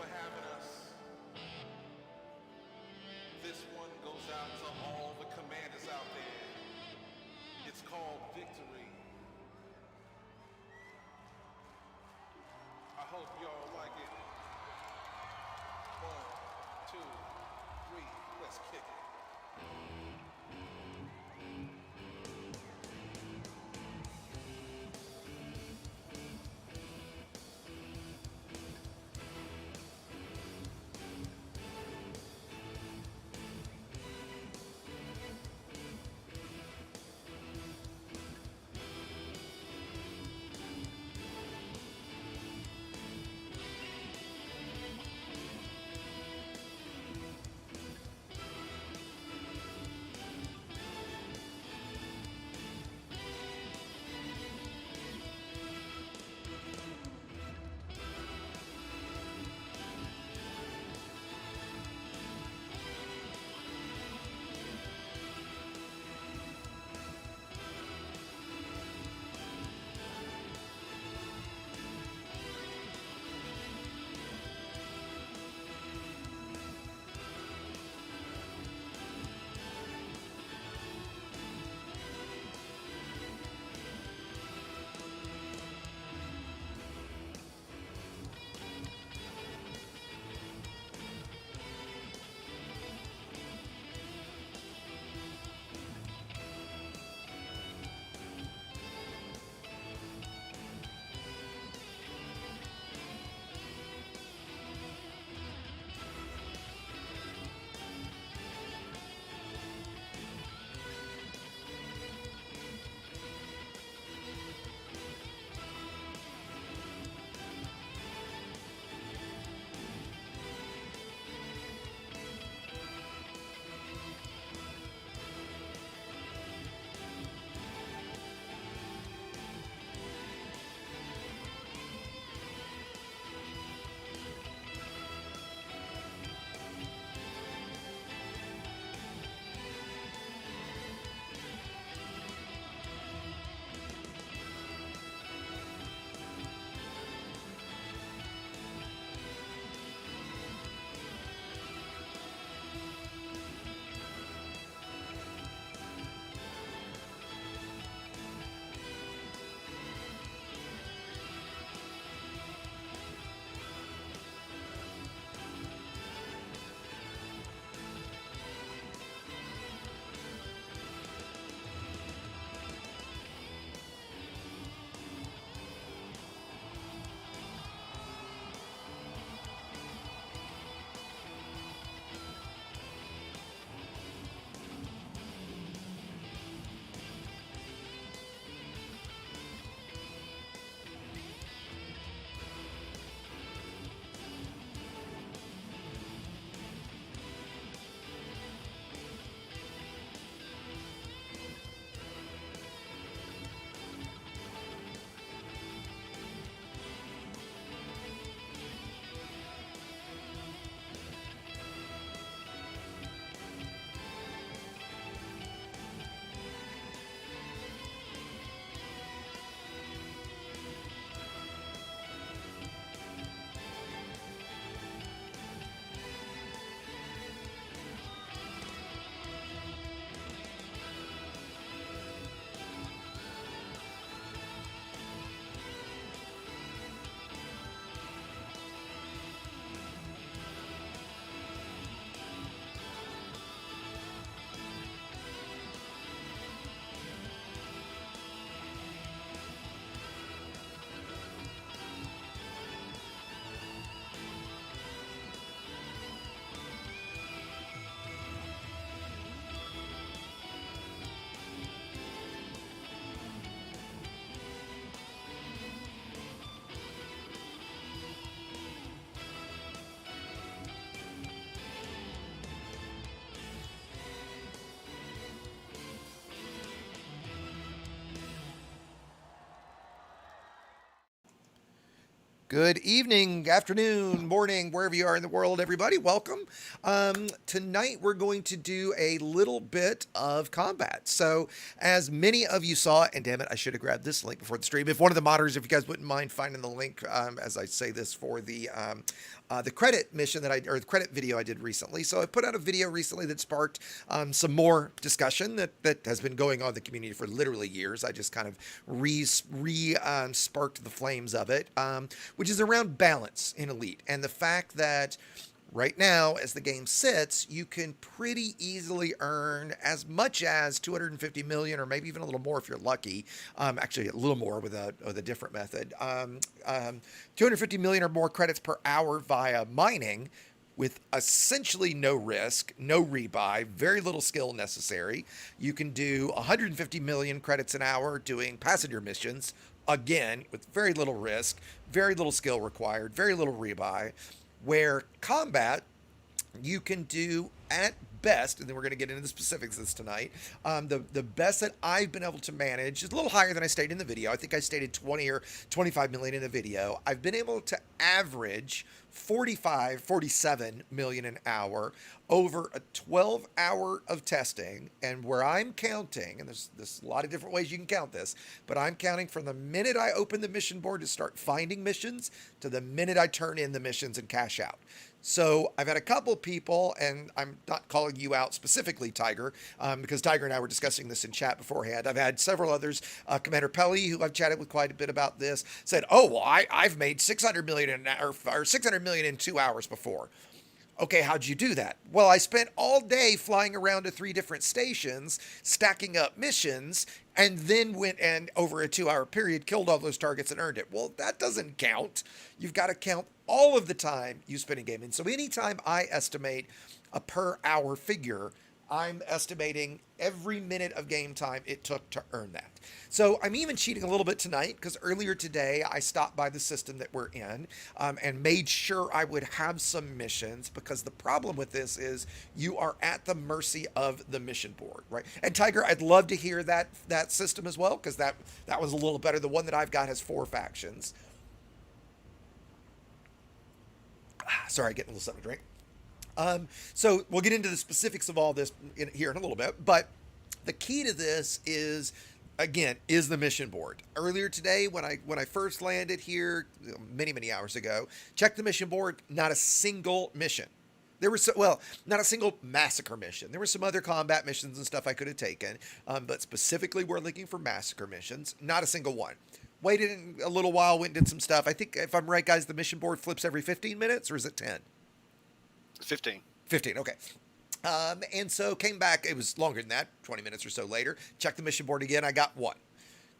for having us. This one goes out to all the commanders out there. It's called victory. I hope y'all like it. 1, 2, 3, let's kick it. Good evening, afternoon, morning, wherever you are in the world, everybody. Welcome. Tonight we're going to do a little bit of combat. So, as many of you saw, and damn it, I should have grabbed this link before the stream. If one of the moderators, if you guys wouldn't mind finding the link, as I say this for the credit mission or the credit video I did recently. So I put out a video recently that sparked some more discussion that has been going on in the community for literally years. I just kind of sparked the flames of it, which is around balance in Elite and the fact that right now, as the game sits, you can pretty easily earn as much as 250 million, or maybe even a little more if you're lucky. Actually, a little more with a different method. 250 million or more credits per hour via mining, with essentially no risk, no rebuy, very little skill necessary. You can do 150 million credits an hour doing passenger missions, again, with very little risk, very little skill required, very little rebuy. Where combat, you can do at best, and then we're going to get into the specifics of this tonight, the best that I've been able to manage is a little higher than I stated in the video. I think I stated 20 or 25 million in the video. I've been able to average 47 million an hour over a 12 hour of testing. And where I'm counting, and there's a lot of different ways you can count this, but I'm counting from the minute I open the mission board to start finding missions to the minute I turn in the missions and cash out. So I've had a couple people, and I'm not calling you out specifically, Tiger, because Tiger and I were discussing this in chat beforehand. I've had several others. Commander Pelly, who I've chatted with quite a bit about this, said, "Oh, well, I've made 600 million or 600 million in 2 hours before." Okay, how'd you do that? Well, I spent all day flying around to 3 different stations, stacking up missions, and then went and over a 2-hour period killed all those targets and earned it. Well, that doesn't count. You've got to count all of the time you spend in game. And so anytime I estimate a per hour figure, I'm estimating every minute of game time it took to earn that. So I'm even cheating a little bit tonight because earlier today I stopped by the system that we're in and made sure I would have some missions, because the problem with this is you are at the mercy of the mission board, right? And Tiger, I'd love to hear that system as well, because that was a little better. The one that I've got has 4 factions. Sorry, getting a little something to drink. So we'll get into the specifics of all this here in a little bit, but the key to this is, again, is the mission board. Earlier today, when I first landed here, many hours ago, checked the mission board, not a single mission. There was not a single massacre mission. There were some other combat missions and stuff I could have taken, but specifically we're looking for massacre missions, not a single one. Waited a little while, went and did some stuff. I think, if I'm right, guys, the mission board flips every 15 minutes, or is it 10? 15. 15, okay. And so came back, it was longer than that, 20 minutes or so later, checked the mission board again, I got 1.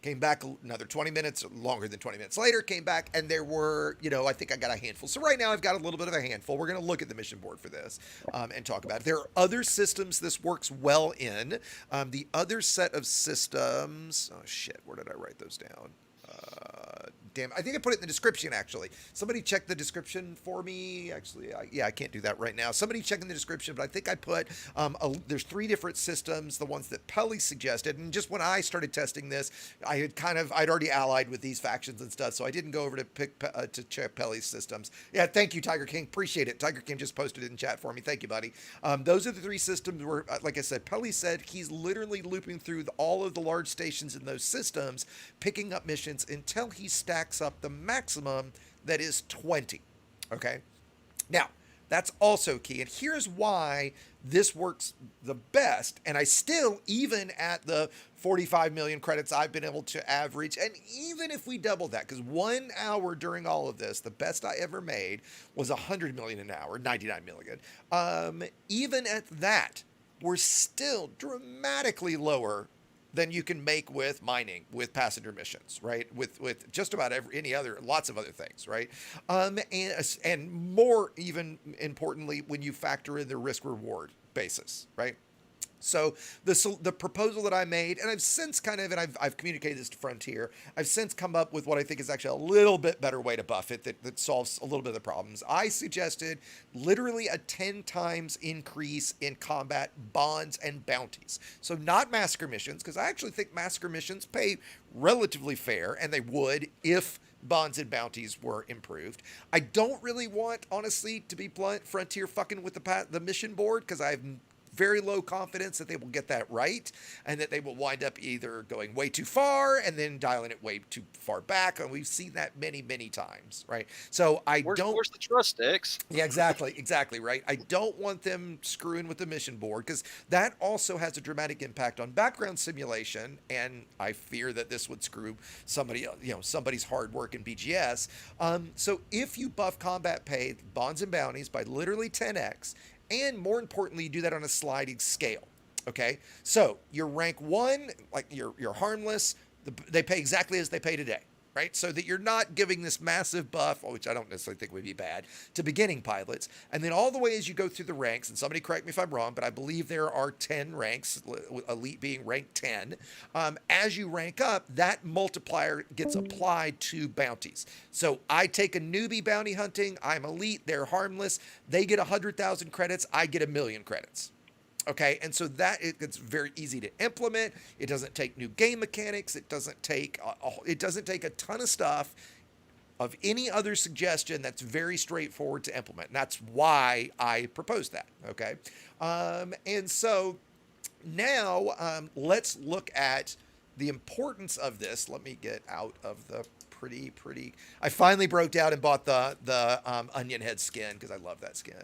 Came back another 20 minutes, longer than 20 minutes later, came back, and there were, I think I got a handful. So right now I've got a little bit of a handful. We're going to look at the mission board for this and talk about it. There are other systems this works well in. The other set of systems, oh shit, where did I write those down? Damn, I think I put it in the description, actually. Somebody check the description for me. Actually, I can't do that right now. Somebody check in the description, but I think I put, there's 3 different systems, the ones that Pelly suggested. And just when I started testing this, I'd already allied with these factions and stuff, so I didn't go over to check Pelly's systems. Yeah, thank you, Tiger King. Appreciate it. Tiger King just posted it in chat for me. Thank you, buddy. Those are the 3 systems where, like I said, Pelly said he's literally looping through all of the large stations in those systems, picking up missions until he stacks up the maximum that is 20. Okay, now that's also key, and here's why this works the best. And I still, even at the 45 million credits I've been able to average, and even if we double that, because 1 hour during all of this, the best I ever made was 100 million an hour, 99 million. Even at that, we're still dramatically lower than you can make with mining, with passenger missions, right? With just about lots of other things, right? And more, even importantly, when you factor in the risk reward basis, right? So the proposal that I made, and I've since I've communicated this to Frontier, I've since come up with what I think is actually a little bit better way to buff it that solves a little bit of the problems. I suggested literally a 10 times increase in combat bonds and bounties. So not massacre missions, because I actually think massacre missions pay relatively fair, and they would if bonds and bounties were improved. I don't really want, honestly, to be blunt, Frontier fucking with the mission board, because I've very low confidence that they will get that right, and that they will wind up either going way too far and then dialing it way too far back. And we've seen that many, many times, right? So Where's the trust, X? Yeah, exactly, right? I don't want them screwing with the mission board, because that also has a dramatic impact on background simulation, and I fear that this would screw somebody's hard work in BGS. So if you buff combat pay, bonds and bounties by literally 10x, and more importantly, you do that on a sliding scale. Okay, so your rank 1, like you're harmless, they pay exactly as they pay today, right? So that you're not giving this massive buff, which I don't necessarily think would be bad, to beginning pilots. And then all the way as you go through the ranks, and somebody correct me if I'm wrong, but I believe there are 10 ranks, elite being rank 10. As you rank up, that multiplier gets applied to bounties. So I take a newbie bounty hunting, I'm elite, they're harmless, they get 100,000 credits, I get 1,000,000 credits. Okay, and so it's very easy to implement. It doesn't take new game mechanics. It doesn't take a ton of stuff of any other suggestion. That's very straightforward to implement. And that's why I proposed that. Okay, and so now let's look at the importance of this. Let me get out of the pretty. I finally broke down and bought the onion head skin, because I love that skin.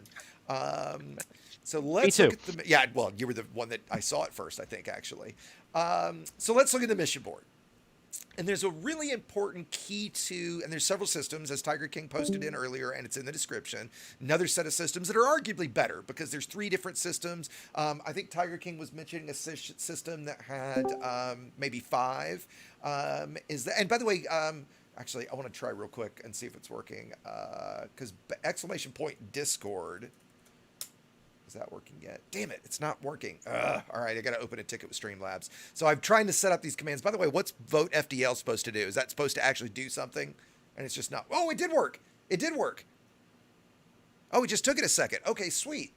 So let's look at well, you were the one that I saw it first, I think, actually. So let's look at the mission board. And there's a really important key to, and there's several systems, as Tiger King posted in earlier, and it's in the description, another set of systems that are arguably better, because there's 3 different systems. I think Tiger King was mentioning a system that had maybe 5. And by the way, actually, I want to try real quick and see if it's working, because !Discord. Is that working yet? Damn it, it's not working. All right, I got to open a ticket with Streamlabs. So I'm trying to set up these commands. By the way, what's vote FDL supposed to do? Is that supposed to actually do something? And it's just not. Oh, it did work. It did work. Oh, it just took it a second. Okay, sweet.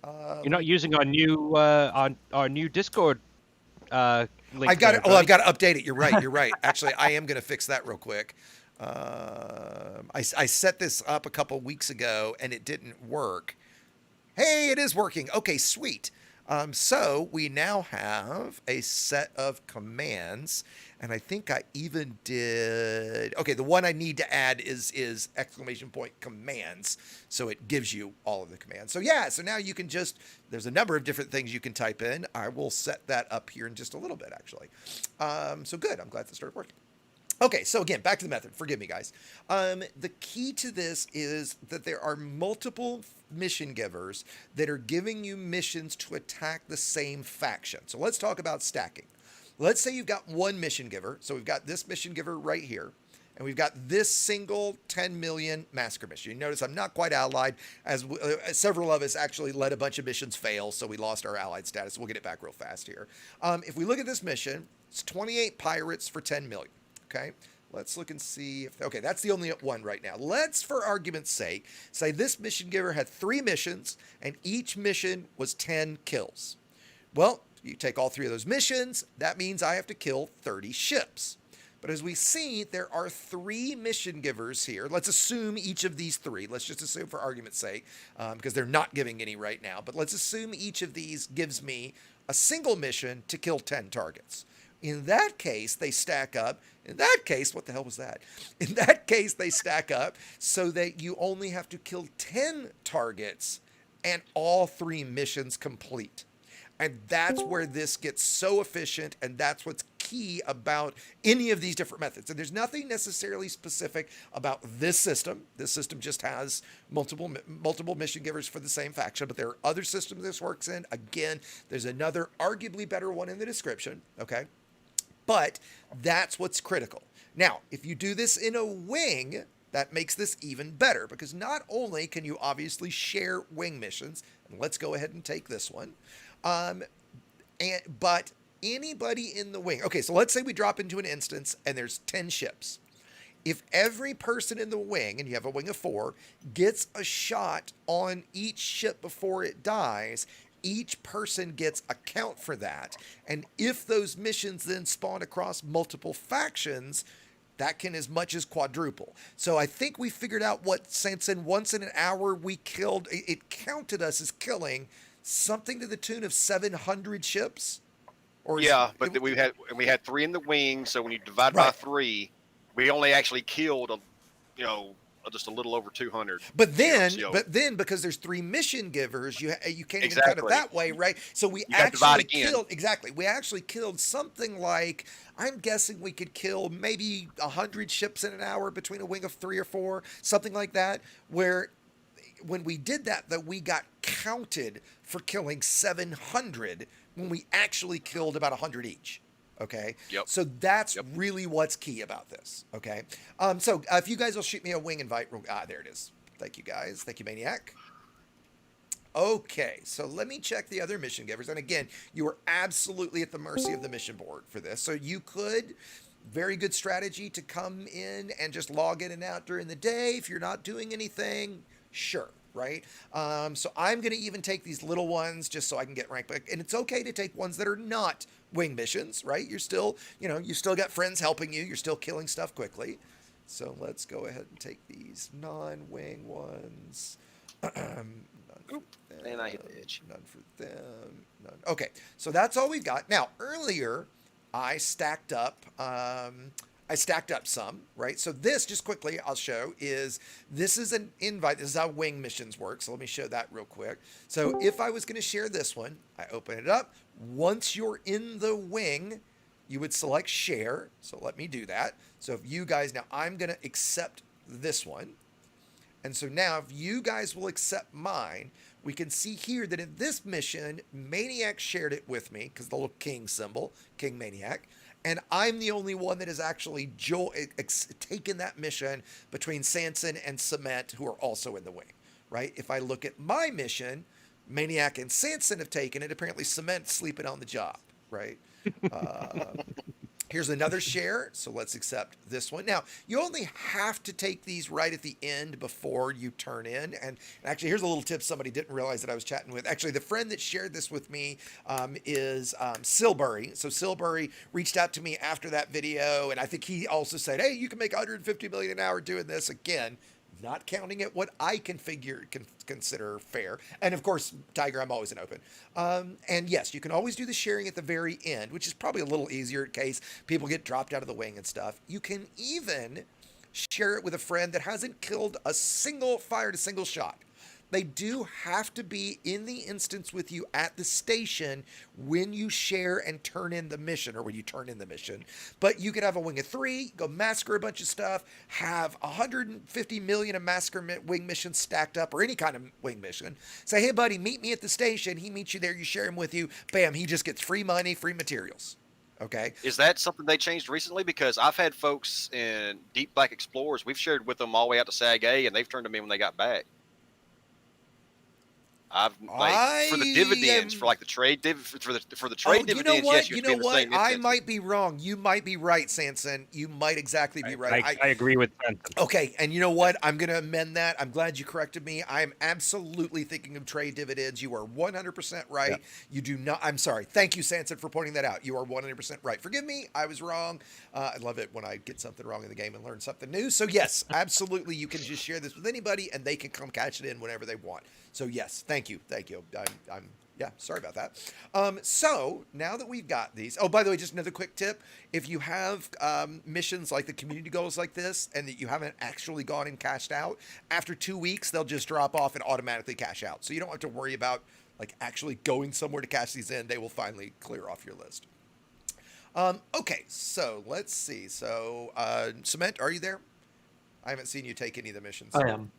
You're not using our new our new Discord link. I've got it. Oh, I've got to update it. You're right. You're right. Actually, I am going to fix that real quick. I set this up a couple weeks ago and it didn't work. Hey, it is working. Okay, sweet. So we now have a set of commands, and I think I even did. Okay, the one I need to add is !commands, so it gives you all of the commands. So yeah, so now you can there's a number of different things you can type in. I will set that up here in just a little bit, actually. So good. I'm glad that started working. Okay, so again, back to the method. Forgive me, guys. The key to this is that there are multiple mission givers that are giving you missions to attack the same faction. So let's talk about stacking. Let's say you've got one mission giver. So we've got this mission giver right here, and we've got this single 10 million massacre mission. You notice I'm not quite allied, as several of us actually let a bunch of missions fail, so we lost our allied status. We'll get it back real fast here. If we look at this mission, it's 28 pirates for 10 million. Okay, let's look and see if, okay, that's the only one right now. Let's, for argument's sake, say this mission giver had 3 missions and each mission was 10 kills. Well, you take all 3 of those missions, that means I have to kill 30 ships. But as we see, there are 3 mission givers here. Let's assume each of these 3. Let's just assume for argument's sake, because they're not giving any right now. But let's assume each of these gives me a single mission to kill 10 targets. In that case, they stack up. In that case, what the hell was that? In that case, they stack up so that you only have to kill 10 targets and all 3 missions complete. And that's where this gets so efficient, and that's what's key about any of these different methods. And there's nothing necessarily specific about this system. This system just has multiple mission givers for the same faction, but there are other systems this works in. Again, there's another arguably better one in the description, okay? But that's what's critical. Now, if you do this in a wing, that makes this even better, because not only can you obviously share wing missions, and let's go ahead and take this one, But anybody in the wing. Okay, so let's say we drop into an instance and there's 10 ships. If every person in the wing, and you have a wing of 4, gets a shot on each ship before it dies, each person gets a count for that. And if those missions then spawn across multiple factions, that can as much as quadruple. So I think we figured out what Sanson, once in an hour we killed, it counted us as killing something to the tune of 700 ships. Or Yeah, but we had 3 in the wing, so when you divide by 3, we only actually killed just a little over 200. But then because there's 3 mission givers, you can't even cut it that way, right? So we actually killed We actually killed something like, I'm guessing we could kill maybe 100 ships in an hour between a wing of 3 or 4, something like that. Where when we did that, we got counted for killing 700 when we actually killed about 100 each. Okay. Yep. So that's really what's key about this. Okay. So if you guys will shoot me a wing invite. There it is. Thank you guys. Thank you, Maniac. Okay. So let me check the other mission givers. And again, you are absolutely at the mercy of the mission board for this. So you could, very good strategy to come in and just log in and out during the day. If you're not doing anything, sure. Right. So I'm going to even take these little ones just so I can get ranked back. And it's okay to take ones that are not wing missions, right? You're still, you still got friends helping you. You're still killing stuff quickly. So let's go ahead and take these non-wing ones. None for them, and I hit the edge. None for them. None. Okay. So that's all we've got. Now, earlier I stacked up some, right? So this, just quickly, I'll show, this is an invite. This is how wing missions work. So let me show that real quick. So if I was going to share this one, I open it up. Once you're in the wing, you would select share. So let me do that. So if you guys, now I'm going to accept this one. And so now if you guys will accept mine, we can see here that in this mission, Maniac shared it with me because the little king symbol, King Maniac. And I'm the only one that has actually taken that mission between Sanson and Cement, who are also in the wing, right? If I look at my mission, Maniac and Sanson have taken it. Apparently, Cement's sleeping on the job, right? Here's another share. So let's accept this one. Now, you only have to take these right at the end before you turn in. And actually, here's a little tip somebody didn't realize that I was chatting with. Actually, the friend that shared this with me is Xerebaye. So Xerebaye reached out to me after that video. And I think he also said, hey, you can make 150 million an hour doing this. Again, not counting at what I consider fair. And of course, Tiger, I'm always an open. And yes, you can always do the sharing at the very end, which is probably a little easier in case people get dropped out of the wing and stuff. You can even share it with a friend that hasn't fired a single shot. They do have to be in the instance with you at the station when you share and turn in the mission, or when you turn in the mission. But you could have a wing of 3, go massacre a bunch of stuff, have 150 million of massacre wing missions stacked up, or any kind of wing mission. Say, hey, buddy, meet me at the station. He meets you there. You share him with you. Bam, he just gets free money, free materials. Okay. Is that something they changed recently? Because I've had folks in Deep Black Explorers, we've shared with them all the way out to Sag A, and they've turned them in when they got back. For the dividends, for like the trade for the trade dividends. Yes, you know what? I might be wrong. You might be right, Sanson. You might exactly be right. I agree with Sanson. Okay, and you know what? I'm going to amend that. I'm glad you corrected me. I am absolutely thinking of trade dividends. You are 100% right. Yeah. You do not. I'm sorry. Thank you, Sanson, for pointing that out. You are 100% right. Forgive me. I was wrong. I love it when I get something wrong in the game and learn something new. So yes, absolutely. You can just share this with anybody, and they can come catch it in whenever they want. So yes, thank you. Yeah, sorry about that. So now that we've got these, oh, by the way, just another quick tip. If you have missions like the community goals like this, and that you haven't actually gone and cashed out, after 2 weeks, they'll just drop off and automatically cash out. So you don't have to worry about like actually going somewhere to cash these in. They will finally clear off your list. Okay, so let's see. So Cement, are you there? I haven't seen you take any of the missions. I am.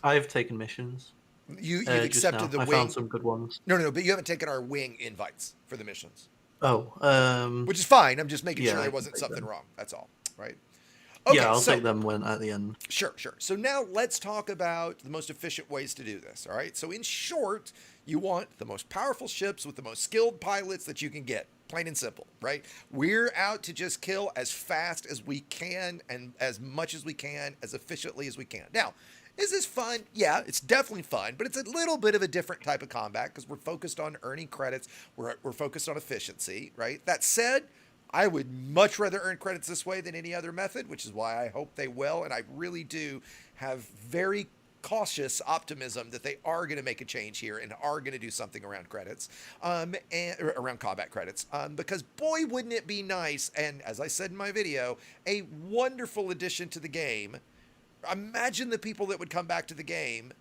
I've taken missions. You've accepted the wing. I found some good ones. No, but you haven't taken our wing invites for the missions. Oh, which is fine. I'm just making sure there wasn't something wrong. That's all, right? Okay, Yeah, I'll so take them when at the end. sure. So now let's talk about the most efficient ways to do this. All right. So in short, you want the most powerful ships with the most skilled pilots that you can get. Plain and simple, right? We're out to just kill as fast as we can and as much as we can, as efficiently as we can. Now, is this fun? Yeah, it's definitely fun, but it's a little bit of a different type of combat because we're focused on earning credits. We're focused on efficiency, right? That said, I would much rather earn credits this way than any other method, which is why I hope they will. And I really do have very cautious optimism that they are going to make a change here and are going to do something around credits, and around combat credits, because boy, wouldn't it be nice. And as I said in my video, a wonderful addition to the game. Imagine the people that would come back to the game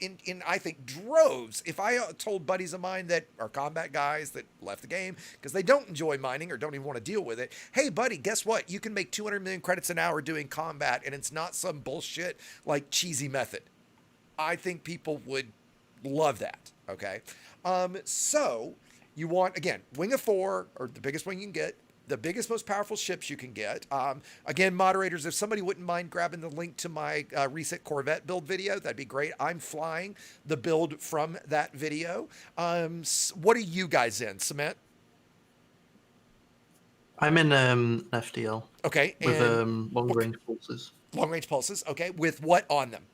in I think droves. If I told buddies of mine that are combat guys that left the game because they don't enjoy mining or don't even want to deal with it, hey buddy, guess what? You can make 200 million credits an hour doing combat, and it's not some bullshit like cheesy method. I think people would love that. Okay, so you want, again, wing of 4 or the biggest wing you can get. The biggest, most powerful ships you can get. Again, moderators, if somebody wouldn't mind grabbing the link to my recent Corvette build video, that'd be great. I'm flying the build from that video. What are you guys in, Cement? I'm in an FDL. Okay. With long range pulses. Long range pulses. Okay. With what on them?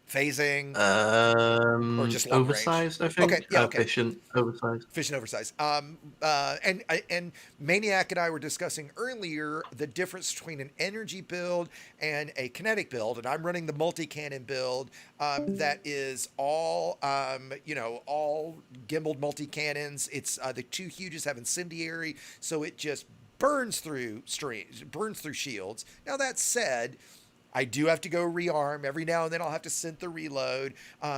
Phasing, or just long oversized, range? I think. Okay, yeah, okay. Efficient, oversized. Efficient, oversized. And Maniac and I were discussing earlier the difference between an energy build and a kinetic build, and I'm running the multi-cannon build that is all all gimbaled multi-cannons. It's the two huges have incendiary, so it just burns through shields. Now that said, I do have to go rearm. Every now and then I'll have to synth the reload.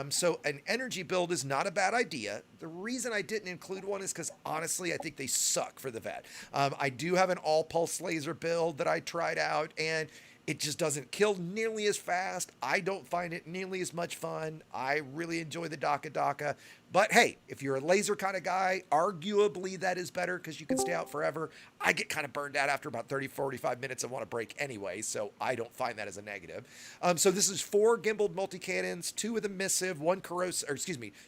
So an energy build is not a bad idea. The reason I didn't include one is because honestly, I think they suck for the vet. I do have an all pulse laser build that I tried out, and it just doesn't kill nearly as fast. I don't find it nearly as much fun. I really enjoy the Daka. But hey, if you're a laser kind of guy, arguably that is better because you can stay out forever. I get kind of burned out after about 30, 45 minutes and want to break anyway, so I don't find that as a negative. So this is 4 gimbaled multi-cannons, 2 with emissive,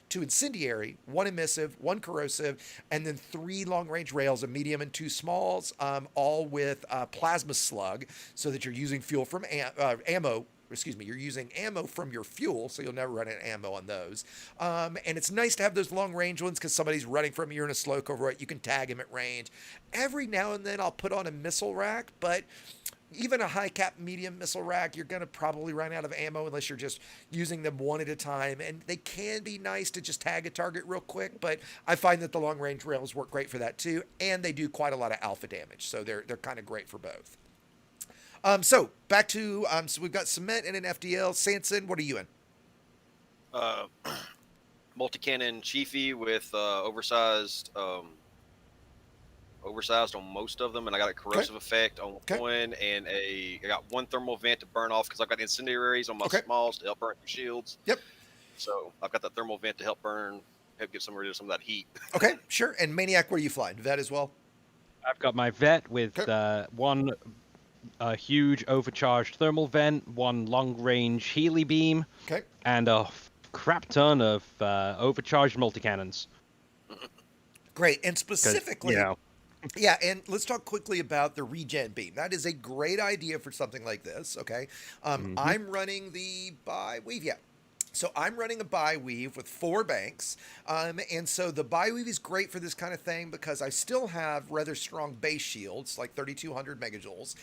2 incendiary, 1 emissive, 1 corrosive, and then 3 long-range rails, a medium and 2 smalls, all with plasma slug, so that you're using fuel from ammo. You're using ammo from your fuel, so you'll never run out of ammo on those. And it's nice to have those long-range ones because somebody's running from you in a slow cover. You can tag him at range. Every now and then I'll put on a missile rack, but even a high-cap medium missile rack, you're going to probably run out of ammo unless you're just using them one at a time. And they can be nice to just tag a target real quick, but I find that the long-range rails work great for that too, and they do quite a lot of alpha damage, so they're kind of great for both. So back to so we've got Cement and an FDL. Sanson, what are you in? Multi-cannon Chiefy with oversized on most of them, and I got a corrosive effect on one, and I got 1 thermal vent to burn off because I've got incendiaries on my smalls to help burn through shields. Yep. So I've got that thermal vent to help get rid of some of that heat. Okay, sure. And Maniac, where are you flying? Vet as well? I've got my vet with one huge overcharged thermal vent, 1 long-range Healy beam, and a crap ton of overcharged multi-cannons. Great. And specifically, yeah, and let's talk quickly about the regen beam. That is a great idea for something like this, okay? I'm running the bi-weave, So I'm running a bi-weave with 4 banks, and so the bi-weave is great for this kind of thing because I still have rather strong base shields, like 3,200 megajoules.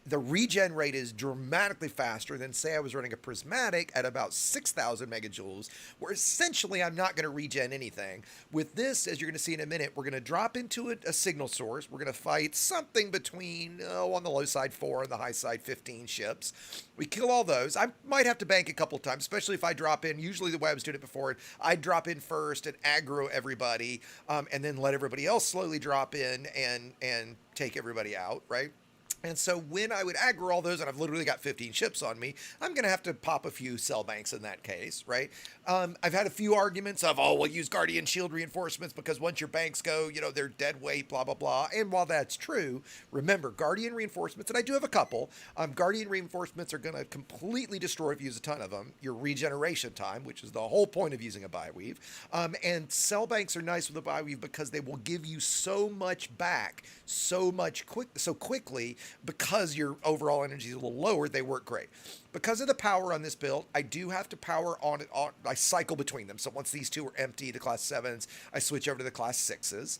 The regen rate is dramatically faster than, say, I was running a prismatic at about 6,000 megajoules, where essentially I'm not going to regen anything. With this, as you're going to see in a minute, we're going to drop into a signal source. We're going to fight something between, on the low side 4 and the high side 15 ships. We kill all those. I might have to bank a couple times, especially if I drop in. Usually the way I was doing it before, I'd drop in first and aggro everybody, and then let everybody else slowly drop in and take everybody out, right? And so when I would aggro all those, and I've literally got 15 ships on me, I'm going to have to pop a few cell banks in that case, right? I've had a few arguments of, oh, we'll use Guardian Shield reinforcements because once your banks go, you know, they're dead weight, blah, blah, blah. And while that's true, remember, Guardian reinforcements, and I do have a couple, Guardian reinforcements are going to completely destroy, if you use a ton of them, your regeneration time, which is the whole point of using a Bioweave. And cell banks are nice with a Bioweave because they will give you so much back so quickly. Because your overall energy is a little lower, they work great. Because of the power on this build, I do have to power on it. I cycle between them. So once these two are empty, the class 7s, I switch over to the class 6s.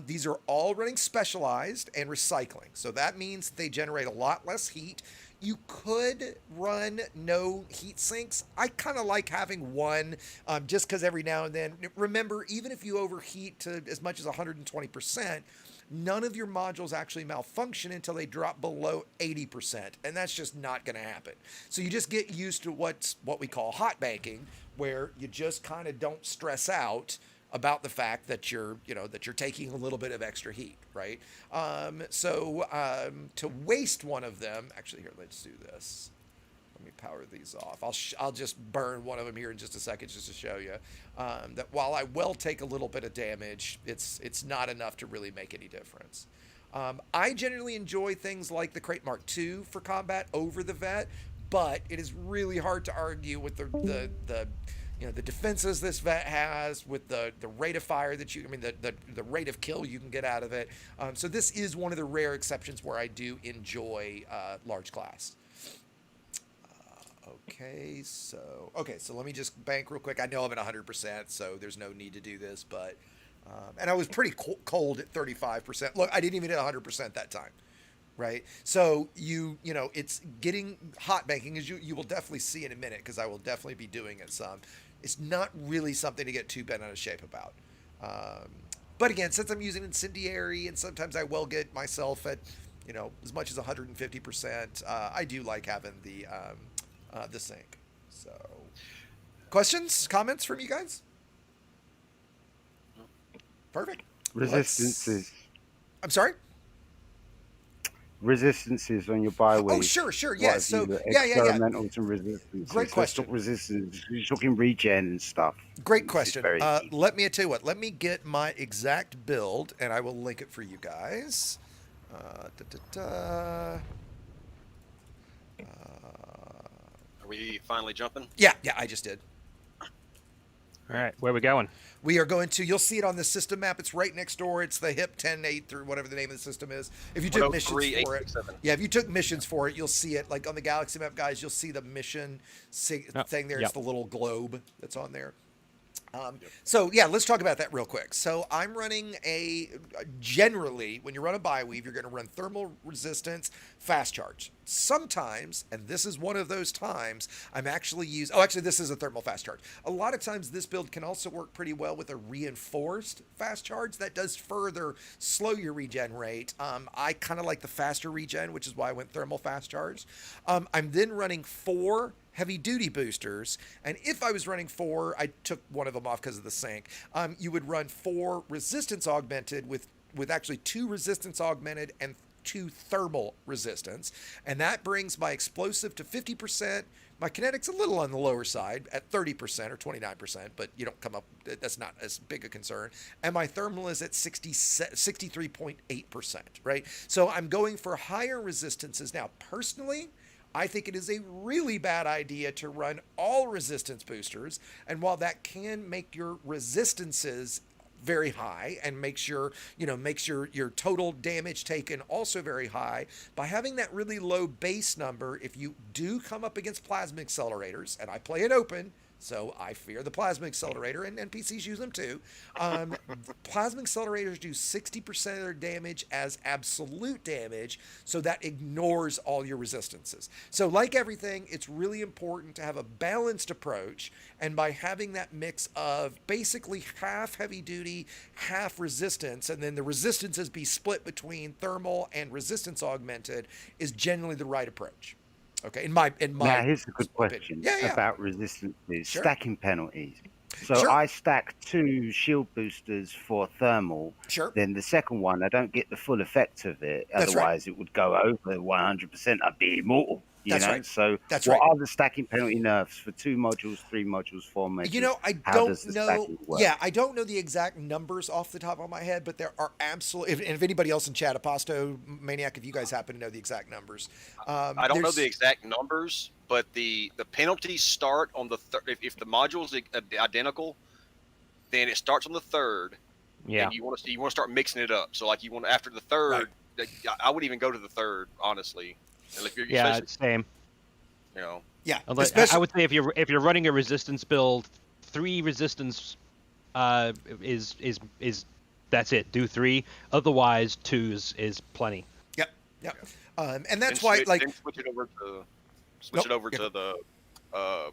These are all running specialized and recycling. So that means they generate a lot less heat. You could run no heat sinks. I kind of like having one just because every now and then, remember, even if you overheat to as much as 120%, none of your modules actually malfunction until they drop below 80%, and that's just not going to happen. So you just get used to what we call hot banking, where you just kind of don't stress out about the fact that you're taking a little bit of extra heat, right? To waste one of them, actually, here, let's do this. Let me power these off. I'll just burn one of them here in just a second just to show you that while I will take a little bit of damage, it's not enough to really make any difference. I generally enjoy things like the Crate Mark II for combat over the Vet, but it is really hard to argue with the defenses this Vet has, with the rate of fire that the rate of kill you can get out of it. So this is one of the rare exceptions where I do enjoy large class. Okay, so let me just bank real quick. I know I'm at 100%, so there's no need to do this, but and I was pretty cold at 35%. Look, I didn't even hit 100% that time, right? So you know, it's getting hot banking, as you will definitely see in a minute, because I will definitely be doing it some. It's not really something to get too bent out of shape about. But again, since I'm using incendiary, and sometimes I will get myself at, you know, as much as 150%, I do like having the sink. So, questions, comments from you guys? Perfect. Resistances. I'm sorry? Resistances on your Bioweave. Oh, sure. Yeah. So, yeah. Experimentals and resistances. Great question. Let's talk resistance. You're talking regen and stuff. Great question. Let me tell you what. Let me get my exact build, and I will link it for you guys. Are we finally jumping? Yeah, I just did. All right, where are we going? We are going to, you'll see it on the system map. It's right next door. It's the HIP 10-8 through whatever the name of the system is. If you took missions for it, if you took missions for it, you'll see it. Like on the Galaxy map, guys, you'll see the mission thing there. It's the little globe that's on there. So yeah, let's talk about that real quick. So I'm running generally, when you run a Bioweave, you're going to run thermal resistance, fast charge. Sometimes, and this is one of those times, this is a thermal fast charge. A lot of times this build can also work pretty well with a reinforced fast charge that does further slow your regen rate. I kind of like the faster regen, which is why I went thermal fast charge. I'm then running 4 heavy duty boosters, and if I was running 4, I took one of them off because of the sink. You would run 4 resistance augmented with actually 2 resistance augmented and 2 thermal resistance, and that brings my explosive to 50%. My kinetic's a little on the lower side at 30% or 29%, but you don't come up, that's not as big a concern. And my thermal is at 63.8%, right? So I'm going for higher resistances. Now, personally, I think it is a really bad idea to run all resistance boosters, and while that can make your resistances very high and makes your total damage taken also very high, by having that really low base number, if you do come up against plasma accelerators, and I play it open, so I fear the plasma accelerator, and NPCs use them too. Plasma accelerators do 60% of their damage as absolute damage, so that ignores all your resistances. So like everything, it's really important to have a balanced approach, and by having that mix of basically half heavy duty, half resistance, and then the resistances be split between thermal and resistance augmented, is generally the right approach. Okay, in my now here's a good question about about resistances, stacking penalties. So Sure. I stack 2 shield boosters for thermal. Sure. Then the second one, I don't get the full effect of it. That's right. Otherwise, it would go over 100%. I'd be immortal. You That's know. right. So That's what right. are the stacking penalty nerfs for 2 modules, 3 modules, 4 measures? You know, I How don't does the know. stacking work? Yeah, I don't know the exact numbers off the top of my head, but there are absolutely. And if anybody else in chat, Aposto, Maniac, if you guys happen to know the exact numbers, I don't know the exact numbers, but the penalties start on the if the module is identical, then it starts on the 3rd. Yeah. And you want to start mixing it up. So like you want after the 3rd, I would even go to the 3rd, honestly. And if you're, Yeah, same. You know. Yeah, I would say if you're running a resistance build, 3 resistance is that's it. Do 3. Otherwise, 2 is plenty. Yep. And that's Then why, switch, like, then switch it over to the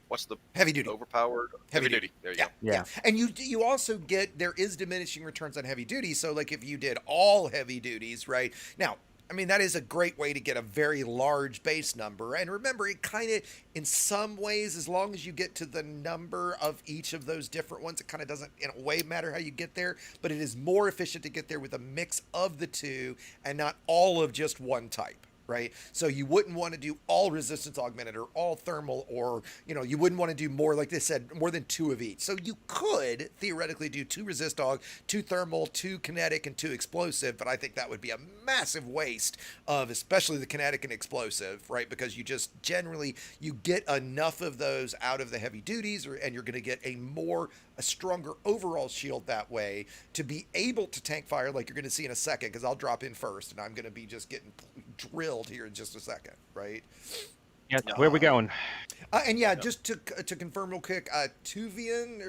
what's the heavy duty. Overpowered heavy duty. There you go. Yeah. And you also get, there is diminishing returns on heavy duty. So like if you did all heavy duties, right now, I mean, that is a great way to get a very large base number. And remember, it kind of, in some ways, as long as you get to the number of each of those different ones, it kind of doesn't, in a way, matter how you get there. But it is more efficient to get there with a mix of the two and not all of just one type. Right? So you wouldn't want to do all resistance augmented or all thermal, or, you know, you wouldn't want to do more, like they said, more than 2 of each. So you could theoretically do 2 resist aug, 2 thermal, 2 kinetic, and 2 explosive, but I think that would be a massive waste of especially the kinetic and explosive, right? Because you just generally, you get enough of those out of the heavy duties, and you're going to get a stronger overall shield that way to be able to tank fire, like you're going to see in a second, because I'll drop in first and I'm going to be just getting drilled here in just a second, right? Yeah, where are we going? And yeah, just to confirm real quick, Tuvian,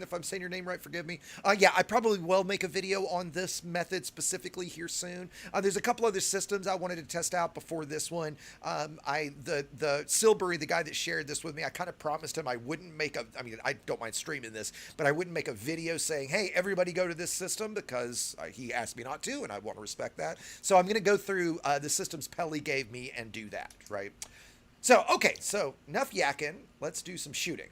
if I'm saying your name right, forgive me. Yeah, I probably will make a video on this method specifically here soon. There's a couple other systems I wanted to test out before this one. The Silbury, the guy that shared this with me, I kind of promised him I wouldn't make a, I mean, I don't mind streaming this, but I wouldn't make a video saying, hey, everybody go to this system, because he asked me not to, and I want to respect that. So I'm going to go through the systems Pelly gave me and do that, right? So, okay, so enough yakking. Let's do some shooting.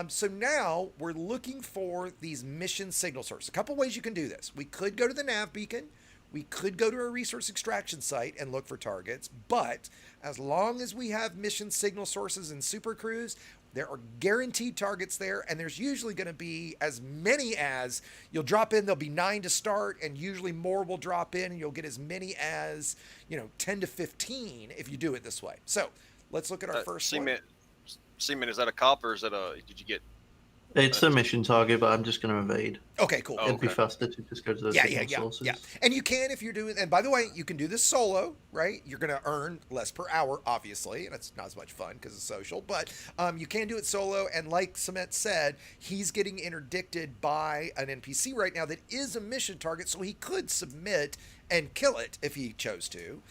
So now we're looking for these mission signal sources. A couple ways you can do this. We could go to the nav beacon. We could go to a resource extraction site and look for targets. But as long as we have mission signal sources in Super Cruise, there are guaranteed targets there, and there's usually going to be as many as you'll drop in. There'll be 9 to start, and usually more will drop in, and you'll get as many as, 10 to 15 if you do it this way. So let's look at our first one. Seaman, is that a cop, or is that did you get? It's a mission target, but I'm just going to evade. Okay, cool. It'd be faster to just go to the sources. Yeah. And you can, if you're doing, and by the way, you can do this solo, right? You're going to earn less per hour, obviously, and it's not as much fun because it's social, but you can do it solo. And like Cement said, he's getting interdicted by an NPC right now that is a mission target, so he could submit and kill it if he chose to.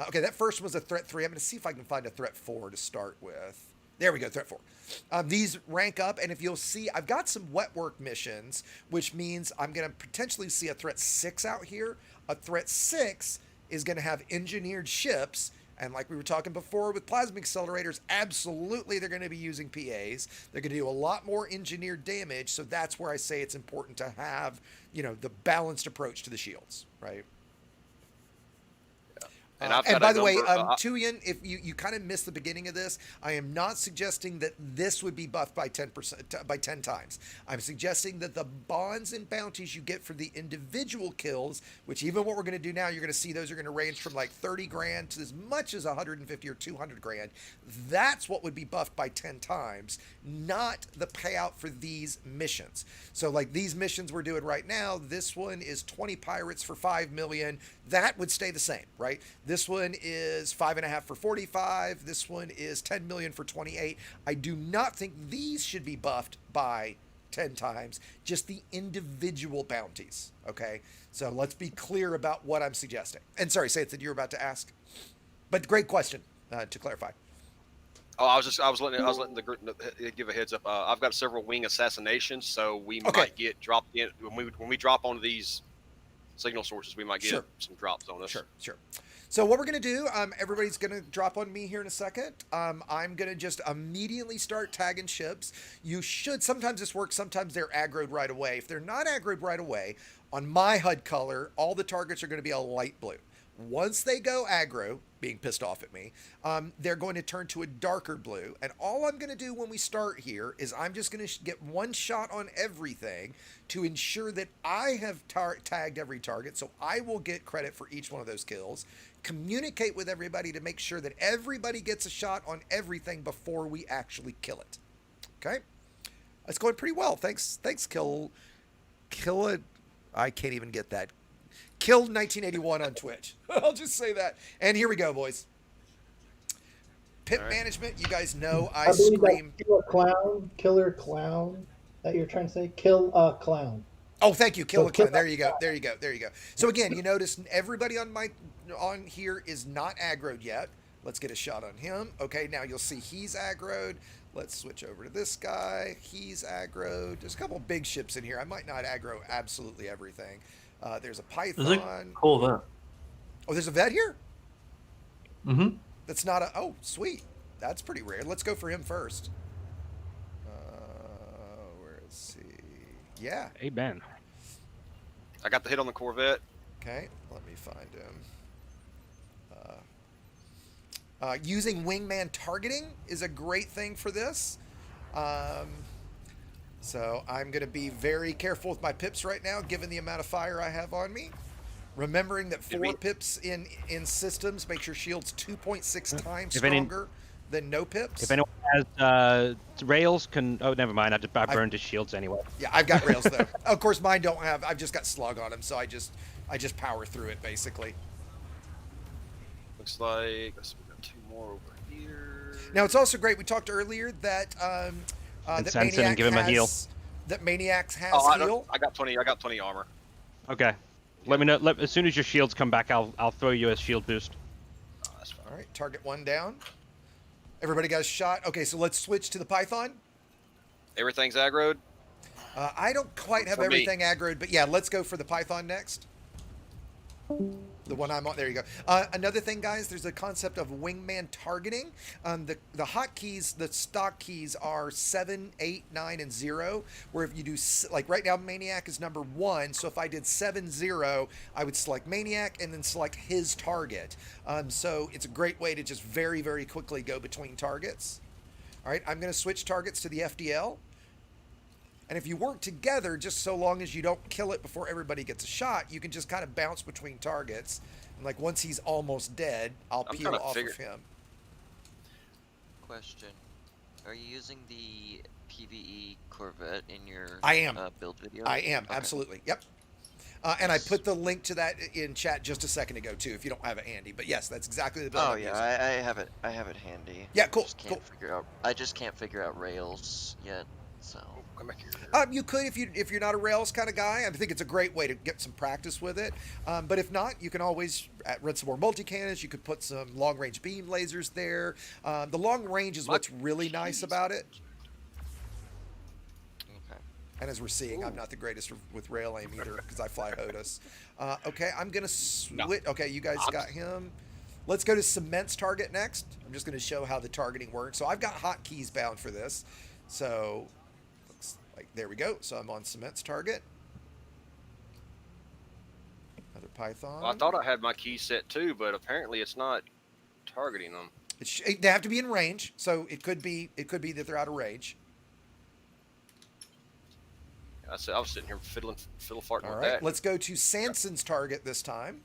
Okay, that first was a threat 3. I'm going to see if I can find a threat 4 to start with. There we go, threat 4. These rank up, and if you'll see, I've got some wet work missions, which means I'm going to potentially see a threat 6 out here. A threat 6 is going to have engineered ships, and like we were talking before with plasma accelerators, absolutely they're going to be using PAs. They're going to do a lot more engineered damage, so that's where I say it's important to have, the balanced approach to the shields, right? And, and by the way, Tuyan, if you kind of missed the beginning of this, I am not suggesting that this would be buffed by 10%, by 10 times. I'm suggesting that the bonds and bounties you get for the individual kills, which even what we're going to do now, you're going to see those are going to range from like 30 grand to as much as 150 or 200 grand. That's what would be buffed by 10 times, not the payout for these missions. So like these missions we're doing right now, this one is 20 pirates for 5 million. That would stay the same, right? This one is 5.5 for 45. This one is 10 million for 28. I do not think these should be buffed by 10 times, just the individual bounties. Okay, so let's be clear about what I'm suggesting. And sorry, say it that you were about to ask, but great question to clarify. Oh, I was letting the group give a heads up. I've got several wing assassinations, so we might get dropped in when we drop onto these signal sources, we might get some drops on us. Sure. So what we're going to do, everybody's going to drop on me here in a second. I'm going to just immediately start tagging ships. You should, sometimes this works, sometimes they're aggroed right away. If they're not aggroed right away, on my HUD color, all the targets are going to be a light blue. Once they go aggro, being pissed off at me, they're going to turn to a darker blue. And all I'm going to do when we start here is I'm just going to get one shot on everything to ensure that I have tagged every target. So I will get credit for each one of those kills. Communicate with everybody to make sure that everybody gets a shot on everything before we actually kill it. Okay? That's going pretty well. Thanks, Kill it. I can't even get that. Killed 1981 on Twitch. I'll just say that. And here we go, boys. Pit management, you guys know I scream. Killer clown that you're trying to say. Kill a clown. Oh, thank you. Kill a clown. There you go. So again, you notice everybody on here is not aggroed yet. Let's get a shot on him. Okay, now you'll see he's aggroed. Let's switch over to this guy. He's aggroed. There's a couple big ships in here. I might not aggro absolutely everything. There's a Python. There's a Corvette. Oh, there's a vet here? Mm-hmm. That's not a... Oh, sweet. That's pretty rare. Let's go for him first. Where is he? Yeah. Hey, Ben. I got the hit on the Corvette. Okay, let me find him. Using wingman targeting is a great thing for this. So I'm going to be very careful with my pips right now, given the amount of fire I have on me. Remembering that 4 pips in systems makes your shields 2.6 times stronger than no pips. If anyone has rails, can... Oh, never mind. I burned his shields anyway. Yeah, I've got rails, though. Of course, mine don't have... I've just got slug on them, so I just power through it, basically. Looks like... we got 2 more over here. Now, it's also great. We talked earlier that... that Maniac and give him a heal. That Maniac has heal. I got 20 armor. Okay. Let me know. As soon as your shields come back, I'll throw you a shield boost. Oh, that's fine. All right, target 1 down. Everybody got a shot. Okay, so let's switch to the Python. Everything's aggroed? I don't quite have everything aggroed, but yeah, let's go for the Python next. The one I'm on. There you go. Another thing, guys, there's a concept of wingman targeting. The hotkeys, the stock keys are 7, 8, 9, and 0. Where if you do, like right now, Maniac is number 1. So if I did 7, 0, I would select Maniac and then select his target. So it's a great way to just very, very quickly go between targets. All right, I'm going to switch targets to the FDL. And if you work together, just so long as you don't kill it before everybody gets a shot, you can just kind of bounce between targets. And like once he's almost dead, I'll peel off of him. Question: are you using the PvE Corvette in your build video? I am, okay. Absolutely. Yep. And I put the link to that in chat just a second ago too, if you don't have it handy. But yes, that's exactly the build. Oh yeah, I have it. I have it handy. Yeah, cool. I just can't figure out rails yet. So come back here. You could if you're not a rails kind of guy. I think it's a great way to get some practice with it. But if not, you can always run some more multi-cannons. You could put some long-range beam lasers there. The long range is what's really nice about it. Okay. And as we're seeing, I'm not the greatest with rail aim either because I fly HOTAS. Okay, I'm gonna switch. No. Okay, you guys got him. Let's go to Cement's target next. I'm just going to show how the targeting works. So I've got hotkeys bound for this. So looks like there we go. So I'm on Cement's target. Another Python. Well, I thought I had my key set too, but apparently it's not targeting them. They have to be in range, so it could be that they're out of range. I was sitting here fiddle farting All with right, that. let's go to Sanson's target this time.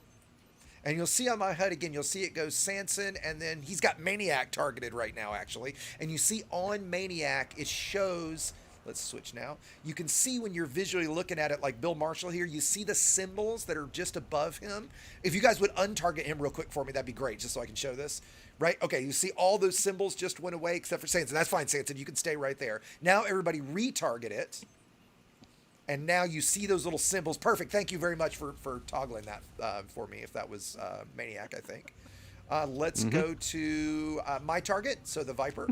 And you'll see on my HUD again, you'll see it goes Sanson, and then he's got Maniac targeted right now, actually. And you see on Maniac, it shows, let's switch now. You can see when you're visually looking at it, like Bill Marshall here, you see the symbols that are just above him. If you guys would untarget him real quick for me, that'd be great, just so I can show this. Right? Okay, you see all those symbols just went away except for Sanson. That's fine, Sanson. You can stay right there. Now everybody retarget it. And now you see those little symbols. Perfect. Thank you very much for toggling that for me, if that was Maniac, I think. Let's go to my target, so the Viper.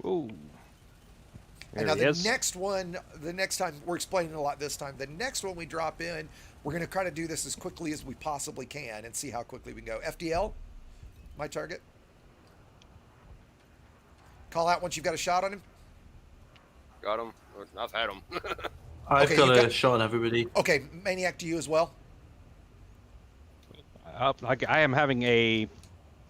Ooh. And now the next one, the next time, we're explaining a lot this time. The next one we drop in, we're going to try to do this as quickly as we possibly can and see how quickly we can go. FDL, my target. Call out once you've got a shot on him. Got him. I've had him. I've got a shot on everybody. Okay, Maniac to you as well. I am having a...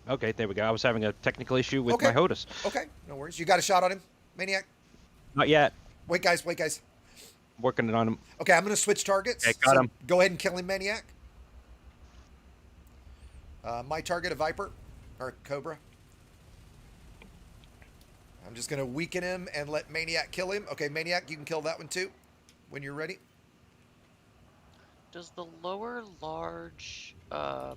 Okay, there we go. I was having a technical issue with my HOTUS. Okay, no worries. You got a shot on him, Maniac? Not yet. Wait, guys. Working on him. Okay, I'm going to switch targets. Okay, got him. Go ahead and kill him, Maniac. My target, a Viper, or a Cobra. I'm just going to weaken him and let Maniac kill him. Okay, Maniac, you can kill that one too when you're ready. Does the lower large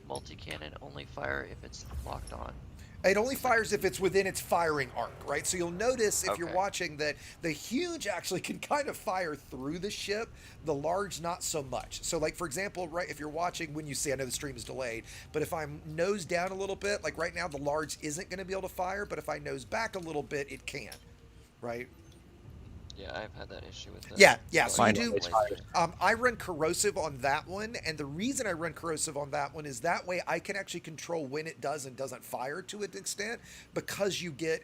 multi-cannon only fire if it's locked on? It only fires if it's within its firing arc, right? So you'll notice if you're watching that the huge actually can kind of fire through the ship, the large not so much. So like, for example, right, if you're watching when you see, I know the stream is delayed, but if I'm nose down a little bit, like right now the large isn't going to be able to fire, but if I nose back a little bit, it can, right? Yeah, I've had that issue with that. Yeah. So you do. I run corrosive on that one, and the reason I run corrosive on that one is that way I can actually control when it does and doesn't fire to an extent, because you get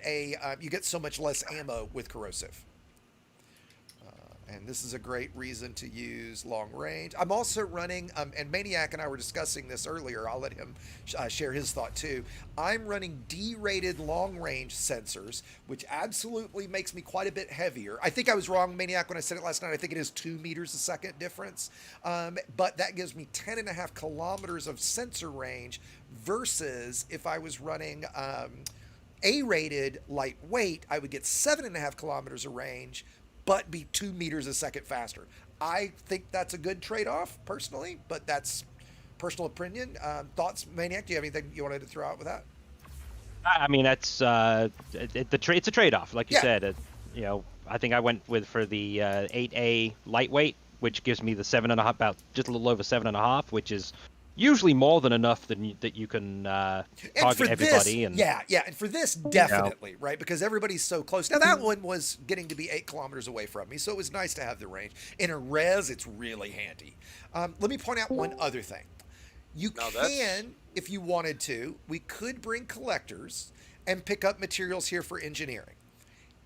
you get so much less ammo with corrosive. And this is a great reason to use long range. I'm also running, and Maniac and I were discussing this earlier. I'll let him share his thought too. I'm running D-rated long range sensors, which absolutely makes me quite a bit heavier. I think I was wrong, Maniac, when I said it last night. I think it is 2 meters a second difference. But that gives me 10.5 kilometers of sensor range versus if I was running A-rated lightweight, I would get 7.5 kilometers of range, but be 2 meters a second faster. I think that's a good trade-off, personally, but that's personal opinion. Thoughts, Maniac? Do you have anything you wanted to throw out with that? I mean, that's it's a trade-off, like you said. You know, I think I went for the 8A lightweight, which gives me the 7.5, about just a little over 7.5, which is usually more than enough that you can target everybody. And and for this, definitely, right? Because everybody's so close. Now, that one was getting to be 8 kilometers away from me, so it was nice to have the range. In a res, it's really handy. Let me point out one other thing. You can, if you wanted to, we could bring collectors and pick up materials here for engineering.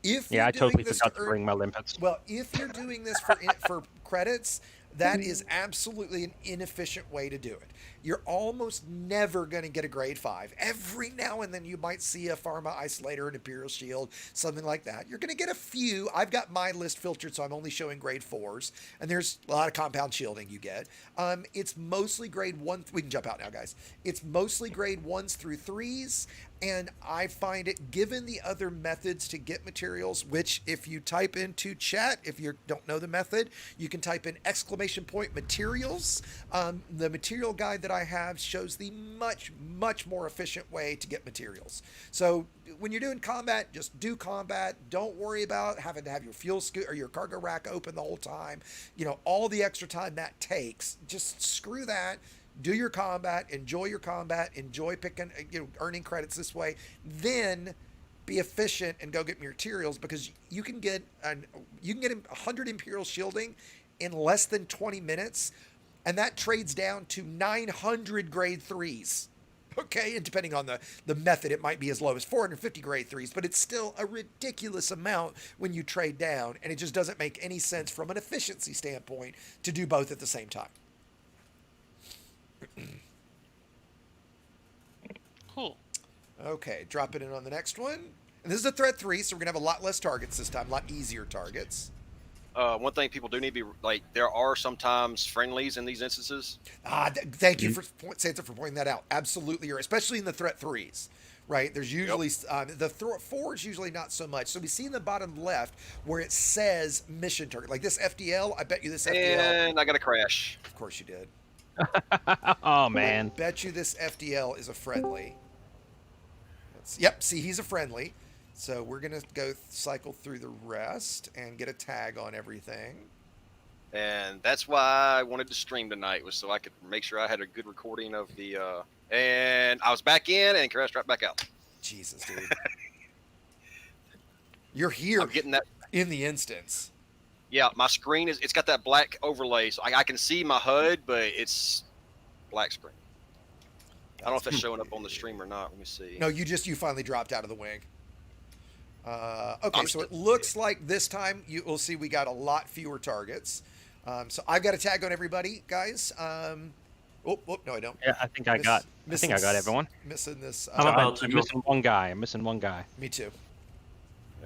I totally forgot to bring my limpets. Well, if you're doing this for credits, that is absolutely an inefficient way to do it. You're almost never going to get a grade 5. Every now and then you might see a Pharma Isolator, an Imperial Shield, something like that. You're going to get a few. I've got my list filtered, so I'm only showing grade 4s. And there's a lot of compound shielding you get. It's mostly grade 1. We can jump out now, guys. It's mostly grade 1s through 3s. And I find it, given the other methods to get materials, which if you type into chat, if you don't know the method, you can type in !materials. The material guide that I have shows the much more efficient way to get materials. So when you're doing combat, just do combat. Don't worry about having to have your fuel or your cargo rack open the whole time. You know, all the extra time that takes, just screw that. Do your combat, enjoy picking, earning credits this way. Then be efficient and go get materials, because you can get 100 Imperial shielding in less than 20 minutes, and that trades down to 900 grade 3s. Okay, and depending on the method, it might be as low as 450 grade 3s, but it's still a ridiculous amount when you trade down, and it just doesn't make any sense from an efficiency standpoint to do both at the same time. Cool. Okay, drop it in on the next one. And this is a threat 3, so we're going to have a lot less targets this time, a lot easier targets. One thing people do need to be, like, there are sometimes friendlies in these instances. Thank you for Santa for pointing that out. Absolutely, especially in the threat 3s. Right, there's usually the 4 is usually not so much. So we see in the bottom left where it says mission target, like this FDL. I bet you this FDL. And I got a crash. Of course you did. Oh man! I bet you this FDL is a friendly. Yep, see, he's a friendly. So we're gonna go cycle through the rest and get a tag on everything. And that's why I wanted to stream tonight, was so I could make sure I had a good recording of the. And I was back in and crashed right back out. Jesus, dude. You're here. I'm getting that. in the instance. Yeah, my screen it's got that black overlay, so I can see my HUD, but it's black screen. I don't know if that's showing up on the stream or not. Let me see. No, you finally dropped out of the wing. Okay, so it looks like this time you will see we got a lot fewer targets. So I've got a tag on everybody, guys. No, I don't. Yeah, I think I got everyone. Missing this. I'm missing one guy. Me too.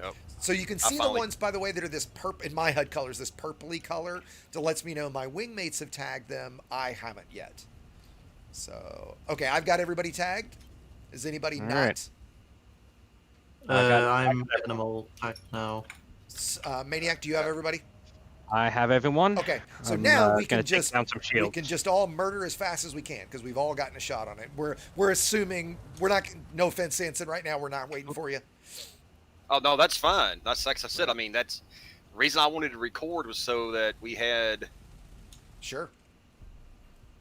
Yep. So you can see the ones, by the way, that are this in my HUD colors, this purpley color, that lets me know my wingmates have tagged them. I haven't yet. So, okay, I've got everybody tagged. Is anybody All not? Right. I'm getting them all tagged now. Maniac, do you have everybody? I have everyone. Okay, so now we can just down some shields. We can just all murder as fast as we can because we've all gotten a shot on it. We're assuming we're not. No offense, Sanson. Right now, we're not waiting for you. Oh no, that's fine. That's like I said. I mean, that's the reason I wanted to record was so that we had. Sure.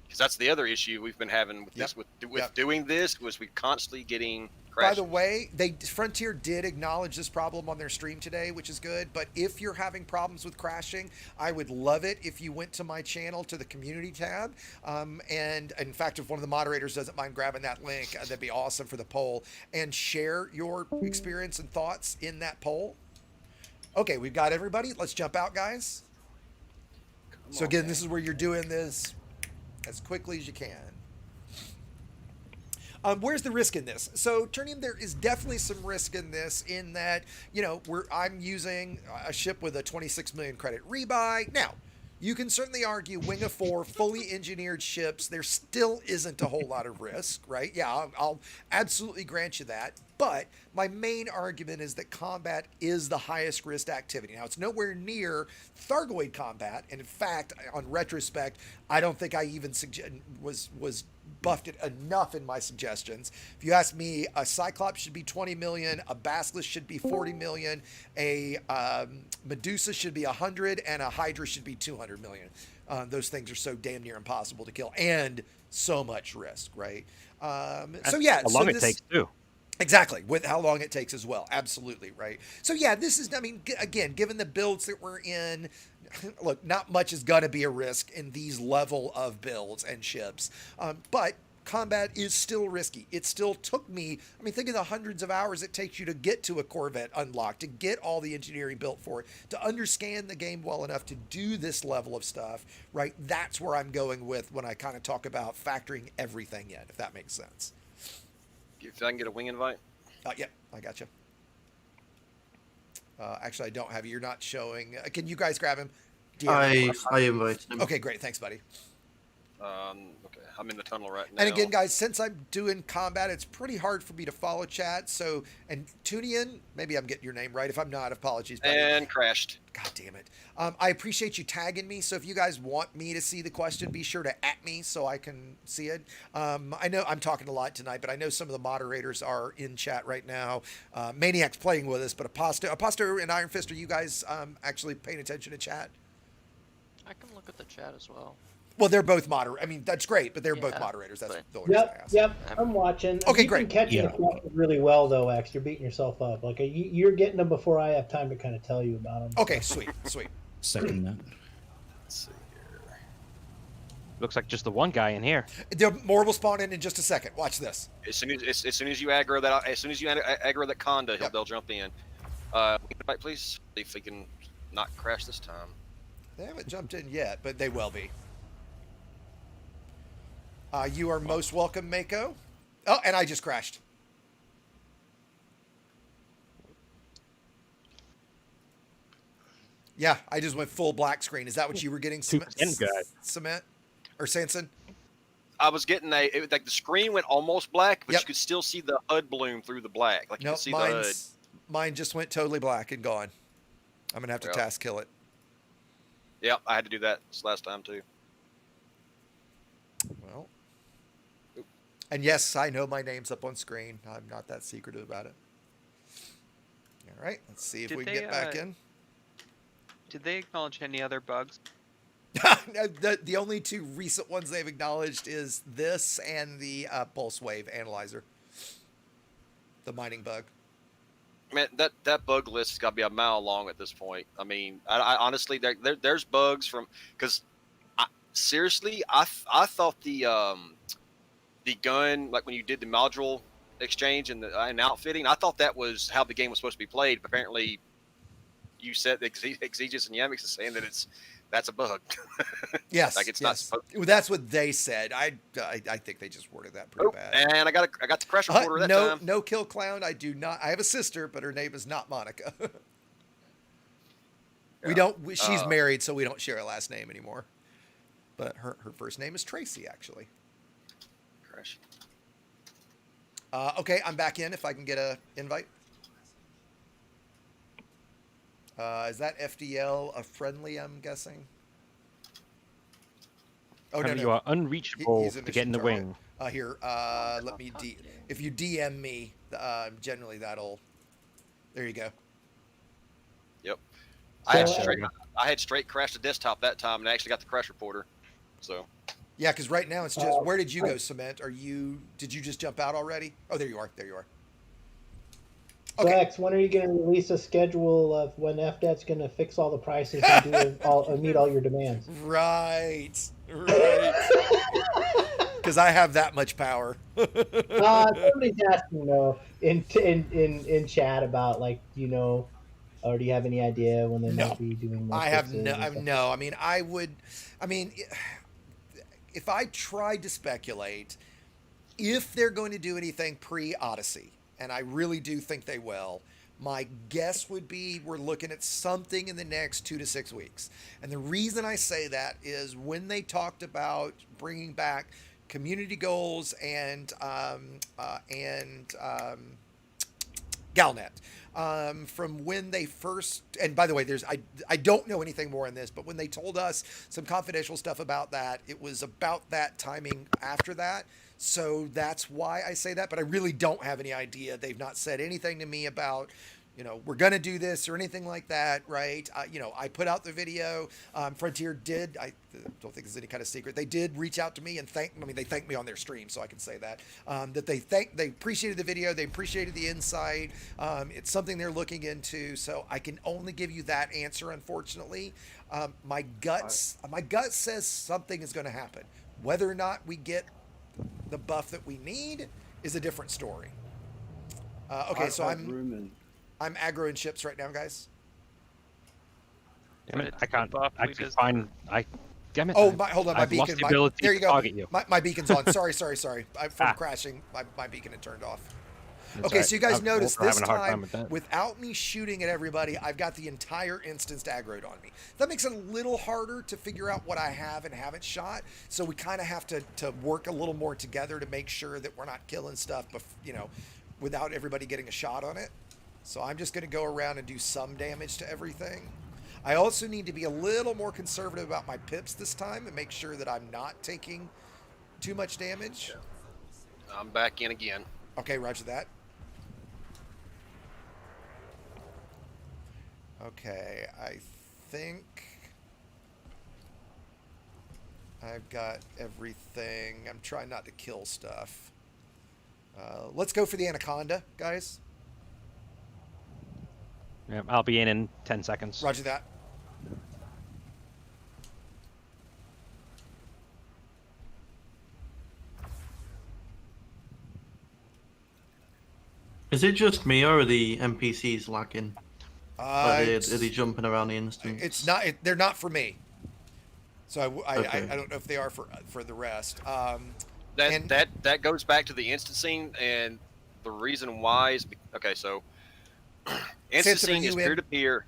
Because that's the other issue we've been having with this with doing this was we constantly getting crashes. By the way, Frontier did acknowledge this problem on their stream today, which is good. But if you're having problems with crashing, I would love it if you went to my channel to the community tab. And in fact, if one of the moderators doesn't mind grabbing that link, that'd be awesome for the poll. And share your experience and thoughts in that poll. Okay, we've got everybody. Let's jump out, guys. So again, this is where you're doing this as quickly as you can. Where's the risk in this? So, Turnium, there is definitely some risk in this in that, I'm using a ship with a 26 million credit rebuy. Now, you can certainly argue Wing of 4, fully engineered ships, there still isn't a whole lot of risk, right? Yeah, I'll absolutely grant you that. But my main argument is that combat is the highest risk activity. Now, it's nowhere near Thargoid combat. And in fact, on retrospect, I don't think I even was buffed it enough in my suggestions. If you ask me, a Cyclops should be 20 million, a Basilisk should be 40 million, a Medusa should be 100, and a Hydra should be 200 million. Those things are so damn near impossible to kill and so much risk, right? So yeah, how long it takes too. Exactly, with how long it takes as well. Absolutely, right? So yeah, this is, I mean, again, given the builds that we're in, look, not much is going to be a risk in these level of builds and ships. But combat is still risky. It still took me, I mean, think of the hundreds of hours it takes you to get to a Corvette unlocked, to get all the engineering built for it, to understand the game well enough to do this level of stuff, right? That's where I'm going with when I kind of talk about factoring everything in, if that makes sense. If I can get a wing invite. Yep, I got you. Actually, I don't have you. You're not showing. Can you guys grab him? I invited him. Okay, great. Thanks, buddy. Okay, I'm in the tunnel right now. And again, guys, since I'm doing combat, it's pretty hard for me to follow chat. So, and Tunian, maybe I'm getting your name right. If I'm not, apologies, buddy. And crashed. God damn it. I appreciate you tagging me. So if you guys want me to see the question, be sure to @ me so I can see it. I know I'm talking a lot tonight, but I know some of the moderators are in chat right now. Maniac's playing with us, but Aposto and Iron Fist, are you guys actually paying attention to chat? I can look at the chat as well. Well, they're both moderators. I mean, that's great, but they're both moderators. That's the only reason I asked. Yep, I'm watching. Okay, you great. You've been catching the really well, though, X. You're beating yourself up. Like, you're getting them before I have time to kind of tell you about them. Okay, sweet. Second that. Let's see here. Looks like just the one guy in here. More will spawn in just a second. Watch this. As soon as you aggro that Conda, they'll jump in. Invite, please. See if we can not crash this time. They haven't jumped in yet, but they will be. You are most welcome, Mako. Oh, and I just crashed. Yeah, I just went full black screen. Is that what you were getting, Cement? Or Sanson? I was getting like the screen went almost black, but you could still see the HUD bloom through the black. Like you could see the HUD. Mine just went totally black and gone. I'm going to have to task kill it. Yep, I had to do that this last time too. Well. And yes, I know my name's up on screen. I'm not that secretive about it. All right, let's see if we can get back in. Did they acknowledge any other bugs? The only two recent ones they've acknowledged is this and the pulse wave analyzer. The mining bug. Man, that bug list has got to be a mile long at this point. I mean, I honestly, there's bugs from because seriously, I thought the gun, like when you did the module exchange and the outfitting, I thought that was how the game was supposed to be played. But apparently, you said that Exigeous and Yamix is saying that that's a bug. Yes, like it's yes. not. Well, that's what they said. I think they just worded that pretty bad. And I got the crash reporter that time. No kill clown. I do not. I have a sister, but her name is not Monica. We don't. She's married, so we don't share a last name anymore. But her first name is Tracy, actually. Crash. Okay, I'm back in. If I can get a invite. Is that FDL a friendly? I'm guessing. Oh no, You are unreachable to get in the wing. Here, let me if you DM me, generally that'll. There you go. Yep. I had straight crashed the desktop that time, and I actually got the crash reporter. So. Yeah, because right now it's just. Where did you go, Cement? Did you just jump out already? Oh, there you are. There you are. Okay. Lex, when are you going to release a schedule of when FDAT's going to fix all the prices and meet all your demands? Right. Because I have that much power. Somebody's asking though in chat about or do you have any idea when they might be doing more? I have no. I mean, if I tried to speculate, if they're going to do anything pre-Odyssey, and I really do think they will, my guess would be we're looking at something in the next 2 to 6 weeks. And the reason I say that is when they talked about bringing back community goals and Galnet. From when they first, and by the way, I don't know anything more on this, but when they told us some confidential stuff about that, it was about that timing after that. So that's why I say that, but I really don't have any idea. They've not said anything to me about, we're going to do this or anything like that, right? I put out the video. Frontier did, I don't think it's any kind of secret. They did reach out to me and they thanked me on their stream, so I can say that, that they appreciated the video. They appreciated the insight. It's something they're looking into. So I can only give you that answer, unfortunately. My gut says something is going to happen. Whether or not we get the buff that we need is a different story. Okay, so I'm aggroing ships right now, guys. Damn it, I can't actually find. Damn it. Hold on, my beacon. There you go. You. My beacon's on. Sorry. From crashing, my beacon had turned off. Okay, so you guys notice this time, without me shooting at everybody, I've got the entire instance aggroed on me. That makes it a little harder to figure out what I have and haven't shot. So we kind of have to work a little more together to make sure that we're not killing stuff, without everybody getting a shot on it. So I'm just going to go around and do some damage to everything. I also need to be a little more conservative about my pips this time and make sure that I'm not taking too much damage. I'm back in again. Okay, roger that. Okay, I think I've got everything. I'm trying not to kill stuff. Let's go for the Anaconda, guys. Yeah, I'll be in 10 seconds. Roger that. Is it just me or are the NPCs lagging? Are they jumping around the instance? It's not. They're not for me. So I don't know if they are for the rest. That goes back to the instancing, and the reason why is okay. So instancing is peer to peer.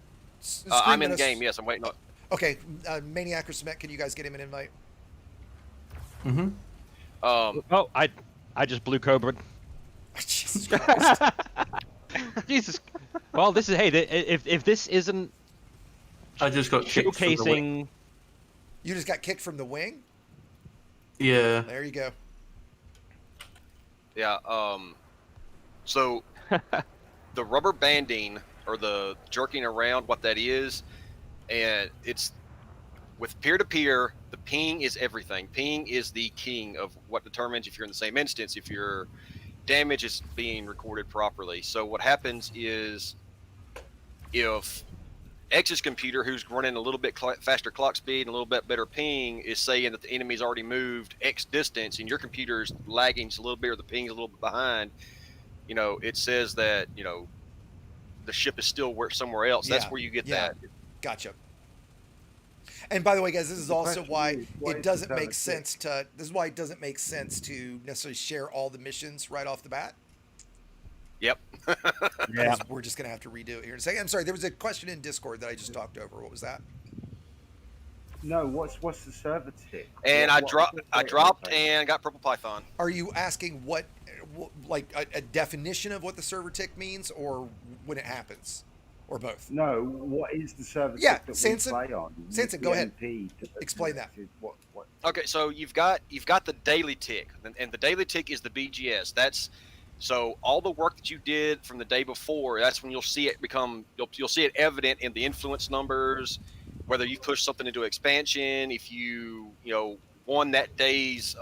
I'm in the game. Yes, I'm waiting on. Okay, Maniac or Cement, can you guys get him an invite? I just blew Cobra. Jesus Christ. Jesus. Well, this is if this isn't. I just got showcasing. You just got kicked from the wing? Yeah. There you go. Yeah. So the rubber banding or the jerking around, what that is, and it's with peer-to-peer. The ping is everything. Ping is the king of what determines if you're in the same instance, if you're damage is being recorded properly. So what happens is, if X's computer, who's running a little bit faster clock speed and a little bit better ping, is saying that the enemy's already moved X distance, and your computer's lagging just a little bit, or the ping's a little bit behind, it says that the ship is still somewhere else. That's where you get that. Gotcha. And by the way, guys, this is also why it doesn't make sense to. This is why it doesn't make sense to necessarily share all the missions right off the bat. Yep. Yeah. We're just gonna have to redo it here in a second. I'm sorry. There was a question in Discord that I just talked over. What was that? No. What's the server tick? And I dropped and got Purple Python. Are you asking what like a definition of what the server tick means, or when it happens? Or both? No, what is the service that Sanson, we play on? Sanson, go ahead. Explain that. What? Okay, so you've got the daily tick, and the daily tick is the BGS. That's so all the work that you did from the day before. That's when you'll see it you'll see it evident in the influence numbers, whether you push something into expansion, if you won that day's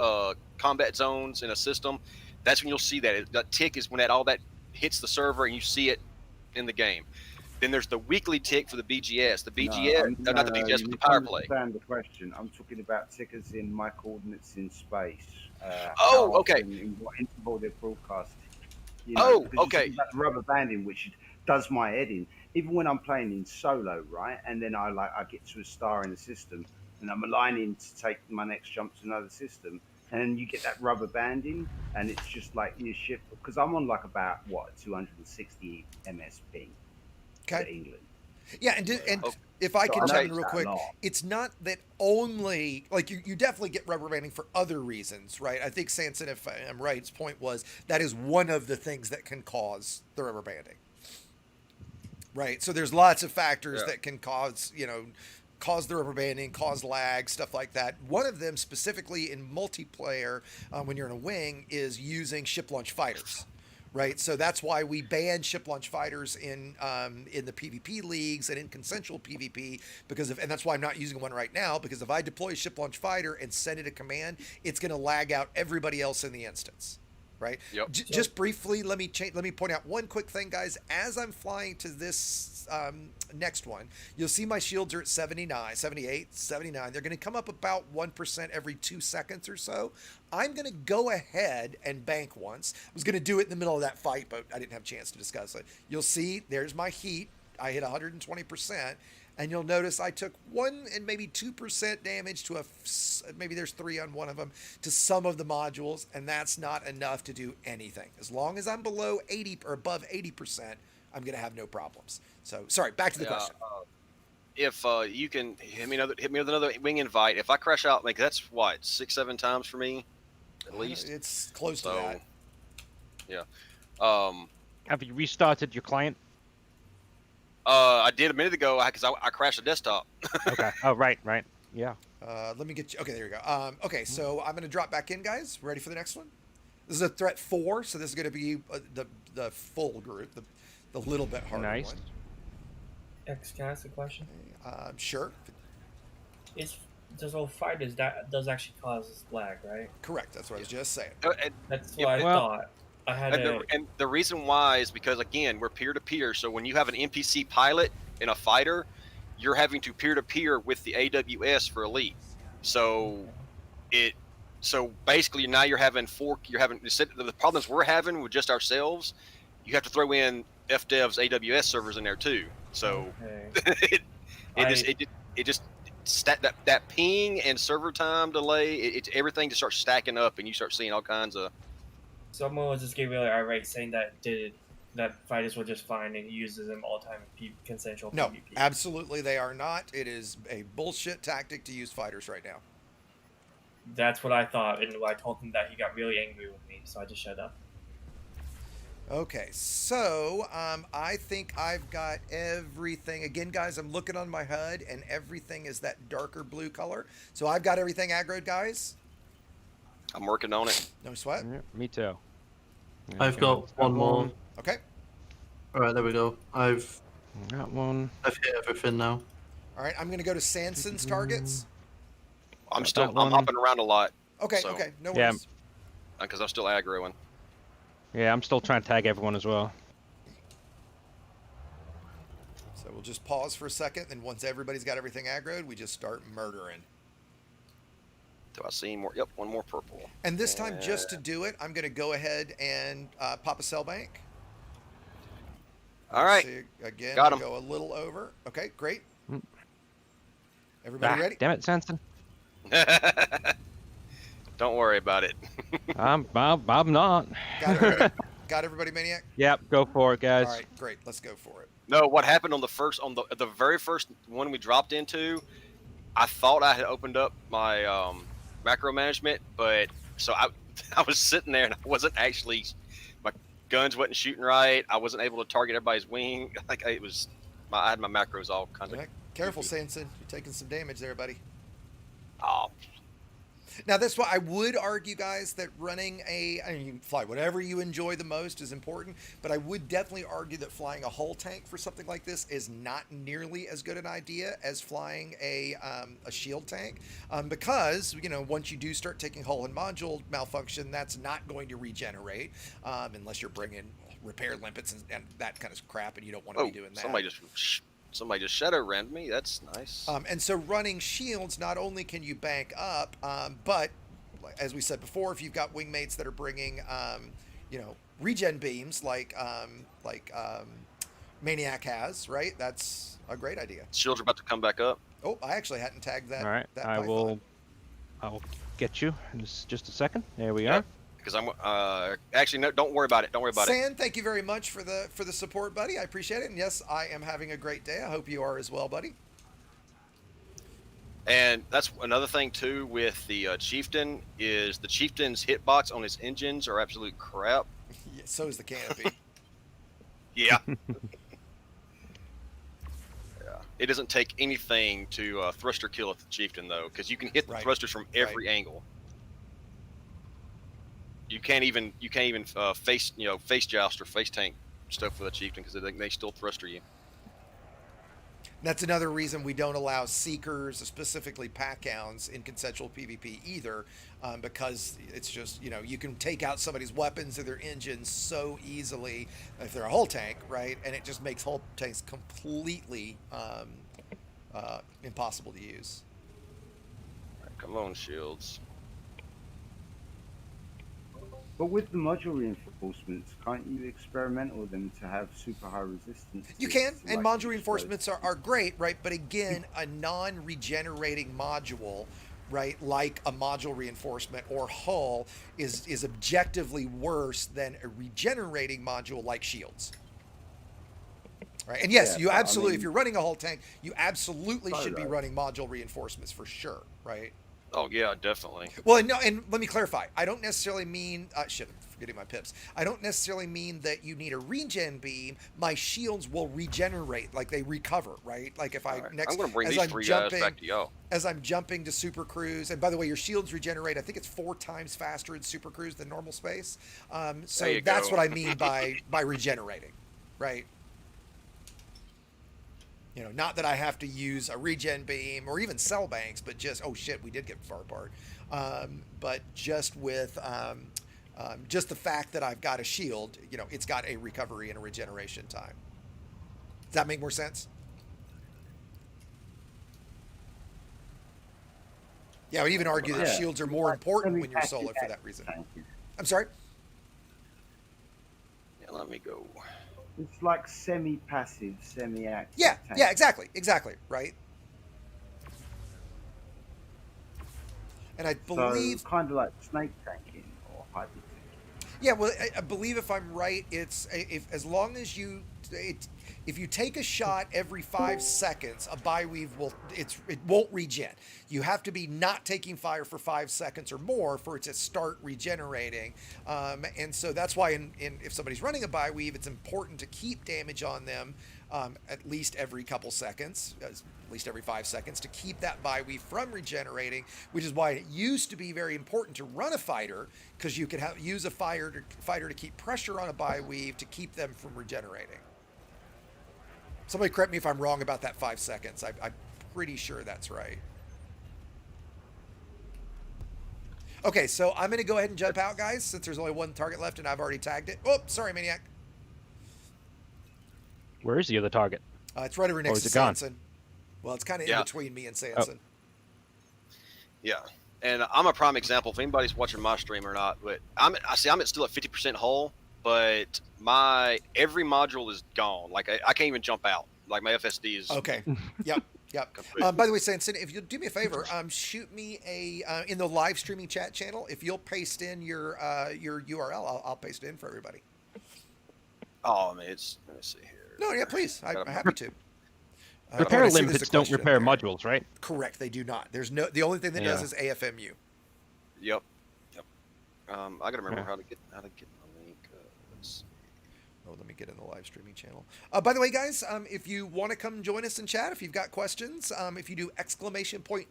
combat zones in a system. That's when you'll see that. That tick is when all that hits the server and you see it in the game. Then there's the weekly tick for the BGS. The BGS, not the BGS, but the power play. I understand the question. I'm talking about tickers in my coordinates in space. Okay. In what interval they're broadcasting. Okay. That rubber banding, which does my head in. Even when I'm playing in solo, right? And then I get to a star in the system, and I'm aligning to take my next jump to another system. And you get that rubber banding, and it's just like your ship. Because I'm on like about 260 ms ping. Okay. England. Yeah, and if I can jump in real quick, it's not that only like you definitely get rubber banding for other reasons, right? I think Sanson, if I'm right, his point was that is one of the things that can cause the rubber banding, right? So there's lots of factors that can cause the rubber banding, cause lag, stuff like that. One of them specifically in multiplayer, when you're in a wing, is using ship launch fighters. Right, so that's why we ban ship launch fighters in the PvP leagues and in consensual PvP and that's why I'm not using one right now, because if I deploy a ship launch fighter and send it a command, it's going to lag out everybody else in the instance. Right. Yep. Just briefly, let me point out one quick thing, guys. As I'm flying to this next one, you'll see my shields are at 79, 78, 79. They're going to come up about 1% every 2 seconds or so. I'm going to go ahead and bank once. I was going to do it in the middle of that fight, but I didn't have a chance to discuss it. You'll see there's my heat. I hit 120%. And you'll notice I took 1 and maybe 2% damage to maybe there's 3 on one of them, to some of the modules, and that's not enough to do anything. As long as I'm below 80 or above 80%, I'm going to have no problems. So, sorry, back to the question. If you can hit me with another wing invite. If I crash out, like that's 6-7 times for me, at least. It's close to that. Yeah. Have you restarted your client? I did a minute ago because I crashed the desktop. Okay. Oh, right. Yeah. Let me get you. Okay, there you go. Okay, so I'm going to drop back in, guys. Ready for the next one? This is a threat 4, so this is going to be the full group, the little bit harder one. X, can I ask a question? Sure. Those old fighters that does actually cause lag, right? Correct. That's what I was just saying. That's what I thought. And the reason why is because, again, we're peer-to-peer. So when you have an NPC pilot in a fighter, you're having to peer-to-peer with the AWS for Elite. So basically now you're having the problems we're having with just ourselves. You have to throw in FDev's AWS servers in there too. So that ping and server time delay, everything just starts stacking up, and you start seeing all kinds of. Someone was just getting really irate saying that fighters were just fine and he uses them all the time in consensual PvP. No, absolutely they are not. It is a bullshit tactic to use fighters right now. That's what I thought, and I told him that he got really angry with me, so I just shut up. Okay, so I think I've got everything. Again, guys, I'm looking on my HUD, and everything is that darker blue color. So I've got everything aggroed, guys. I'm working on it. No sweat. Yeah, me too. I've got one more. Okay. All right, there we go. I've got one. I've hit everything now. All right, I'm going to go to Sanson's targets. I'm hopping around a lot. Okay, so. okay, no worries. Because I'm still aggroing. Yeah, I'm still trying to tag everyone as well. So we'll just pause for a second, and once everybody's got everything aggroed, we just start murdering. Do I see more? Yep, one more purple. And this time, just to do it, I'm going to go ahead and pop a cell bank. All right. See, again, Got him. Go a little over. Okay, great. Everybody ready? Damn it, Sanson. Don't worry about it. I'm not. Got everybody, Maniac? Yep, go for it, guys. All right, great. Let's go for it. No, what happened on the very first one we dropped into, I thought I had opened up my macro management, but so I was sitting there and I wasn't actually, my guns wasn't shooting right. I wasn't able to target everybody's wing. Like I had my macros all kind of. Careful, Sanson. You're taking some damage there, buddy. Oh. Now, that's why I would argue, guys, that running you can fly whatever you enjoy the most is important, but I would definitely argue that flying a hull tank for something like this is not nearly as good an idea as flying a shield tank, because, once you do start taking hull and module malfunction, that's not going to regenerate, unless you're bringing repair limpets and that kind of crap, and you don't want to be doing that. Somebody just shadow rammed me. That's nice. And so running shields, not only can you bank up, but as we said before, if you've got wingmates that are bringing, regen beams like Maniac has, right? That's a great idea. Shields are about to come back up. Oh, I actually hadn't tagged that. All right, I will get you in just a second. There we are. Because I'm actually no, don't worry about it. Don't worry about it. San, thank you very much for the support, buddy. I appreciate it. And yes, I am having a great day. I hope you are as well, buddy. And that's another thing too with the Chieftain is the Chieftain's hitbox on his engines are absolute crap. Yeah, so is the canopy. Yeah. It doesn't take anything to thruster kill at the Chieftain though, because you can hit the thrusters from every angle. You can't even face joust or face tank stuff with a Chieftain because they still thruster you. That's another reason we don't allow seekers, specifically pack hounds, in consensual PvP either, because it's just you can take out somebody's weapons or their engines so easily if they're a hull tank, right? And it just makes hull tanks completely impossible to use. Right, come on, shields. But with the module reinforcements, can't you experiment with them to have super high resistance? You can, and module reinforcements are great, right? But again, a non-regenerating module, right, like a module reinforcement or hull, is objectively worse than a regenerating module like shields. Right? And yes, you absolutely, if you're running a hull tank, you absolutely should be running module reinforcements for sure, right? Oh yeah, definitely. Well, no, and let me clarify. I don't necessarily mean shit. I'm forgetting my pips. I don't necessarily mean that you need a regen beam. My shields will regenerate, like they recover, right? Like if I'm gonna bring these three guys back to y'all. As I'm jumping to Super Cruise, and by the way, your shields regenerate. I think it's 4 times faster in Super Cruise than normal space. So that's what I mean by regenerating, right? Not that I have to use a regen beam or even cell banks, but just, oh shit, we did get far apart. But just with just the fact that I've got a shield, it's got a recovery and a regeneration time. Does that make more sense? Yeah, I would even argue that shields are more important when you're solo for that reason. I'm sorry? Yeah, let me go. It's like semi-passive, semi-active. Yeah, tank. yeah, exactly, right? And I believe kind of like snake tanking or hybrid tanking. Yeah, well, I believe if I'm right, it's as long as if you take a shot every 5 seconds, a bioweave it won't regen. You have to be not taking fire for 5 seconds or more for it to start regenerating. And so that's why if somebody's running a bioweave, it's important to keep damage on them at least every couple seconds, at least every 5 seconds, to keep that bioweave from regenerating, which is why it used to be very important to run a fighter, because you could use a fighter to keep pressure on a bioweave to keep them from regenerating. Somebody correct me if I'm wrong about that 5 seconds. I'm pretty sure that's right. Okay, so I'm going to go ahead and jump out, guys, since there's only one target left and I've already tagged it. Oh, sorry, Maniac. Where is the other target? It's right over next to Sanson. Well, it's kind of in between me and Sanson. Yeah, and I'm a prime example. If anybody's watching my stream or not, but I'm still at 50% hull, but every module is gone. Like I can't even jump out. Like my FSD is. Okay. Yep. By the way, Sanson, if you'll do me a favor, shoot me in the live streaming chat channel. If you'll paste in your URL, I'll paste it in for everybody. Oh man, let me see here. No, yeah, please. I'm happy to. Repair limpets don't repair modules, right? Correct, they do not. The only thing that does is AFMU. Yep. I gotta remember how to get the link. Let's see. Oh, let me get in the live streaming channel. By the way, guys, if you want to come join us in chat, if you've got questions, if you do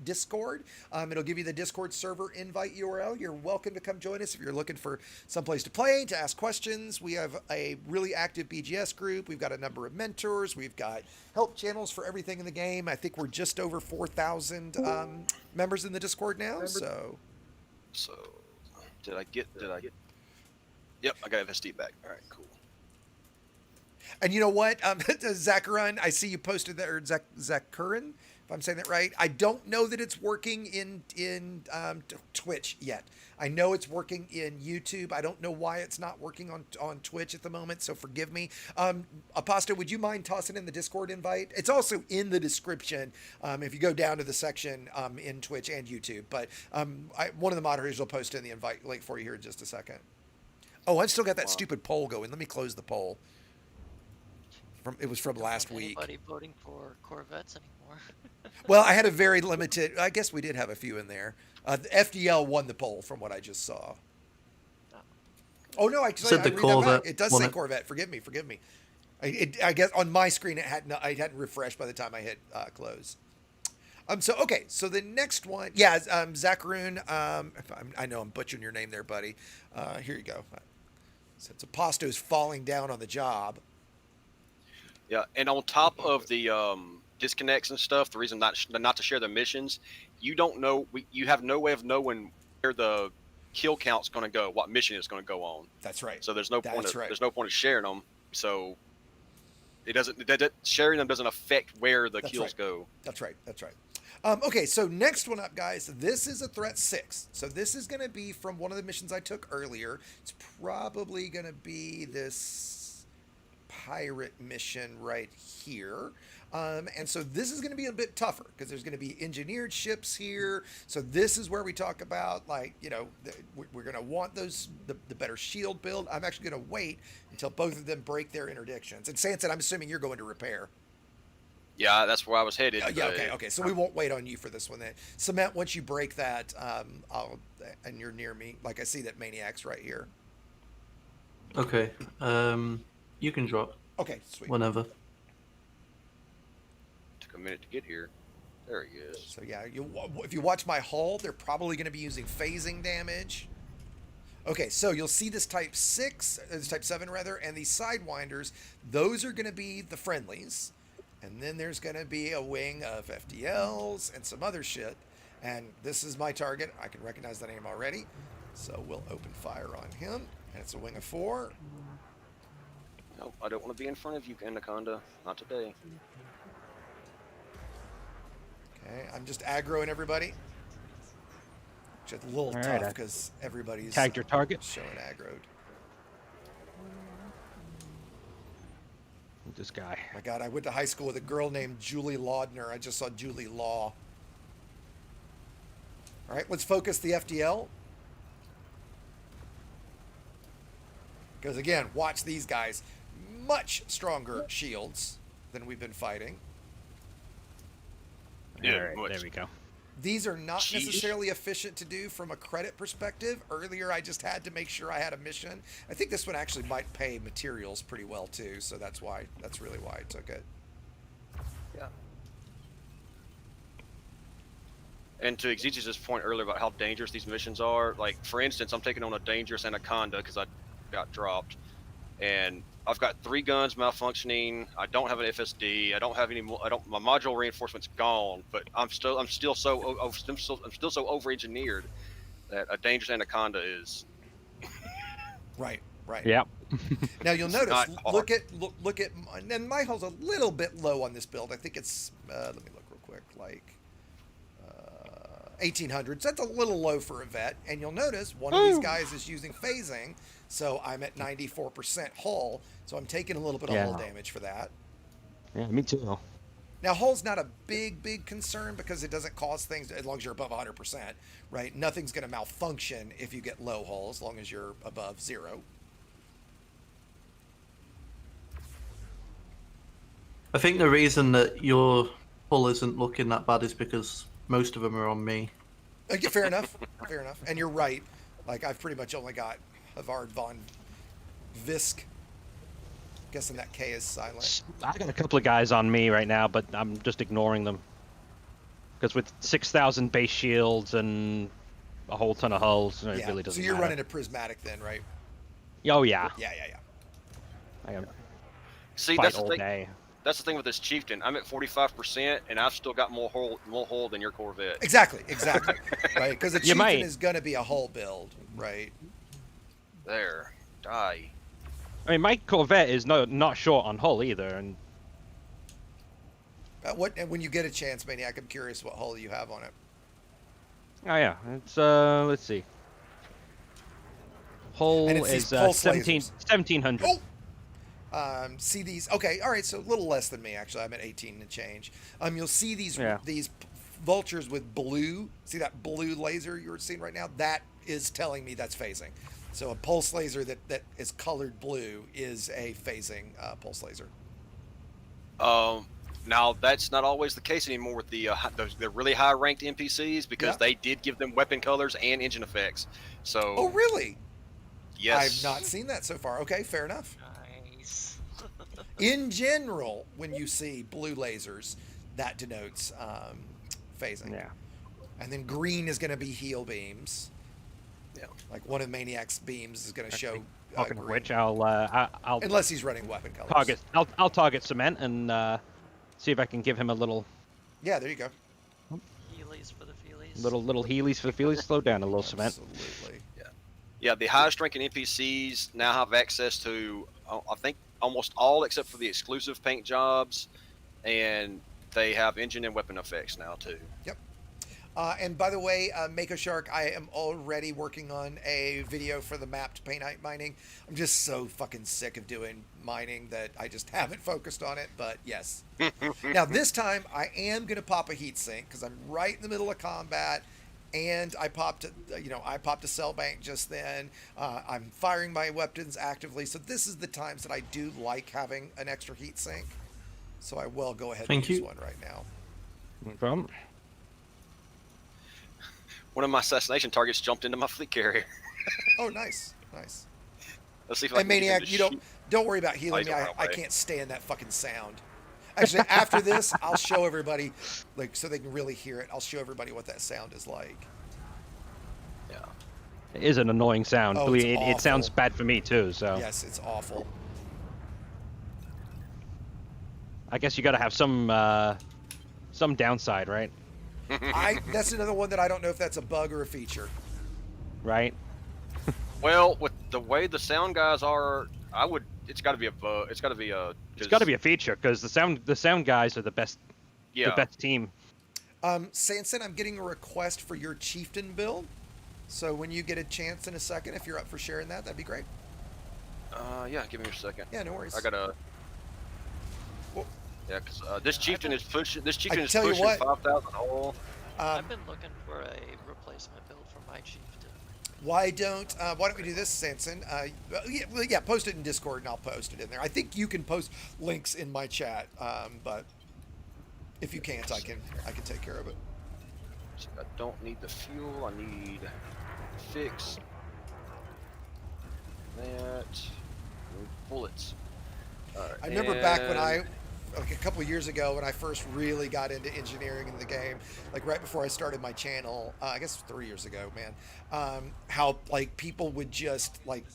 !Discord, it'll give you the Discord server invite URL. You're welcome to come join us if you're looking for someplace to play, to ask questions. We have a really active BGS group. We've got a number of mentors. We've got help channels for everything in the game. I think we're just over 4,000 members in the Discord now. So did I get? Yep, I got FSD back. All right, cool. And you know what, Zacharon, I see you posted that, or Zacharon, if I'm saying that right. I don't know that it's working in Twitch yet. I know it's working in YouTube. I don't know why it's not working on Twitch at the moment, so forgive me. Aposta, would you mind tossing in the Discord invite? It's also in the description if you go down to the section in Twitch and YouTube. But one of the moderators will post in the invite link for you here in just a second. Oh, I've still got that stupid poll going. Let me close the poll. It was from last week. Anybody voting for Corvettes anymore? Well, I had a very limited. I guess we did have a few in there. The FDL won the poll from what I just saw. Oh no, I read that back. It does say Corvette. Forgive me. I guess on my screen I hadn't refreshed by the time I hit close. So the next one, Zacharoon. I know I'm butchering your name there, buddy. Here you go. Since Aposto's falling down on the job. Yeah, and on top of the disconnects and stuff, the reason not to share the missions, you don't know. You have no way of knowing where the kill count's going to go, what mission is going to go on. That's right. So there's no point. There's no point of sharing them. So it doesn't. Sharing them doesn't affect where the kills go. That's right. Okay, so next one up, guys. This is a threat 6. So this is going to be from one of the missions I took earlier. It's probably going to be this pirate mission right here. And so this is going to be a bit tougher because there's going to be engineered ships here. So this is where we talk about, like, we're going to want the better shield build. I'm actually going to wait until both of them break their interdictions. And Sanson, I'm assuming you're going to repair. Yeah, that's where I was headed. Okay. So we won't wait on you for this one then. Cement, once you break that, and you're near me, like I see that Maniac's right here. Okay. You can drop. Okay, sweet. Whenever. Took a minute to get here. There he is. So yeah, if you watch my hull, they're probably going to be using phasing damage. Okay, so you'll see this type 7 rather, and these sidewinders. Those are going to be the friendlies. And then there's going to be a wing of FDLs and some other shit. And this is my target. I can recognize the name already. So we'll open fire on him. And it's a wing of 4. No, I don't want to be in front of you, Anaconda. Not today. Okay, I'm just aggroing everybody. Which is a little tough because everybody's tagged your target. Showing aggroed. This guy. My God, I went to high school with a girl named Julie Laudner. I just saw Julie Law. All right, let's focus the FDL. Because again, watch these guys. Much stronger shields than we've been fighting. Yeah, all right, there we go. These are not necessarily efficient to do from a credit perspective. Earlier, I just had to make sure I had a mission. I think this one actually might pay materials pretty well too, so that's really why I took it. Yeah. And to Exigeous' point earlier about how dangerous these missions are, like for instance, I'm taking on a dangerous Anaconda because I got dropped, and I've got 3 guns malfunctioning. I don't have an FSD. I don't have any more. My module reinforcement's gone, but I'm still so over-engineered that a dangerous anaconda is. Right. Yep. Now you'll notice. not Look at, and my hull's a little bit low on this build. I think it's. Let me look real quick. Like 1800s. That's a little low for a vet. And you'll notice one of these guys is using phasing, so I'm at 94% hull. So I'm taking a little bit of hull damage for that. Yeah, me too. Now, hull's not a big concern because it doesn't cause things as long as you're above 100%, right? Nothing's going to malfunction if you get low hull as long as you're above 0. I think the reason that your hull isn't looking that bad is because most of them are on me. Okay, fair enough. Fair enough. And you're right. Like, I've pretty much only got Havard von Visk. Guessing that K is silent. I got a couple of guys on me right now, but I'm just ignoring them. Because with 6,000 base shields and a whole ton of hulls, it really doesn't So you're matter. running a prismatic then, right? Oh, yeah. Yeah. I am. See, Fight that's the all thing. day. That's the thing with this chieftain. I'm at 45%, and I've still got more hull than your Corvette. Exactly. Right? Because the chieftain is going to be a hull build, right? There, die. I mean, my Corvette is not short on hull either, and And when you get a chance, Maniac, I'm curious what hull you have on it. oh yeah, it's let's see. Hull And it's is these pulse 1700. Oh! See these? Okay, all right. So a little less than me actually. I'm at 18 and change. You'll see these vultures with blue. See that blue laser you're seeing right now? That is telling me that's phasing. So a pulse laser that is colored blue is a phasing pulse laser. Now that's not always the case anymore with the really high ranked NPCs because they did give them weapon colors and engine effects. So. Oh really? Yes. I've not seen that so far. Okay, fair enough. Nice. In general, when you see blue lasers, that denotes phasing. Yeah. And then green is going to be heal beams. Yeah. Like one of Maniac's beams is going to show. Talking of which, I'll unless he's running weapon colors. I'll target cement and see if I can give him a little. Yeah, there you go. Heelys for the feelies. Little heelys for the feelies. Slow down a little cement. Absolutely. Yeah, the highest ranking NPCs now have access to, I think, almost all except for the exclusive paint jobs, and they have engine and weapon effects now too. Yep. And by the way, Mako Shark, I am already working on a video for the mapped paintite mining. I'm just so fucking sick of doing mining that I just haven't focused on it, but yes. Now this time I am going to pop a heat sink because I'm right in the middle of combat. And I popped a cell bank just then. I'm firing my weapons actively. So this is the times that I do like having an extra heat sink. So I will go ahead and use one right now. No problem. One of my assassination targets jumped into my fleet carrier. Oh, nice. Let's see if I can Maniac, don't worry about healing me. I can't stand that fucking sound. Actually, after this, I'll show everybody, like, so they can really hear it. I'll show everybody what that sound is like. Yeah. It is an annoying sound. Oh, It sounds bad for me too. So. Yes, it's awful. I guess you got to have some downside, right? That's another one that I don't know if that's a bug or a feature. Right. Well, with the way the sound guys are, it's got to be a bug. It's got to be a. It's got to be a feature because the sound guys are the best. Yeah. The best team. Sanson, I'm getting a request for your chieftain build. So when you get a chance in a second, if you're up for sharing that, that'd be great. Yeah, give me a second. Yeah, no worries. I gotta. Yeah, because this chieftain is pushing. This chieftain is tell you pushing what, 5,000 hull. I've been looking for a replacement build for my chieftain. Why don't we do this, Sanson? Yeah, post it in Discord and I'll post it in there. I think you can post links in my chat, but if you can't, I can take care of it. So I don't need the fuel. I need fix that. Bullets. All right, I remember back when like a couple years ago when I first really got into engineering in the game, like right before I started my channel, I guess 3 years ago, man, how like people would just like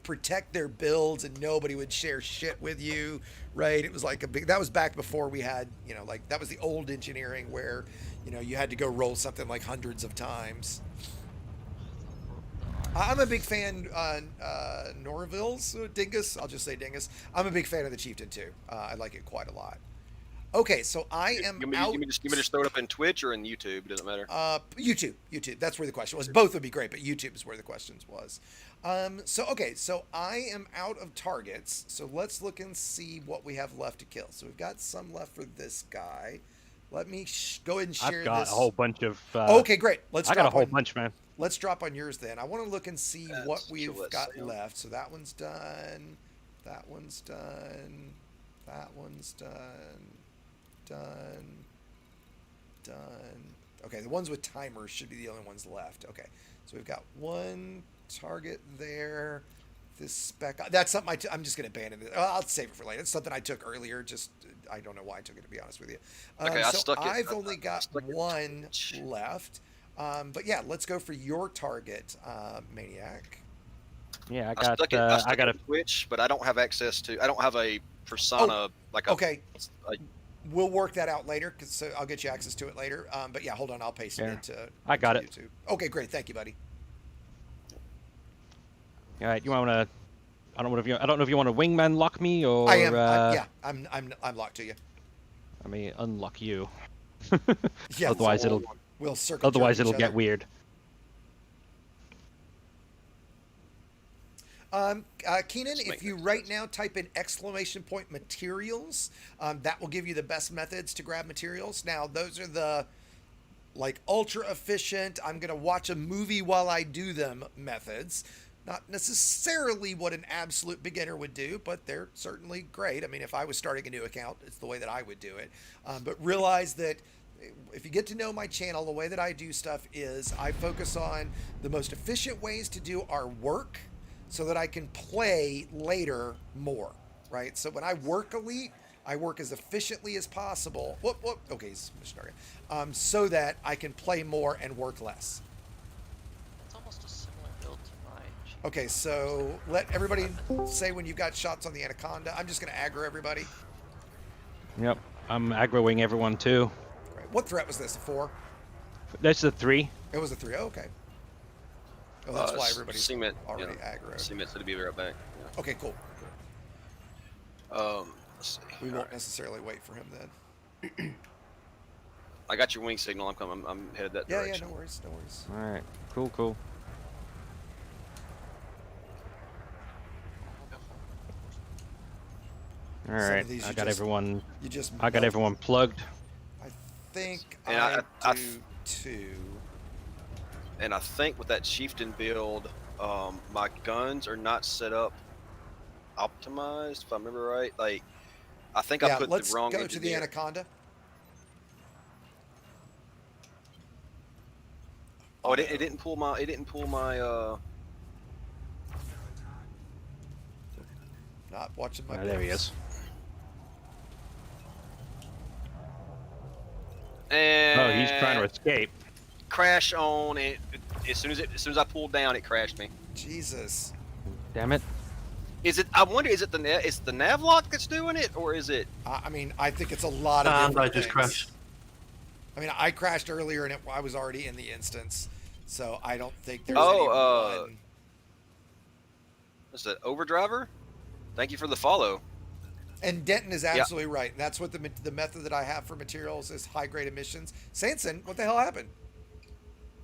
protect their builds and nobody would share shit with you, right? It was like that was back before we had, like that was the old engineering where, you know, you had to go roll something like hundreds of times. I'm a big fan, Norville's Dingus. I'll just say Dingus. I'm a big fan of the Chieftain too. I like it quite a lot. Okay, so I am out. You may just throw it up in Twitch or in YouTube. It doesn't matter. YouTube. That's where the question was. Both would be great, but YouTube is where the questions was. So I am out of targets. So let's look and see what we have left to kill. So we've got some left for this guy. Let me go ahead and share this. I've got a whole bunch of. Okay, great. I got a whole bunch, man. Let's drop on yours then. I want to look and see what we've got left. So that one's done. That one's done. That one's done. Done. Okay, the ones with timers should be the only ones left. Okay, so we've got one target there. This spec. That's something I'm just going to abandon it. I'll save it for later. It's something I took earlier. Just I don't know why I took it, to be honest with you. Okay, I've only got one left. But yeah, let's go for your target, Maniac. Yeah, I got a Twitch, but I don't have access to. I don't have a persona Okay. We'll work that out later, because I'll get you access to it later. But yeah, hold on, I'll paste it into. I got it. YouTube. Okay, great, thank you, buddy. All right, you want to? I don't know if you want to wingman lock me or. I am. I'm locked to you. I mean, unlock you. Yeah. Otherwise, we'll circle. Otherwise, it'll get weird. Keenan, if you right now type in ! materials, that will give you the best methods to grab materials. Now, those are the like ultra efficient, I'm going to watch a movie while I do them methods. Not necessarily what an absolute beginner would do, but they're certainly great. I mean, if I was starting a new account, it's the way that I would do it. But realize that if you get to know my channel, the way that I do stuff is I focus on the most efficient ways to do our work so that I can play later more, right? So when I work Elite, I work as efficiently as possible. Okay, so that I can play more and work less. It's almost a similar build to mine. Okay, so let everybody say when you've got shots on the Anaconda. I'm just going to aggro everybody. Yep, I'm aggroing everyone too. Great. What threat was this? A 4? That's a 3. It was a 3. Oh, okay. Oh, that's why everybody's already aggro. Cement, so to be right back. Yeah. Okay, cool. Let's see. We won't necessarily wait for him then. I got your wing signal. I'm coming. I'm headed that direction. Yeah, no worries. All right, cool. All right, I got everyone. I got everyone plugged. I think I do too. And I think with that Chieftain build, my guns are not set up optimized, if I remember right. Like, I think I put the wrong. Let's go to the Anaconda. Oh, it didn't pull my. It didn't pull my. Not watching my. There he is. And he's trying to escape. Crash on it. As soon as I pulled down, it crashed me. Jesus. Damn it. Is it? I wonder. Is it the nav lock that's doing it, or is it? I mean, I think it's a lot of different I just things. crashed. I mean, I crashed earlier and I was already in the instance, so I don't think there's any one. What's that? Overdriver? Thank you for the follow. And Denton is absolutely right. That's what the method that I have for materials is high grade emissions. Sanson, what the hell happened?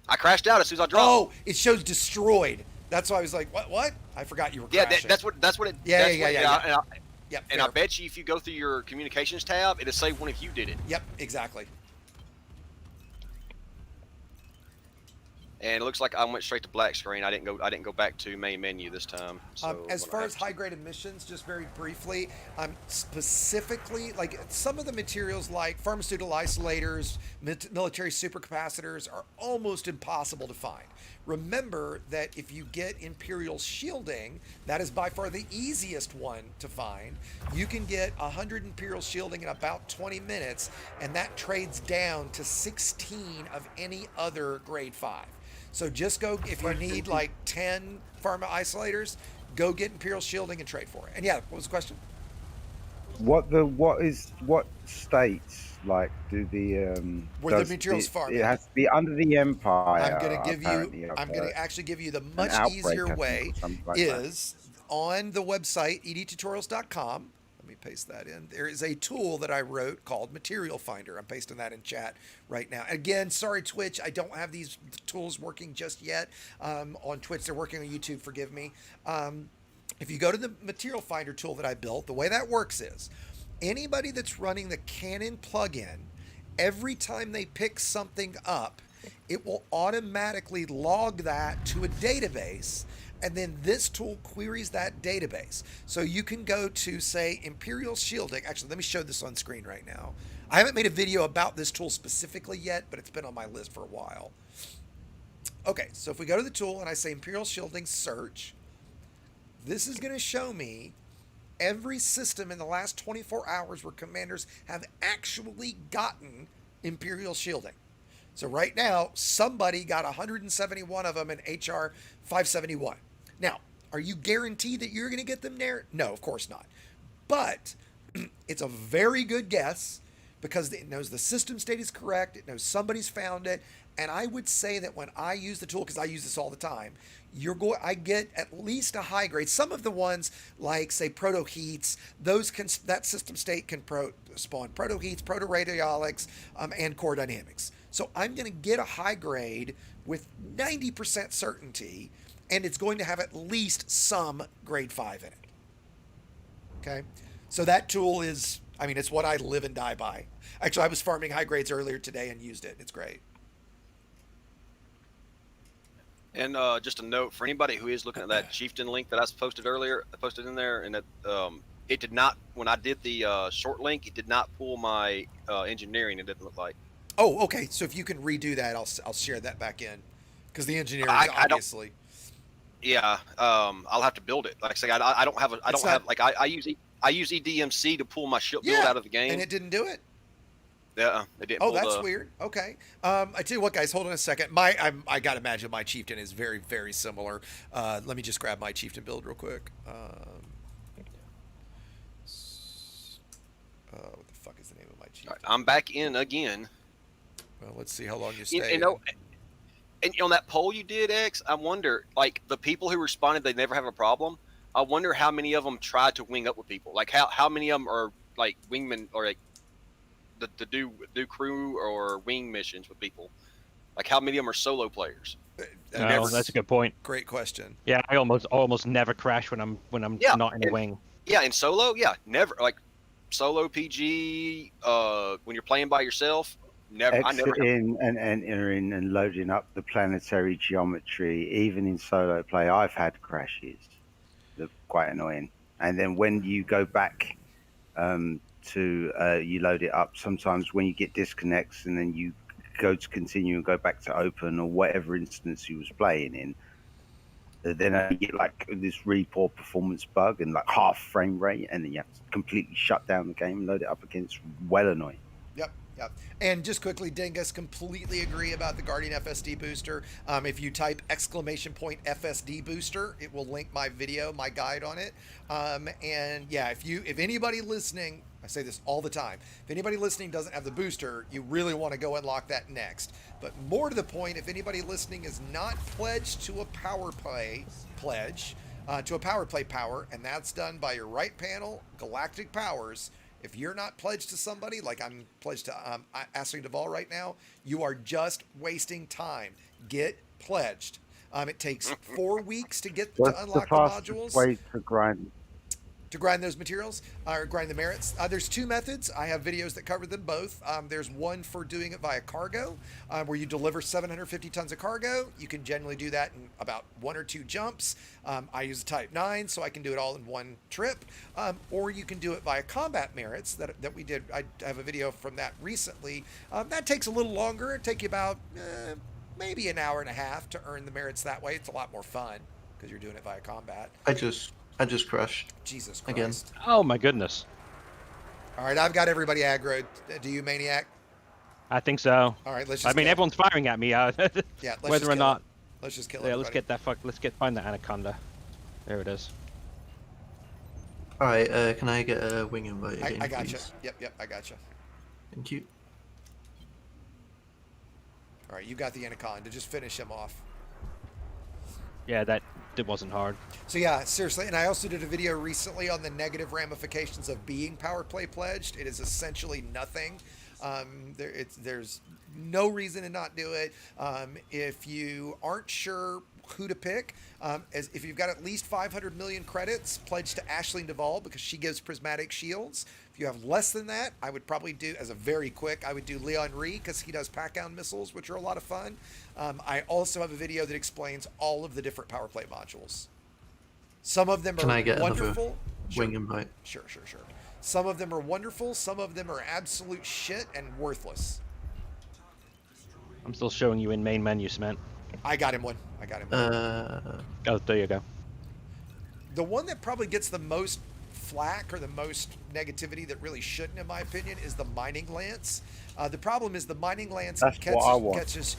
I crashed out as soon as I dropped. Oh, it shows destroyed. That's why I was like, what? I forgot you were crashing. That's what it. Yeah. And I bet you if you go through your communications tab, it'll say one if you did it. Yep, exactly. And it looks like I went straight to black screen. I didn't go back to main menu this time. So as far as high grade emissions, just very briefly, specifically like some of the materials like pharmaceutical isolators, military supercapacitors are almost impossible to find. Remember that if you get Imperial shielding, that is by far the easiest one to find. You can get 100 Imperial shielding in about 20 minutes, and that trades down to 16 of any other grade 5. So just go, if you need like 10 pharma isolators, go get Imperial shielding and trade for it. And yeah, what was the question? What states like do the where the materials farm? It has to be under the Empire. I'm going to give apparently. you. I'm going to actually give you the An much outbreak, easier I think, way. or something like Is on the website EDTutorials.com. Let me paste that in. There is a tool that I wrote called Material Finder. I'm pasting that in chat right now. Again, sorry Twitch, I don't have these tools working just yet. On Twitch, they're working on YouTube. Forgive me. If you go to the Material Finder tool that I built, the way that works is anybody that's running the Canon plugin, every time they pick something up, it will automatically log that to a database, and then this tool queries that database. So you can go to, say, Imperial Shielding. Actually, let me show this on screen right now. I haven't made a video about this tool specifically yet, but it's been on my list for a while. Okay, so if we go to the tool and I say Imperial Shielding search, this is going to show me every system in the last 24 hours where commanders have actually gotten Imperial Shielding. So right now, somebody got 171 of them in HR 571. Now, are you guaranteed that you're going to get them there? No, of course not. But it's a very good guess because it knows the system state is correct. It knows somebody's found it. And I would say that when I use the tool, because I use this all the time, I get at least a high grade. Some of the ones like, say, proto-heats, that system state can spawn proto-heats, proto-radiolics, and core dynamics. So I'm going to get a high grade with 90% certainty, and it's going to have at least some grade 5 in it. Okay? So that tool is, I mean, it's what I live and die by. Actually, I was farming high grades earlier today and used it. It's great. And just a note for anybody who is looking at that chieftain link that I posted earlier, I posted in there, and that it did not, when I did the short link, it did not pull my engineering. It didn't look like. Oh, okay. So if you can redo that, I'll share that back in, because the engineering is obviously. Yeah, I'll have to build it. Like I say, I don't have I use EDMC to pull my ship build out of the game, and it didn't do it. Yeah, it didn't. Oh, that's weird. Okay. I tell you what, guys, hold on a second. I gotta imagine my chieftain is very, very similar. Let me just grab my chieftain build real quick. What the fuck is the name of my chieftain? Right, I'm back in again. Well, let's see how long you stay. You know, and on that poll you did, X, I wonder, like, the people who responded they never have a problem. I wonder how many of them tried to wing up with people. Like, how many of them are like wingmen or like to do crew or wing missions with people? Like, how many of them are solo players? No, that's a good point. Great question. Yeah, I almost never crash when I'm not in a wing. Yeah, in solo, never. Like solo PG, when you're playing by yourself, never. Exiting and entering and loading up the planetary geometry, even in solo play, I've had crashes. They're quite annoying. And then when you go back you load it up, sometimes when you get disconnects and then you go to continue and go back to open or whatever instance you was playing in, then you get like this really poor performance bug and like half frame rate, and then you have to completely shut down the game and load it up again. It's well annoying. Yep. And just quickly, Dingus, completely agree about the Guardian FSD booster. If you type !FSD booster, it will link my video, my guide on it. And yeah, if anybody listening, I say this all the time, if anybody listening doesn't have the booster, you really want to go unlock that next. But more to the point, if anybody listening is not pledged to a power play pledge, to a power play power, and that's done by your right panel, Galactic Powers. If you're not pledged to somebody, like I'm pledged to Ashley Duvall right now, you are just wasting time. Get pledged. It takes 4 weeks to unlock the modules. Way to grind those materials, or grind the merits. There's two methods. I have videos that cover them both. There's one for doing it via cargo, where you deliver 750 tons of cargo. You can generally do that in about 1 or 2 jumps. I use a Type 9, so I can do it all in one trip. Or you can do it via combat merits that we did. I have a video from that recently. That takes a little longer. It takes you about maybe an hour and a half to earn the merits that way. It's a lot more fun because you're doing it via combat. I just crashed. Jesus Christ. Again. Oh my goodness. All right, I've got everybody aggroed. Do you, Maniac? I think so. All right, let's just. I mean, everyone's firing at me. Yeah, whether or not. Let's just kill. Yeah, everybody. Let's find that anaconda. There it is. All right, can I get a wing invite again, I gotcha. please? Yep, I gotcha. Thank you. All right, you got the Anaconda. Just finish him off. Yeah, that it wasn't hard. So yeah, seriously, and I also did a video recently on the negative ramifications of being power play pledged. It is essentially nothing. There's no reason to not do it. If you aren't sure who to pick, if you've got at least 500 million credits, pledge to Aisling Duvall because she gives prismatic shields. If you have less than that, I would probably do, as a very quick, I would do Leon Ree because he does pack-down missiles, which are a lot of fun. I also have a video that explains all of the different power play modules. Some of them Can are I get wonderful. wing invite? Sure. Some of them are wonderful. Some of them are absolute shit and worthless. I'm still showing you in main menu, Cement. I got him one. Oh, there you go. The one that probably gets the most flack or the most negativity that really shouldn't, in my opinion, is the mining lance. The problem is the mining lance catches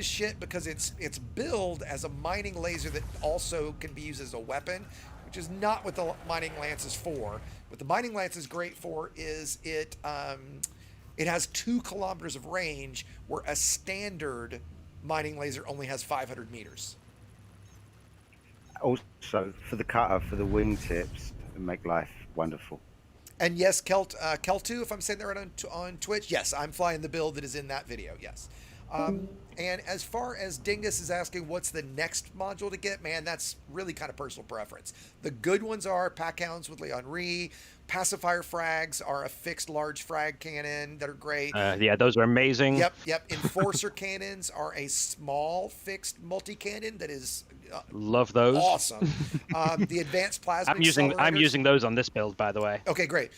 shit because it's billed as a mining laser that also can be used as a weapon, which is not what the mining lance is for. What the mining lance is great for is it has 2 kilometers of range, where a standard mining laser only has 500 meters. Also, for the cutter, for the wingtips, make life wonderful. And yes, Keltu, if I'm saying that right on Twitch, yes, I'm flying the build that is in that video, yes. And as far as Dingus is asking what's the next module to get, man, that's really kind of personal preference. The good ones are pack hounds with Leon Ree. Pacifier frags are a fixed large frag cannon that are great. Yeah, those are amazing. Yep. Enforcer cannons are a small fixed multi-cannon that is love those. Awesome. The advanced plasma I'm using those on this build, by the way. Okay, great.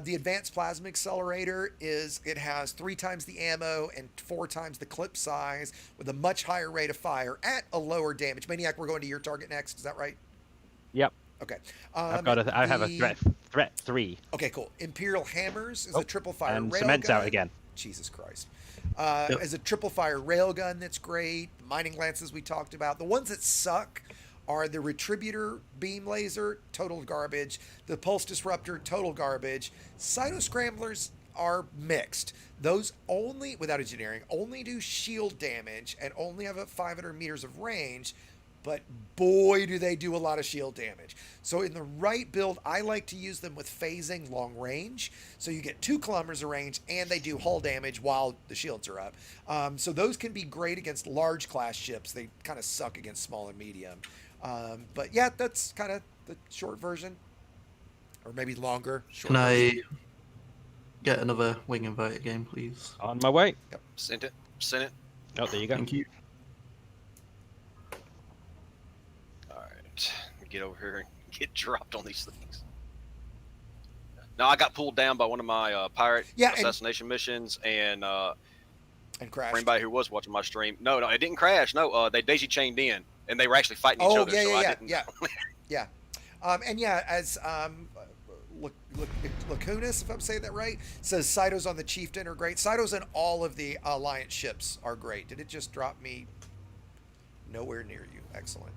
The advanced plasma accelerator it has 3 times the ammo and 4 times the clip size with a much higher rate of fire at a lower damage. Maniac, we're going to your target next. Is that right? Yep. Okay. I have a threat 3. Okay, cool. Imperial Hammers is a triple fire and railgun. Cement's out again. Jesus Christ. As a triple fire railgun, that's great. Mining lances we talked about. The ones that suck are the Retributor beam laser, total garbage. The Pulse Disruptor, total garbage. Cyto Scramblers are mixed. Those only, without engineering, only do shield damage and only have a 500 meters of range. But boy, do they do a lot of shield damage. So in the right build, I like to use them with phasing long range. So you get 2 kilometers of range and they do hull damage while the shields are up. So those can be great against large class ships. They kind of suck against small and medium. But yeah, that's kind of the short version. Or maybe longer. Can I get another wing invite again, please? On my way. Yep. Send it. Oh, there you go. Thank you. Get over here and get dropped on these things. Now I got pulled down by one of my pirate assassination missions and crashed. For anybody who was watching my stream, no, it didn't crash. No, they daisy chained in and they were actually fighting each other. Yeah. And yeah, as Lacunas, if I'm saying that right, says Cytos on the Chieftain are great. Cytos on all of the Alliance ships are great. Did it just drop me? Nowhere near you. Excellent.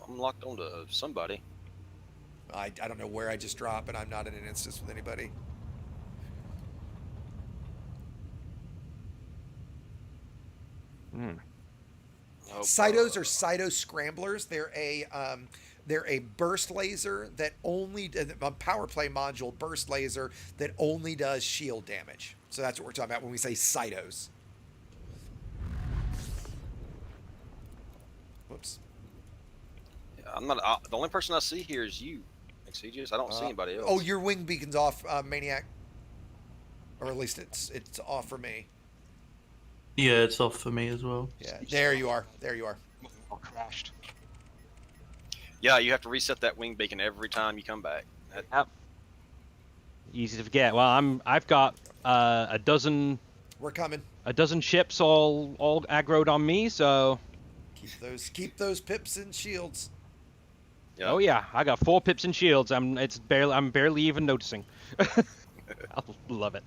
I'm locked onto somebody. I don't know where I just dropped, and I'm not in an instance with anybody. Cytos are Cyto Scramblers. They're a burst laser that only a power play module burst laser that only does shield damage. So that's what we're talking about when we say Cytos. Whoops. I'm not. The only person I see here is you, Exigeous. I don't see anybody else. Oh, your wing beacon's off, Maniac. Or at least it's off for me. Yeah, it's off for me as well. Yeah, there you are. Oh, crashed. Yeah, you have to reset that wing beacon every time you come back. Yep. Easy to forget. Well, I've got a dozen. We're coming. A dozen ships all aggroed on me, so. Keep those pips and shields. Yep. Oh yeah, I got 4 pips and shields. I'm barely even noticing. I love it.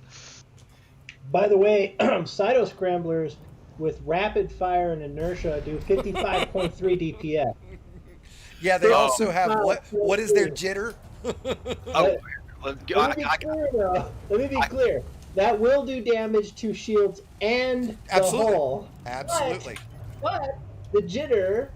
By the way, Cyto Scramblers with rapid fire and inertia do 55.3 DPS. Yeah, they also have what is their jitter? Let me be clear. That will do damage to shields and the hull. Absolutely. But the jitter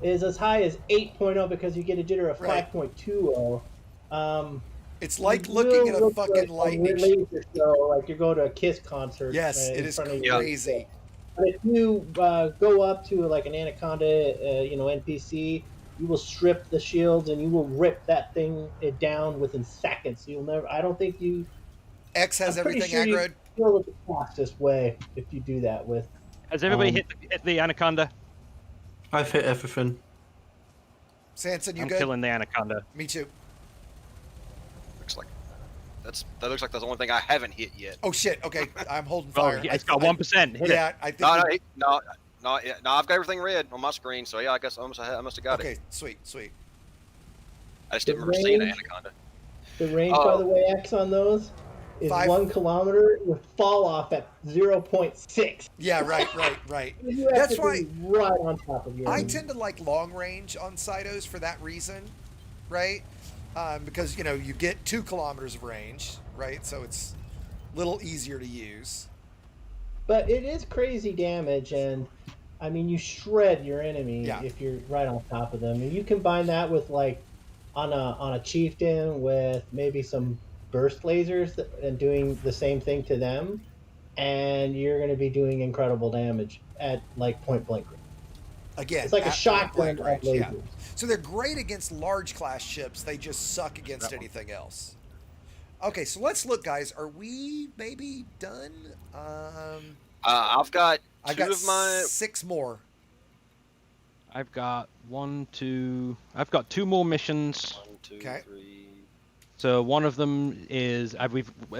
is as high as 8.0 because you get a jitter of 5.20. It's like looking at a fucking lightning show, like you're going to a Kiss concert. Yes, it is crazy. But if you go up to like an Anaconda, NPC, you will strip the shields and you will rip that thing down within seconds. You'll never. I don't think you. X has everything sure aggroed. You kill it the fastest way if you do that with. Has everybody hit the Anaconda? I've hit everything. Sanson, you I'm good? killing the Anaconda. Me too. That looks like that's the only thing I haven't hit yet. Oh shit! Okay, I'm holding fire. Oh, yeah, it's got 1%. Hit it. I think. No, I've got everything red on my screen, so yeah, I guess I must have got it. Okay, sweet. I just didn't remember seeing an Anaconda. The range, by the way, X on those is 1 kilometer with fall off at 0.6. Yeah, right. That's why right on top of you. I tend to like long range on Cytos for that reason, right? Because you get 2 kilometers of range, right? So it's a little easier to use. But it is crazy damage, and I mean you shred your enemy if you're right on top of them. And you combine that with like on a chieftain with maybe some burst lasers and doing the same thing to them, and you're going to be doing incredible damage at like point blank range. Again, it's like a shotgun range. Yeah. So they're great against large class ships. They just suck against anything else. Okay, so let's look, guys. Are we maybe done? I've got two of my 6 more. I've got 1, 2. I've got 2 more missions. 1, 2, 3. So one of them is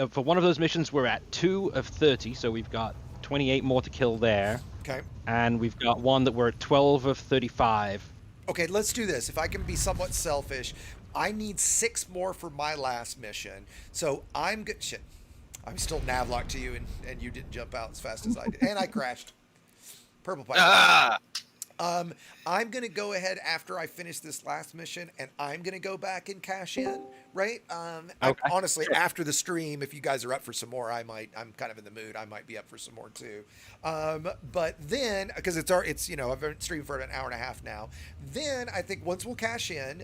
for one of those missions we're at 2 of 30, so we've got 28 more to kill there. Okay. And we've got one that we're at 12 of 35. Okay, let's do this. If I can be somewhat selfish, I need 6 more for my last mission. So I'm good. Shit. I'm still nav locked to you, and you didn't jump out as fast as I did. And I crashed. Purple pipe. I'm going to go ahead after I finish this last mission, and I'm going to go back and cash in, right? Honestly, after the stream, if you guys are up for some more, I'm kind of in the mood. I might be up for some more too. But then, because I've been streaming for an hour and a half now. Then I think once we'll cash in,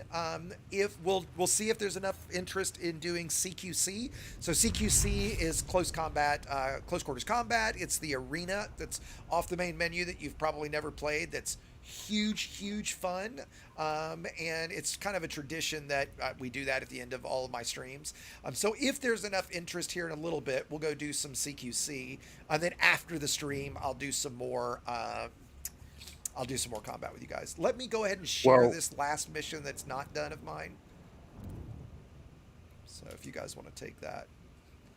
if we'll see if there's enough interest in doing CQC. So CQC is close quarters combat. It's the arena that's off the main menu that you've probably never played. That's huge fun, and it's kind of a tradition that we do that at the end of all of my streams. So if there's enough interest here in a little bit, we'll go do some CQC, and then after the stream I'll do some more combat with you guys. Let me go ahead and share this last mission that's not done of mine. So if you guys want to take that,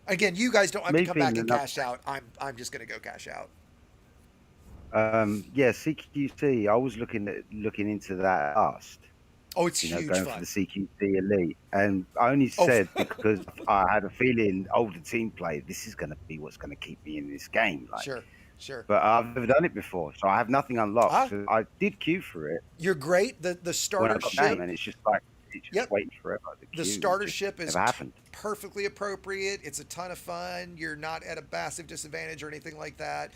again, you guys don't have to come back and cash out. I'm just going to go cash out. CQC. I was looking into that last. Oh, it's huge going fun. For the CQC Elite, and I only said because I had a feeling older team play. This is going to be what's going to keep me in this game. Sure. But I've never done it before, so I have nothing unlocked. So I did queue for it. You're great. The starter ship, and it's just like waiting forever. The starter ship is perfectly appropriate. It's a ton of fun. You're not at a massive disadvantage or anything like that.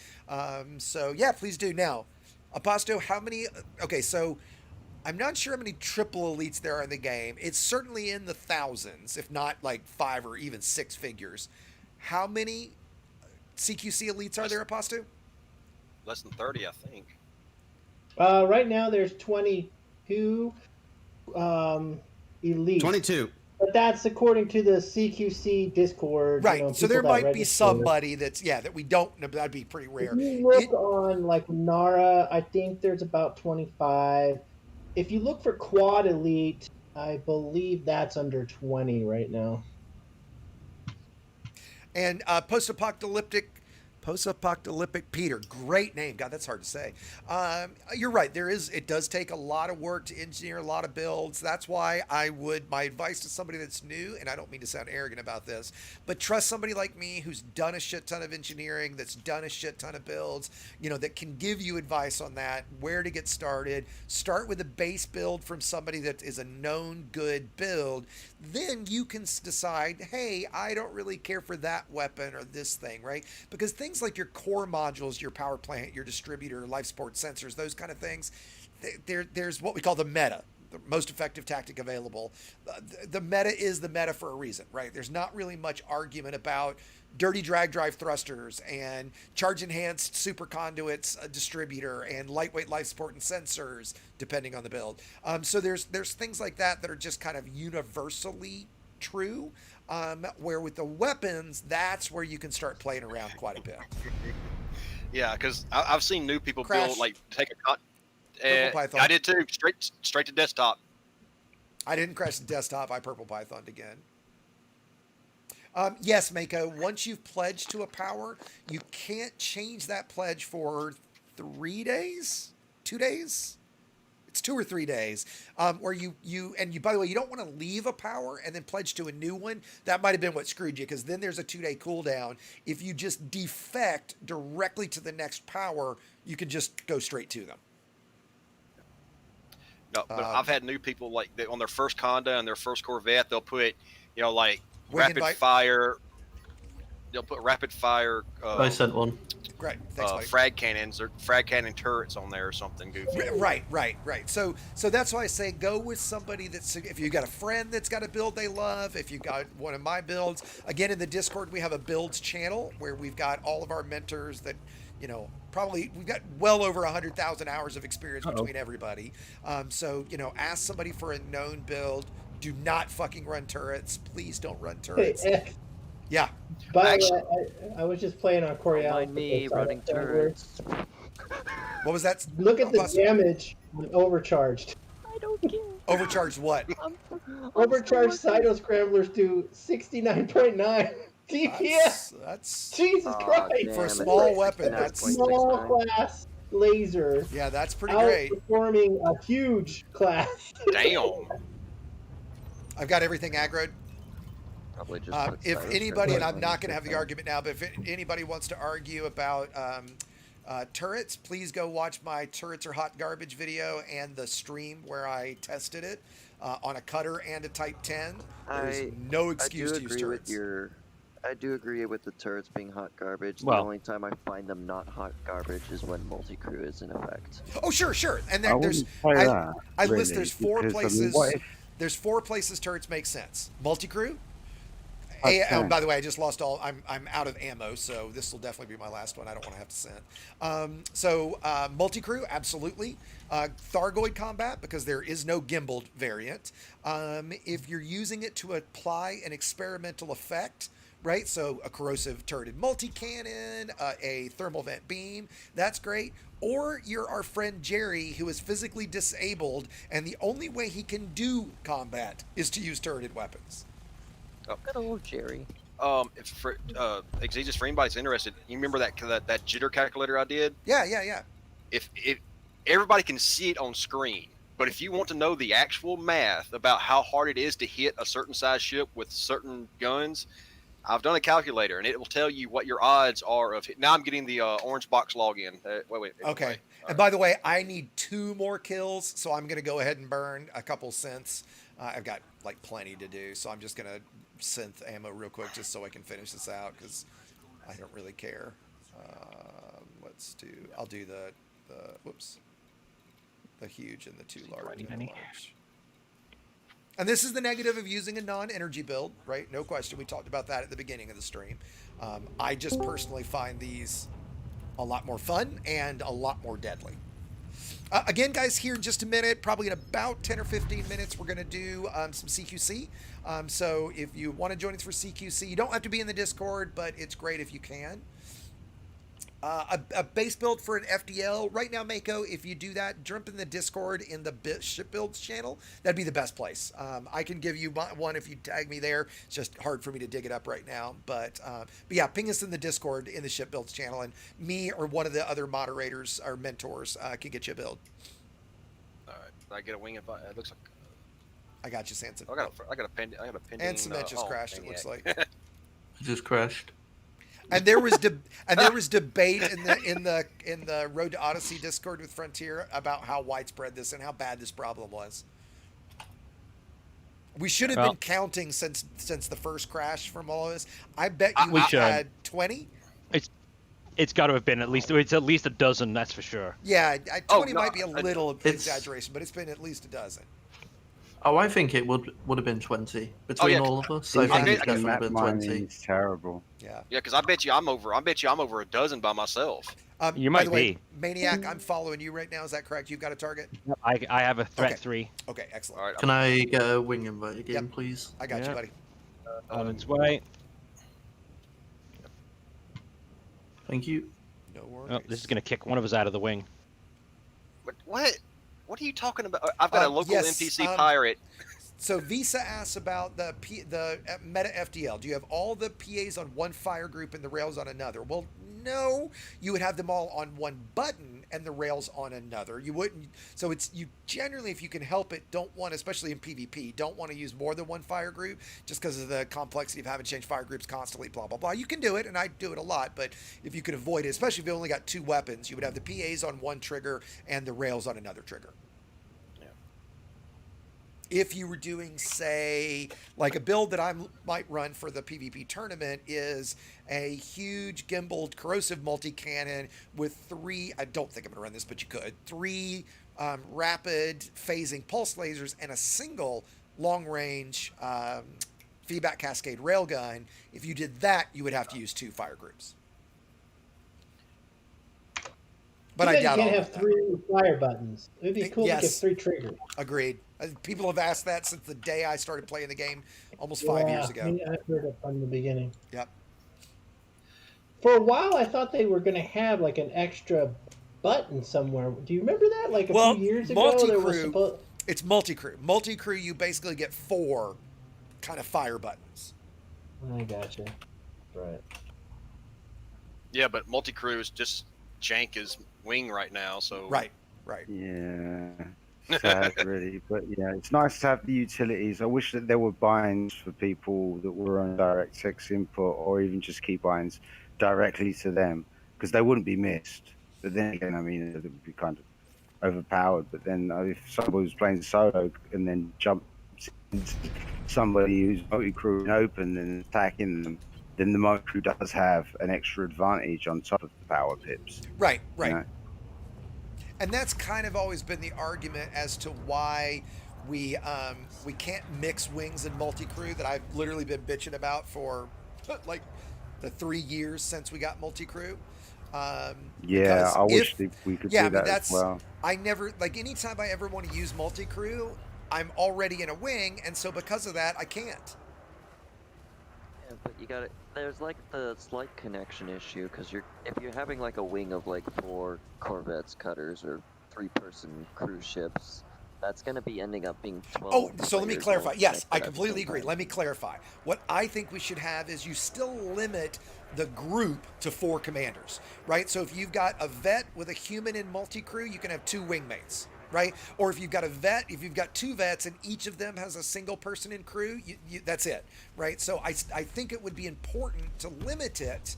So yeah, please do. Now, Aposto, how many? Okay, so I'm not sure how many triple elites there are in the game. It's certainly in the thousands, if not like 5 or even 6 figures. How many CQC elites are there, Aposto? Less than 30, I think. Right now there's 22 elite. 22. But that's according to the CQC Discord. Right. So there might be somebody that we don't know, but that'd be pretty rare. If you look on like Nara, I think there's about 25. If you look for quad elite, I believe that's under 20 right now. And post-apocalyptic Post-apocalyptic Peter, great name. God, that's hard to say. You're right. It does take a lot of work to engineer a lot of builds. That's why my advice to somebody that's new, and I don't mean to sound arrogant about this, but trust somebody like me who's done a shit ton of engineering, that's done a shit ton of builds, that can give you advice on that, where to get started. Start with a base build from somebody that is a known good build. Then you can decide, hey, I don't really care for that weapon or this thing, right? Because things like your core modules, your power plant, your distributor, life support sensors, those kind of things, there's what we call the meta, the most effective tactic available. The meta is the meta for a reason, right? There's not really much argument about dirty drag drive thrusters and charge enhanced super conduits, a distributor, and lightweight life support and sensors, depending on the build. So there's things like that are just kind of universally true. Where with the weapons, that's where you can start playing around quite a bit. Yeah, because I've seen new people build, like, take Purple Python. I did too, straight to desktop. I didn't crash the desktop. I Purple Pythoned again. Yes, Mako, once you've pledged to a power, you can't change that pledge for 3 days? 2 days? It's 2 or 3 days, where you by the way, you don't want to leave a power and then pledge to a new one. That might have been what screwed you, because then there's a 2-day cooldown. If you just defect directly to the next power, you can just go straight to them. No, but I've had new people, like, on their first Conda and their first Corvette, they'll put, like, rapid fire. They'll put rapid fire. I sent one. Great. Thanks, frag cannons or frag cannon turrets on there or something goofy. Right. So that's why I say go with somebody that's, if you got a friend that's got a build they love, if you got one of my builds. Again, in the Discord, we have a builds channel where we've got all of our mentors that, probably we've got well over 100,000 hours of experience between everybody. So, ask somebody for a known build. Do not fucking run turrets. Please don't run turrets. Hey, yeah. But I was just playing on Coriolis. Mind me running turrets. What was that? Look at the damage on overcharged. I don't care. Overcharged what? Overcharged Cyto Scramblers do 69.9 DPS. That's Jesus Christ. For a small weapon, that's small class laser. Yeah, that's pretty great. Outperforming a huge class. Damn. I've got everything aggroed. Probably just if anybody, and I'm not going to have the argument now, but if anybody wants to argue about turrets, please go watch my Turrets Are Hot Garbage video and the stream where I tested it on a cutter and a Type 10. There's no excuse to use turrets. I do agree with the turrets being hot garbage. Well, the only time I find them not hot garbage is when multi-crew is in effect. Oh, sure. And then I list there's 4 places. There's 4 places turrets make sense. Multi-crew. By the way, I just lost all. I'm out of ammo, so this will definitely be my last one. I don't want to have to send. Multi-crew, absolutely. Thargoid combat, because there is no gimbaled variant. If you're using it to apply an experimental effect, right? So a corrosive turreted multi-cannon, a thermal vent beam, that's great. Or you're our friend Jerry, who is physically disabled, and the only way he can do combat is to use turreted weapons. Good old Jerry. If for Exigeous for anybody's interested, you remember that jitter calculator I did? Yeah. If everybody can see it on screen, but if you want to know the actual math about how hard it is to hit a certain size ship with certain guns, I've done a calculator, and it will tell you what your odds are of hit. Now I'm getting the orange box login. Wait. Okay. And by the way, I need 2 more kills, so I'm going to go ahead and burn a couple synths. I've got like plenty to do, so I'm just going to synth ammo real quick just so I can finish this out, because I don't really care. I'll do the huge and the 2 large. And this is the negative of using a non-energy build, right? No question. We talked about that at the beginning of the stream. I just personally find these a lot more fun and a lot more deadly. Again, guys, here in just a minute, probably in about 10 or 15 minutes, we're going to do some CQC. So if you want to join us for CQC, you don't have to be in the Discord, but it's great if you can. A base build for an FDL right now, Mako. If you do that, jump in the Discord in the ship builds channel. That'd be the best place. I can give you one if you tag me there. It's just hard for me to dig it up right now. But yeah, ping us in the Discord in the ship builds channel, and me or one of the other moderators or mentors can get you a build. All right, I get a wing invite. It looks like I got you, Sanson. I got a pending. And Cement just crashed. It looks like it just crashed. And there was debate in the Road to Odyssey Discord with Frontier about how widespread this and how bad this problem was. We should have been counting since the first crash from all of this. I bet you we had 20. It's got to have been at least a dozen. That's for sure. Yeah, 20 might be a little exaggeration, but it's been at least a dozen. Oh, I think it would have been 20 between all of us. I think it's definitely been 20. It's terrible. Yeah. Yeah, because I bet you I'm over a dozen by myself. You might be. Maniac, I'm following you right now. Is that correct? You've got a target? I have a threat 3. Okay, excellent. All right, Can I get a wing invite again, please? I got you, buddy. On its way. Thank you. No worries. Oh, this is going to kick one of us out of the wing. What? What are you talking about? I've got a local NPC pirate. So Visa asks about the meta FDL. Do you have all the PAs on one fire group and the rails on another? Well, no. You would have them all on one button and the rails on another. You wouldn't. So it's you generally, if you can help it, don't want, especially in PvP, don't want to use more than one fire group just because of the complexity of having to change fire groups constantly. Blah blah blah. You can do it, and I do it a lot. But if you could avoid it, especially if you only got 2 weapons, you would have the PAs on one trigger and the rails on another trigger. If you were doing, say, like a build that I might run for the PvP tournament is a huge gimbaled corrosive multi-cannon with 3, I don't think I'm going to run this, but you could, 3 rapid phasing pulse lasers and a single long-range feedback cascade railgun. If you did that, you would have to use 2 fire groups. But I doubt you can't have 3 fire buttons. It would be cool to get 3 triggers. Agreed. People have asked that since the day I started playing the game almost 5 years ago. I heard it from the beginning. Yep. For a while, I thought they were going to have like an extra button somewhere. Do you remember that? Like a few years ago, there was it's multi-crew. Multi-crew, you basically get 4 kind of fire buttons. I gotcha. Right. Yeah, but multi-crew is just jank as wing right now, so... Right. Yeah. Sad, really. But yeah, it's nice to have the utilities. I wish that there were binds for people that were on DirectX input or even just key binds directly to them because they wouldn't be missed. But then again, I mean, it would be kind of overpowered. But then if somebody was playing solo and then jumps into somebody who's multi-crew and open and attacking them, then the multi-crew does have an extra advantage on top of the power pips. Right. You know? And that's kind of always been the argument as to why we can't mix wings and multi-crew that I've literally been bitching about for like the 3 years since we got multi-crew. Yeah, I wish we could do that as well. I never, like anytime I ever want to use multi-crew, I'm already in a wing, and so because of that, I can't. Yeah, but you got there's like the slight connection issue because if you're having like a wing of like 4 corvettes, cutters, or 3-person cruise ships, that's going to be ending up being 12. Oh, so let me clarify. Yes, I completely agree. Let me clarify. What I think we should have is you still limit the group to 4 commanders, right? So if you've got a vet with a human in multi-crew, you can have 2 wingmates. Right? Or if you've got if you've got 2 vets and each of them has a single person in crew, that's it, right? So I think it would be important to limit it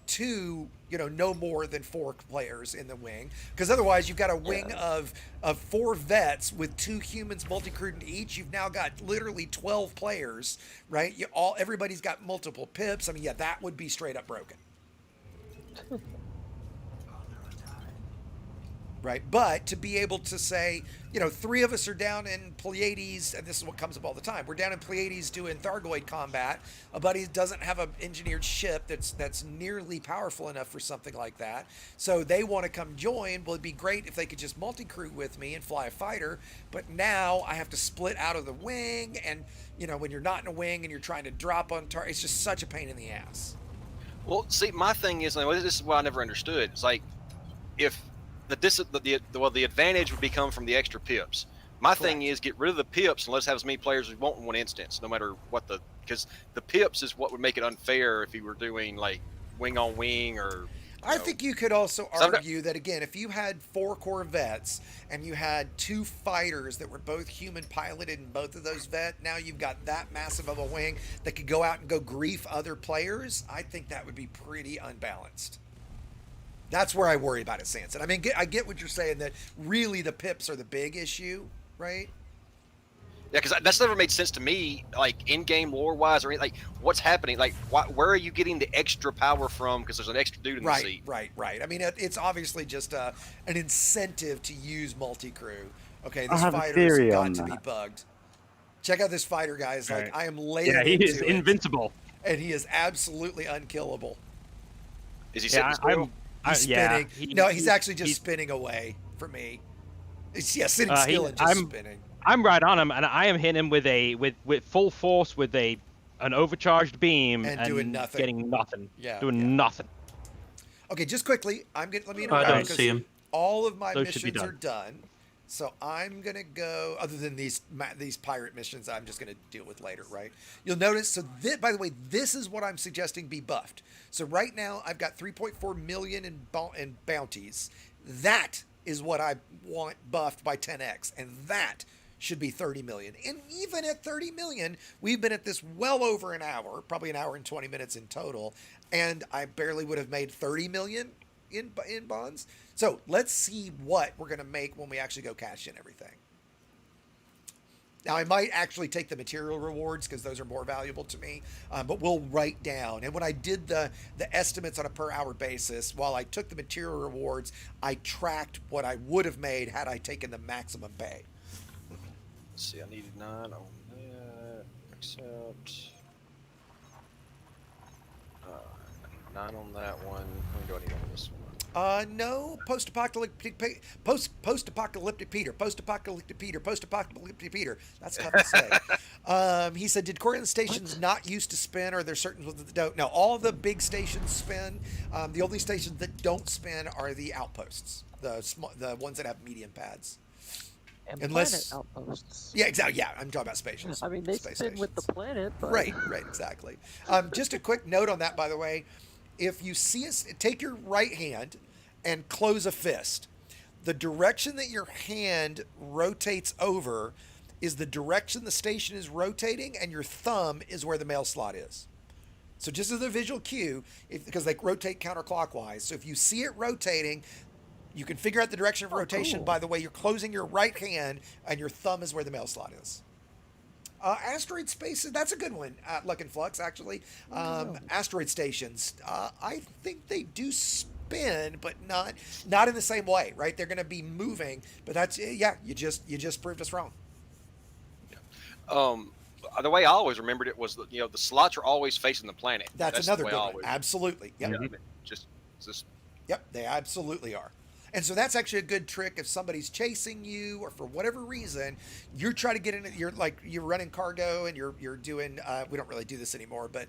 to, no more than 4 players in the wing, because otherwise you've got a wing of 4 vets with 2 humans multi-crewed in each. You've now got literally 12 players, right? Everybody's got multiple pips. I mean, yeah, that would be straight up broken. Right, but to be able to say, 3 of us are down in Pleiades, and this is what comes up all the time. We're down in Pleiades doing Thargoid combat. A buddy doesn't have an engineered ship that's nearly powerful enough for something like that. So they want to come join. Well, it'd be great if they could just multi-crew with me and fly a fighter. But now I have to split out of the wing, and when you're not in a wing and you're trying to drop on target, it's just such a pain in the ass. Well, see, my thing is, this is what I never understood. It's like, if the advantage would become from the extra pips. My thing is, get rid of the pips and let's have as many players as we want in one instance, no matter what because the pips is what would make it unfair if you were doing like wing on wing or. I think you could also argue that, again, if you had 4 Corvettes and you had 2 fighters that were both human piloted in both of those vet, now you've got that massive of a wing that could go out and go grief other players. I think that would be pretty unbalanced. That's where I worry about it, Sanson. I mean, I get what you're saying, that really the pips are the big issue, right? Yeah, because that's never made sense to me, like in-game lore-wise or anything. Like, what's happening? Like, where are you getting the extra power from? Because there's an extra dude in the seat. Right. I mean, it's obviously just an incentive to use multi-crew. Okay, this fighter's got to be bugged. Check out this fighter, guys. Like, I am laying into it. Yeah, he is invincible. And he is absolutely unkillable. Is he sitting still? He's spinning. He's actually just spinning away from me. Sitting still and just spinning. I'm right on him, and I am hitting him with full force with an overcharged beam and doing nothing. Getting nothing. Doing nothing. Okay, just quickly, let me interrupt. I don't see him. All of my missions are done, so I'm gonna go. Other than these pirate missions, I'm just gonna deal with later, right? You'll notice. So, by the way, this is what I'm suggesting be buffed. So right now, I've got 3.4 million in bounties. That is what I want buffed by 10x, and that should be 30 million. And even at 30 million, we've been at this well over an hour, probably an hour and 20 minutes in total, and I barely would have made 30 million in bonds. So let's see what we're going to make when we actually go cash in everything. Now, I might actually take the material rewards because those are more valuable to me, but we'll write down. And when I did the estimates on a per hour basis, while I took the material rewards, I tracked what I would have made had I taken the maximum pay. Let's see, I needed 9 on that. Accept. 9 on that one. How many do I need on this one? No, post-apocalyptic Peter. That's tough to say. He said, did Coruscant stations not used to spin, or there certain ones that don't? No, all the big stations spin. The only stations that don't spin are the outposts, the ones that have medium pads. And planet outposts. Yeah, exactly. Yeah, I'm talking about space. I mean, they spin with the planet. But... Right, exactly. Just a quick note on that, by the way. If you see us, take your right hand and close a fist. The direction that your hand rotates over is the direction the station is rotating, and your thumb is where the mail slot is. So just as a visual cue, because they rotate counterclockwise. So if you see it rotating, you can figure out the direction of rotation by the way you're closing your right hand, and your thumb is where the mail slot is. Asteroid spaces, that's a good one. Luck and Flux, actually. Asteroid stations, I think they do spin, but not in the same way, right? They're going to be moving, but that's you just proved us wrong. The way I always remembered it was the slots are always facing the planet. That's another good one. Absolutely. Yep. Yep, they absolutely are. And so that's actually a good trick if somebody's chasing you, or for whatever reason you're trying to get in. You're running cargo and you're doing. We don't really do this anymore, but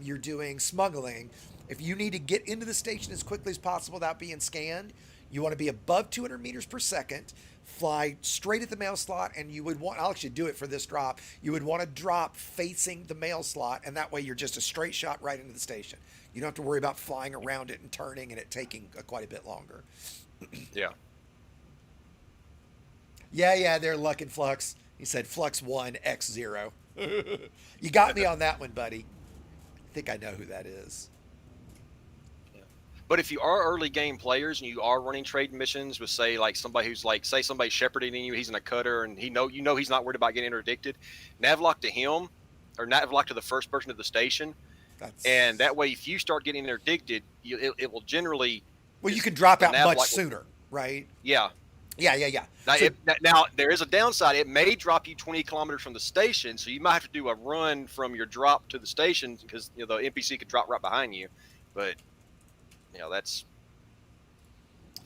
you're doing smuggling. If you need to get into the station as quickly as possible without being scanned, you want to be above 200 meters per second, fly straight at the mail slot, and you would want. I'll actually do it for this drop. You would want to drop facing the mail slot, and that way you're just a straight shot right into the station. You don't have to worry about flying around it and turning and it taking quite a bit longer. Yeah, they're Luck and Flux. He said Flux 1, X 0. You got me on that one, buddy. I think I know who that is. But if you are early game players and you are running trade missions with somebody who's somebody shepherding you, he's in a cutter and he's not worried about getting interdicted, navlock to him or navlock to the first person at the station. And that way, if you start getting interdicted, it will generally. Well, you can drop out much sooner, right? Yeah. Now, there is a downside. It may drop you 20 kilometers from the station, so you might have to do a run from your drop to the station because the NPC could drop right behind you. But that's.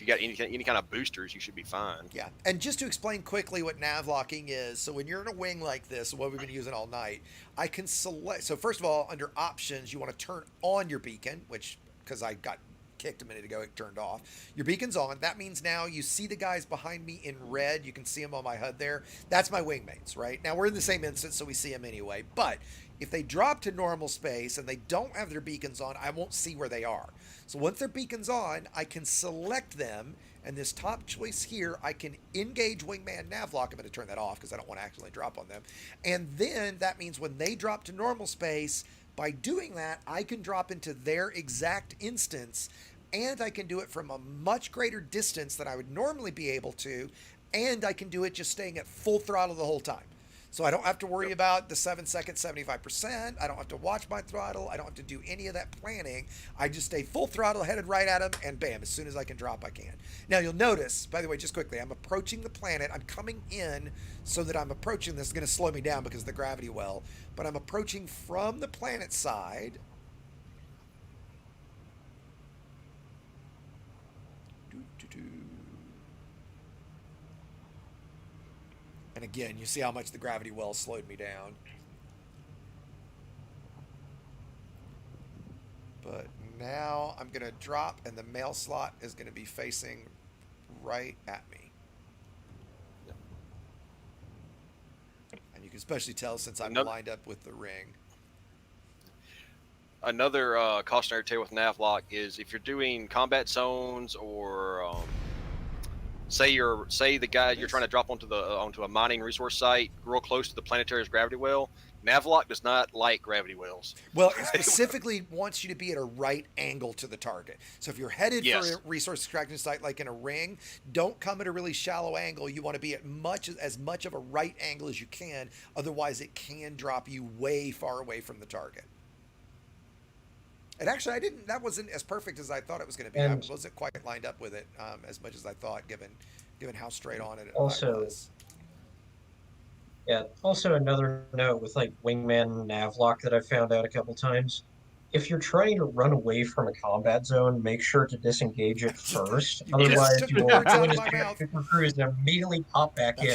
you got any kind of boosters, you should be fine. Yeah, and just to explain quickly what nav locking is, so when you're in a wing like this, what we've been using all night, I can select. So first of all, under options, you want to turn on your beacon, which because I got kicked a minute ago, it turned off. Your beacon's on. That means now you see the guys behind me in red. You can see them on my HUD there. That's my wingmates, right? Now we're in the same instance, so we see them anyway. But if they drop to normal space and they don't have their beacons on, I won't see where they are. So once their beacon's on, I can select them. And this top choice here, I can engage wingman navlock. I'm going to turn that off because I don't want to accidentally drop on them. And then that means when they drop to normal space, by doing that, I can drop into their exact instance, and I can do it from a much greater distance than I would normally be able to, and I can do it just staying at full throttle the whole time. So I don't have to worry about the 7 seconds, 75%. I don't have to watch my throttle. I don't have to do any of that planning. I just stay full throttle, headed right at them, and bam, as soon as I can drop, I can. Now you'll notice, by the way, just quickly, I'm approaching the planet. I'm coming in so that I'm approaching. This is going to slow me down because of the gravity well, but I'm approaching from the planet side. And again, you see how much the gravity well slowed me down. But now I'm going to drop, and the mail slot is going to be facing right at me. And you can especially tell since I'm lined up with the ring. Another cautionary tale with Navlock is if you're doing combat zones or say the guy you're trying to drop onto a mining resource site real close to the planetarary's gravity well, Navlock does not like gravity wells. Well, it specifically wants you to be at a right angle to the target. So if you're headed for a resource extraction site like in a ring, don't come at a really shallow angle. You want to be at as much of a right angle as you can. Otherwise, it can drop you way far away from the target. And actually, that wasn't as perfect as I thought it was going to be. I wasn't quite lined up with it as much as I thought, given how straight on it was. Yeah. Also, another note with like wingman navlock that I've found out a couple times. If you're trying to run away from a combat zone, make sure to disengage it first. Otherwise, you will join a super cruise and immediately pop back in.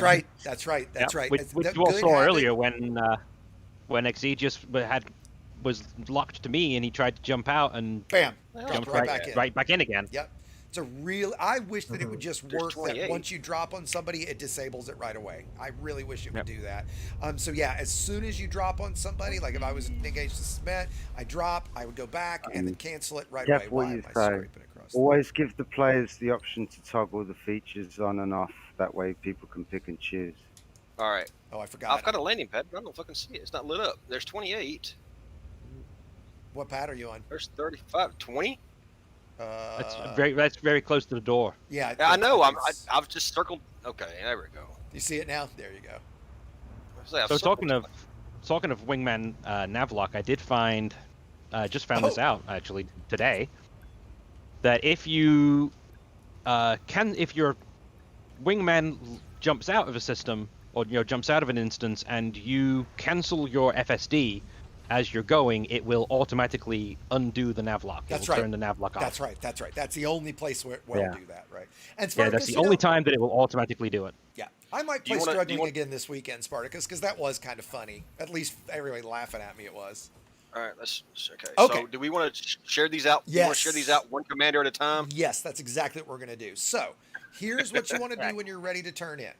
That's right. Which you all saw earlier when Exigeous was locked to me and he tried to jump out and bam, jumped right back in again. Yep. It's a real. I wish that it would just work. That once you drop on somebody, it disables it right away. I really wish it would do that. So yeah, as soon as you drop on somebody, like if I was engaged to cement, I drop, I would go back and then cancel it right away. What you say. Always give the players the option to toggle the features on and off. That way, people can pick and choose. All right. Oh, I forgot. I've got a landing pad, but I don't fucking see it. It's not lit up. There's 28. What pad are you on? There's 35. 20? That's very close to the door. Yeah, I know. I've just circled. Okay, there we go. You see it now? There you go. So talking of wingman navlock, I did find just found this out actually today that if your wingman jumps out of a system or jumps out of an instance and you cancel your FSD as you're going, it will automatically undo the navlock. It will turn the navlock off. That's right. That's the only place where it will do that, right? And Spartacus, that's the only time that it will automatically do it. Yeah. I might play Struggling again this weekend, Spartacus, because that was kind of funny. At least everybody laughing at me, it was. All right, okay. So do we want to share these out? Yes. You want to share these out one commander at a time? Yes, that's exactly what we're going to do. So here's what you want to do when you're ready to turn in.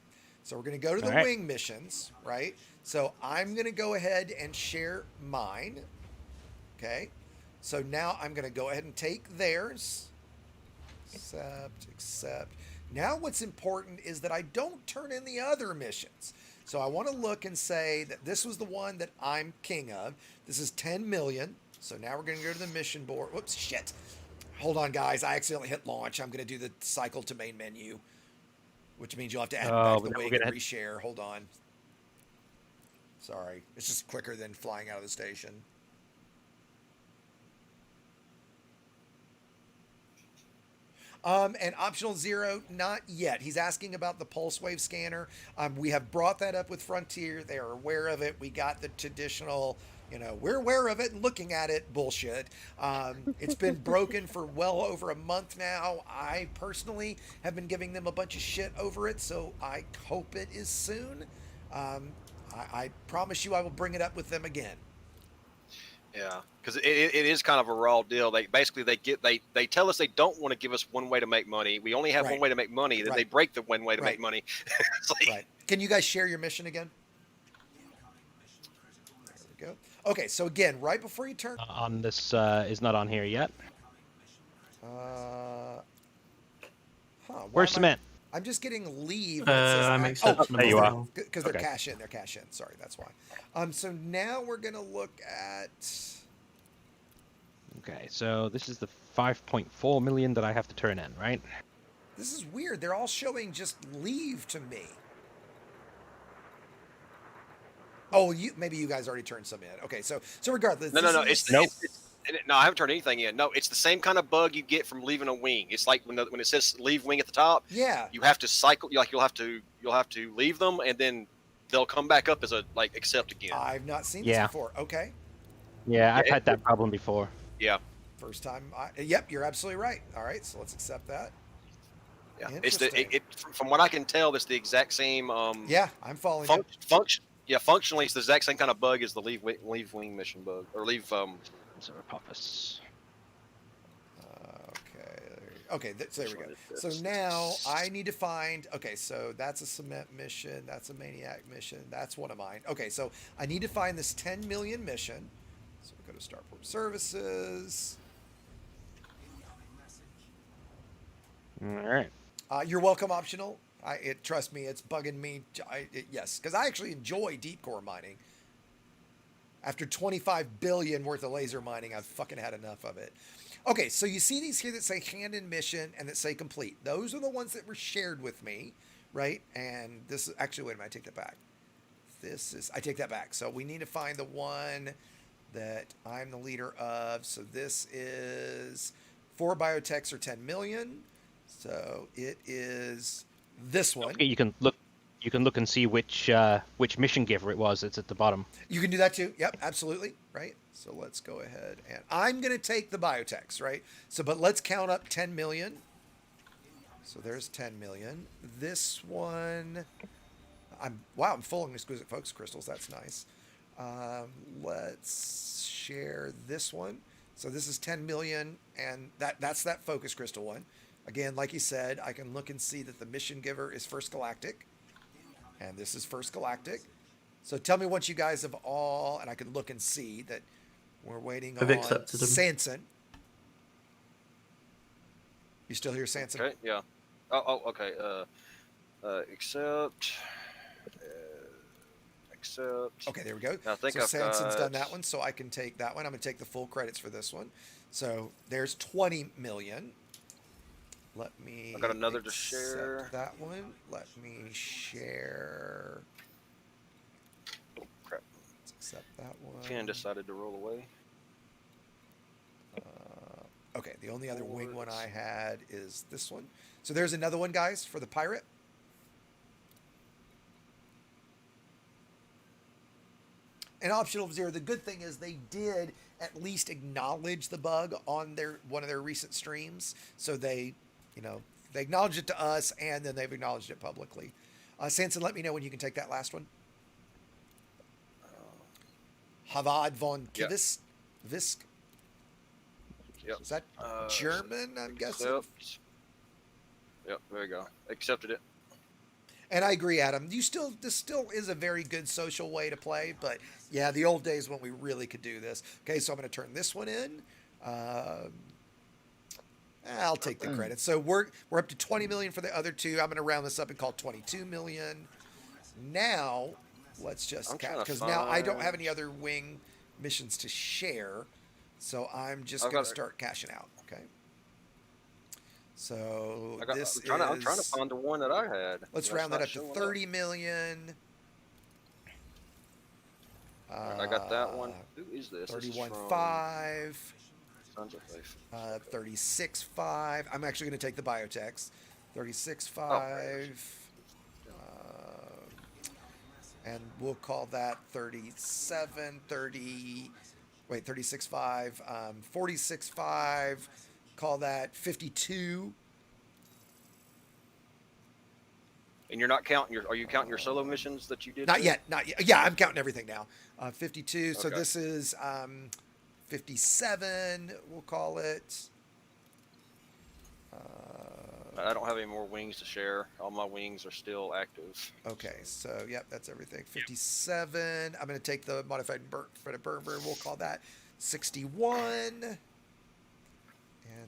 So we're going to go to the wing missions, right? So I'm going to go ahead and share mine. Okay. So now I'm going to go ahead and take theirs. Accept. Now what's important is that I don't turn in the other missions. So I want to look and say that this was the one that I'm king of. This is 10 million. So now we're going to go to the mission board. Whoops, shit. Hold on, guys. I accidentally hit launch. I'm going to do the cycle to main menu, which means you'll have to add back the wing and reshare. Hold on. Sorry. It's just quicker than flying out of the station. And optional 0, not yet. He's asking about the pulse wave scanner. We have brought that up with Frontier. They are aware of it. We got the traditional we're aware of it and looking at it. Bullshit. It's been broken for well over a month now. I personally have been giving them a bunch of shit over it, so I hope it is soon. I promise you I will bring it up with them again. Yeah, because it is kind of a raw deal. They basically they tell us they don't want to give us one way to make money. We only have one way to make money. Then they break the one way to make money. It's like, right. Can you guys share your mission again? There we go. Okay, so again, right before you turn on this is not on here yet. Where's cement? I'm just getting leave. I'm accepting there you are. Because they're cash in. They're cash in. Sorry, that's why. So now we're gonna look at. Okay, so this is the 5.4 million that I have to turn in, right? This is weird. They're all showing just leave to me. Oh, maybe you guys already turned some in. Okay, so regardless. No. No, I haven't turned anything in. No, it's the same kind of bug you get from leaving a wing. It's like when it says leave wing at the top. Yeah. You have to cycle. You'll have to leave them, and then they'll come back up as a accept again. I've not seen this before. Okay. Yeah, I've had that problem before. Yeah. First time. Yep, you're absolutely right. All right, so let's accept that. Yeah. From what I can tell, it's the exact same. Yeah, I'm following. Function. Yeah, functionally, it's the exact same kind of bug as the leave wing mission bug or leave. Office. Okay, so there we go. So now I need to find. Okay, so that's a cement mission. That's a maniac mission. That's one of mine. Okay, so I need to find this 10 million mission. So we go to Starport Services. All right. You're welcome. Optional. Trust me, it's bugging me. Yes, because I actually enjoy deep core mining. After 25 billion worth of laser mining, I've fucking had enough of it. Okay, so you see these here that say hand in mission and that say complete. Those are the ones that were shared with me, right? And this is actually, wait a minute, I take that back. I take that back. So we need to find the one that I'm the leader of. So this is 4 biotechs or 10 million. So it is this one. Okay, you can look and see which mission giver it was. It's at the bottom. You can do that too. Yep, absolutely. Right. So let's go ahead and I'm going to take the biotechs, right? So, but let's count up 10 million. So there's 10 million. This one, I'm full of exquisite focus crystals. That's nice. Let's share this one. So this is 10 million, and that's that focus crystal one. Again, like you said, I can look and see that the mission giver is First Galactic. And this is First Galactic. So tell me once you guys have all, and I can look and see that we're waiting on Sanson. You still hear Sanson? Okay, yeah. Oh, okay. Accept. Okay, there we go. I think so Sanson's done that one, so I can take that one. I'm going to take the full credits for this one. So there's 20 million. Let me. I got another to share. That one. Let me share. Oh crap! Let's accept that one. Ken decided to roll away. Okay, the only other wing one I had is this one. So there's another one, guys, for the pirate. And optional of 0. The good thing is they did at least acknowledge the bug on one of their recent streams. So they acknowledged it to us, and then they've acknowledged it publicly. Sanson, let me know when you can take that last one. Havad von Kivis. Visk. Yep. Is that German, I'm guessing? Yep, there you go. Accepted it. And I agree, Adam. This still is a very good social way to play, but yeah, the old days when we really could do this. Okay, so I'm going to turn this one in. I'll take the credit. So we're up to 20 million for the other two. I'm going to round this up and call it 22 million. Now, let's just count, because now I don't have any other wing missions to share, so I'm just going to start cashing out. Okay. So I'm trying to find the one that I had. Let's round that up to 30 million. I got that one. Who is this? 31.5. 36.5. I'm actually going to take the biotechs. 36.5. And we'll call that 37, 30, wait, 36.5, 46.5, call that 52. And you're not counting are you counting your solo missions that you did? Not yet. Yeah, I'm counting everything now. 52. So Okay. this is 57, we'll call it. I don't have any more wings to share. All my wings are still active. Okay, so yep, that's everything. 57. I'm going to take the modified burn. We'll call that 61. And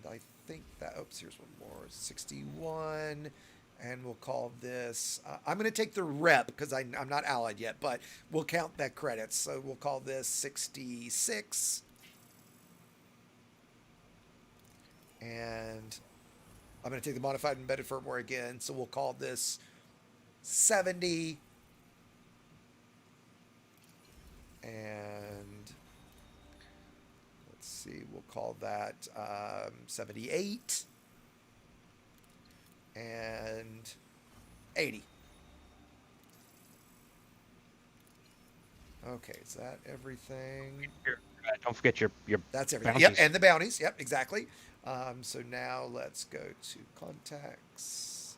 I think that, oops, here's one more. 61. And we'll call this, I'm going to take the rep because I'm not allied yet, but we'll count that credits. So we'll call this 66. And I'm going to take the modified embedded firmware again. So we'll call this 70. And let's see, we'll call that 78. And 80. Okay, is that everything? Don't forget your That's everything. bounties. Yep, and the bounties. Yep, exactly. So now let's go to contacts.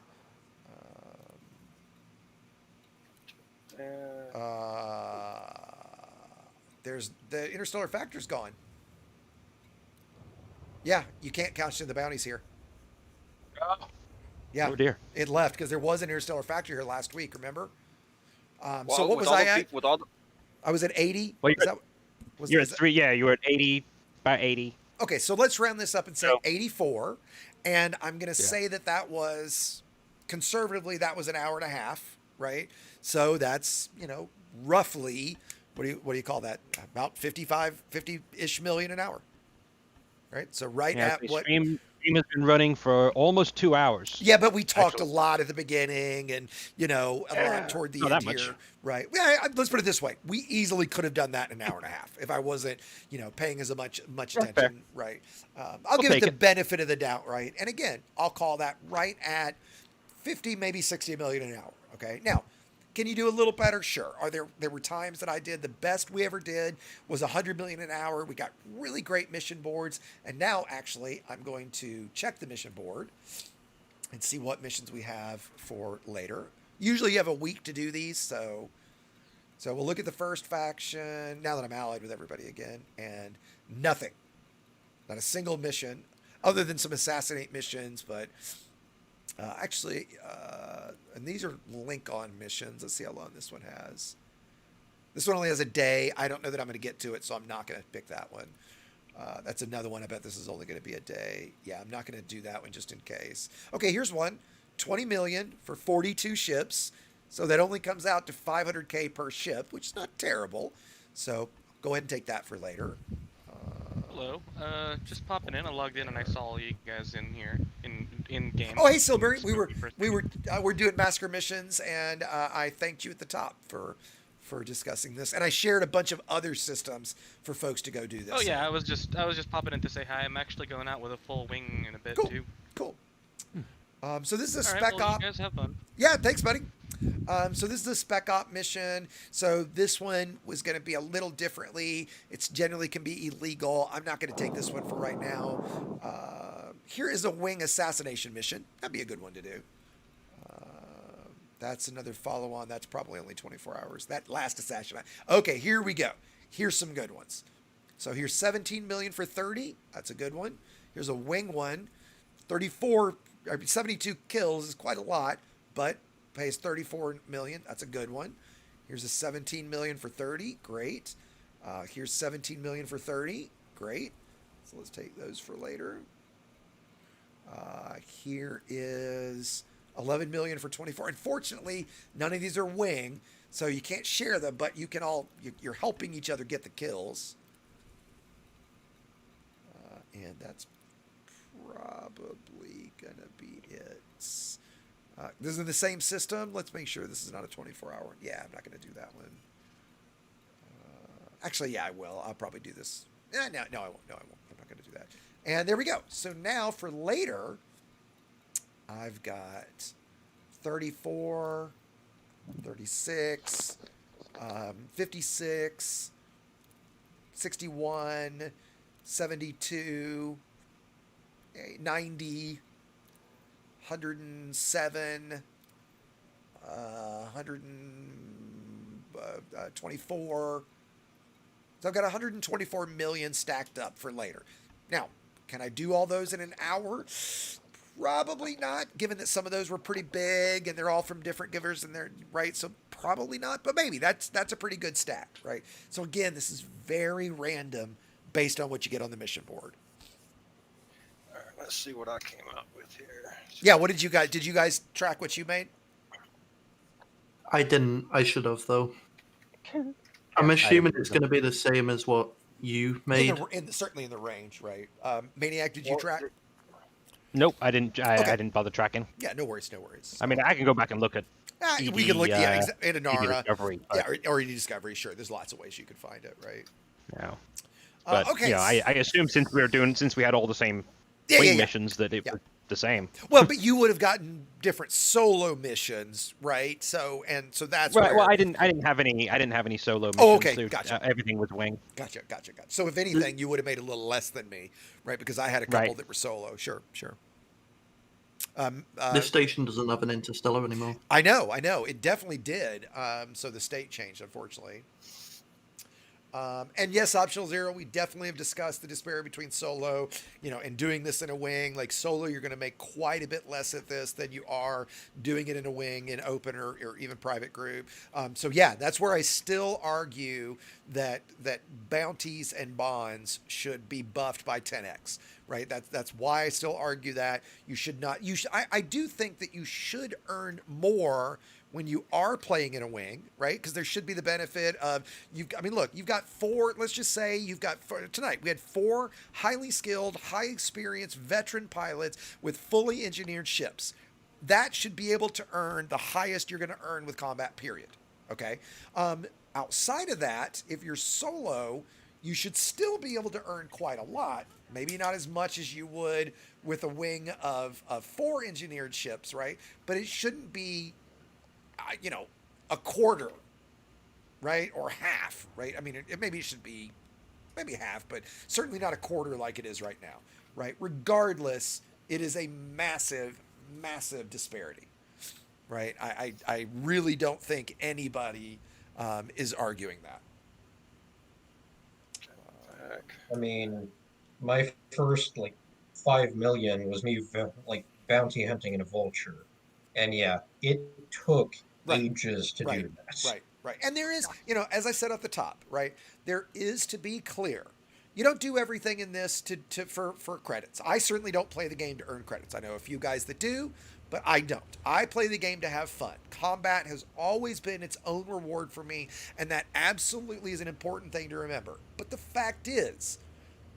There's the interstellar factor's gone. Yeah, you can't count in the bounties here. Yeah. Oh dear. It left because there was an interstellar factor here last week. Remember? Well, so what was I at? With all the, I was at 80. Well, you're was at 3. Yeah, you were at 80. About 80. Okay, so let's round this up and say 84. And I'm going to say that was, conservatively, that was an hour and a half, right? So that's, roughly, what do you call that? About 50-ish million an hour, right? So at the what... Stream has been running for almost 2 hours. Yeah, but we talked a lot at the beginning and, a lot toward the end much. here. Right. Well, let's put it this way. We easily could have done that in an hour and a half if I wasn't, paying as much attention. Fair. Right. I'll give it the benefit of the doubt. Right. And again, I'll call that right at 50, maybe 60 million an hour. Okay. Now, can you do a little better? Sure. There were times that I did. The best we ever did was 100 million an hour. We got really great mission boards. And now, actually, I'm going to check the mission board and see what missions we have for later. Usually you have a week to do these. So we'll look at the first faction now that I'm allied with everybody again. And nothing. Not a single mission other than some assassinate missions. But and these are link-on missions. Let's see how long this one has. This one only has a day. I don't know that I'm going to get to it, so I'm not going to pick that one. That's another one. I bet this is only going to be a day. Yeah, I'm not going to do that one just in case. Okay, here's one. 20 million for 42 ships. So that only comes out to 500K per ship, which is not terrible. So go ahead and take that for later. Hello. Just popping in. I logged in and I saw you guys in here in game. Oh, hey, Silbury. We're doing Massacre missions, and I thanked you at the top for discussing this, and I shared a bunch of other systems for folks to go do this. Oh yeah, I was just popping in to say hi. I'm actually going out with a full wing in a bit too. Cool. So this is a All spec right, well, op. You guys have fun. Yeah, thanks, buddy. So this is a spec op mission. So this one was going to be a little differently. It's generally can be illegal. I'm not going to take this one for right now. Here is a wing assassination mission. That'd be a good one to do. That's another follow-on. That's probably only 24 hours. That last assassination. Okay, here we go. Here's some good ones. So here's 17 million for 30. That's a good one. Here's a wing one. 72 kills is quite a lot, but pays 34 million. That's a good one. Here's a 17 million for 30. Great. Here's 17 million for 30. Great. So let's take those for later. Here is 11 million for 24. Unfortunately, none of these are wing, so you can't share them, but you can you're helping each other get the kills. And that's probably gonna be it. This is the same system. Let's make sure this is not a 24-hour. Yeah, I'm not gonna do that one. Actually, yeah, I will. I'll probably do this. No, I won't. No, I won't. I'm not gonna do that. And there we go. So now for later, I've got 34, 36, 56, 61, 72, 90, 107, 124. So I've got 124 million stacked up for later. Now, can I do all those in an hour? Probably not, given that some of those were pretty big and they're all from different givers and they're right. So probably not, but maybe that's a pretty good stack, right? So again, this is very random based on what you get on the mission board. All right, let's see what I came up with here. Yeah, what did you guys track what you made? I didn't. I should have though. I'm assuming it's going to be the same as what you made. Certainly in the range, right? Maniac, did you track? Nope, I didn't. I didn't bother tracking. Yeah, no worries, no worries. I mean, I can go back and look at. We can look, in Inara, Discovery, or ED Discovery. Sure, there's lots of ways you could find it, right? Yeah. But okay. I assume since we had all the same wing missions that it was the same. Well, but you would have gotten different solo missions, right? So that's right. Where... Well, I didn't have any solo missions. Oh, okay, so, gotcha. Everything was wing. Gotcha. So if anything, you would have made a little less than me, right? Because I had a couple that were solo. Sure. This station doesn't have an interstellar anymore. I know. It definitely did. So the state changed, unfortunately. And yes, Optional Zero, we definitely have discussed the disparity between solo, and doing this in a wing. Like solo, you're going to make quite a bit less at this than you are doing it in a wing, in open or even private group. So yeah, that's where I still argue that bounties and bonds should be buffed by 10x. Right. That's why I still argue that you should not. I do think that you should earn more when you are playing in a wing, right? Because there should be the benefit of you've got four. Let's just say tonight we had 4 highly skilled, high experienced veteran pilots with fully engineered ships. That should be able to earn the highest you're going to earn with combat. Period. Okay. Outside of that, if you're solo, you should still be able to earn quite a lot. Maybe not as much as you would with a wing of 4 engineered ships, right? But it shouldn't be, a quarter, right? Or half, right? I mean, maybe it should be maybe half, but certainly not a quarter like it is right now, right? Regardless, it is a massive, massive disparity, right? I really don't think anybody is arguing that. I mean, my first 5 million was me bounty hunting in a vulture, and yeah, it took ages to do that. Right. And there is, as I said at the top, right, there is, to be clear, you don't do everything in this for credits. I certainly don't play the game to earn credits. I know a few guys that do, but I don't. I play the game to have fun. Combat has always been its own reward for me, and that absolutely is an important thing to remember. But the fact is,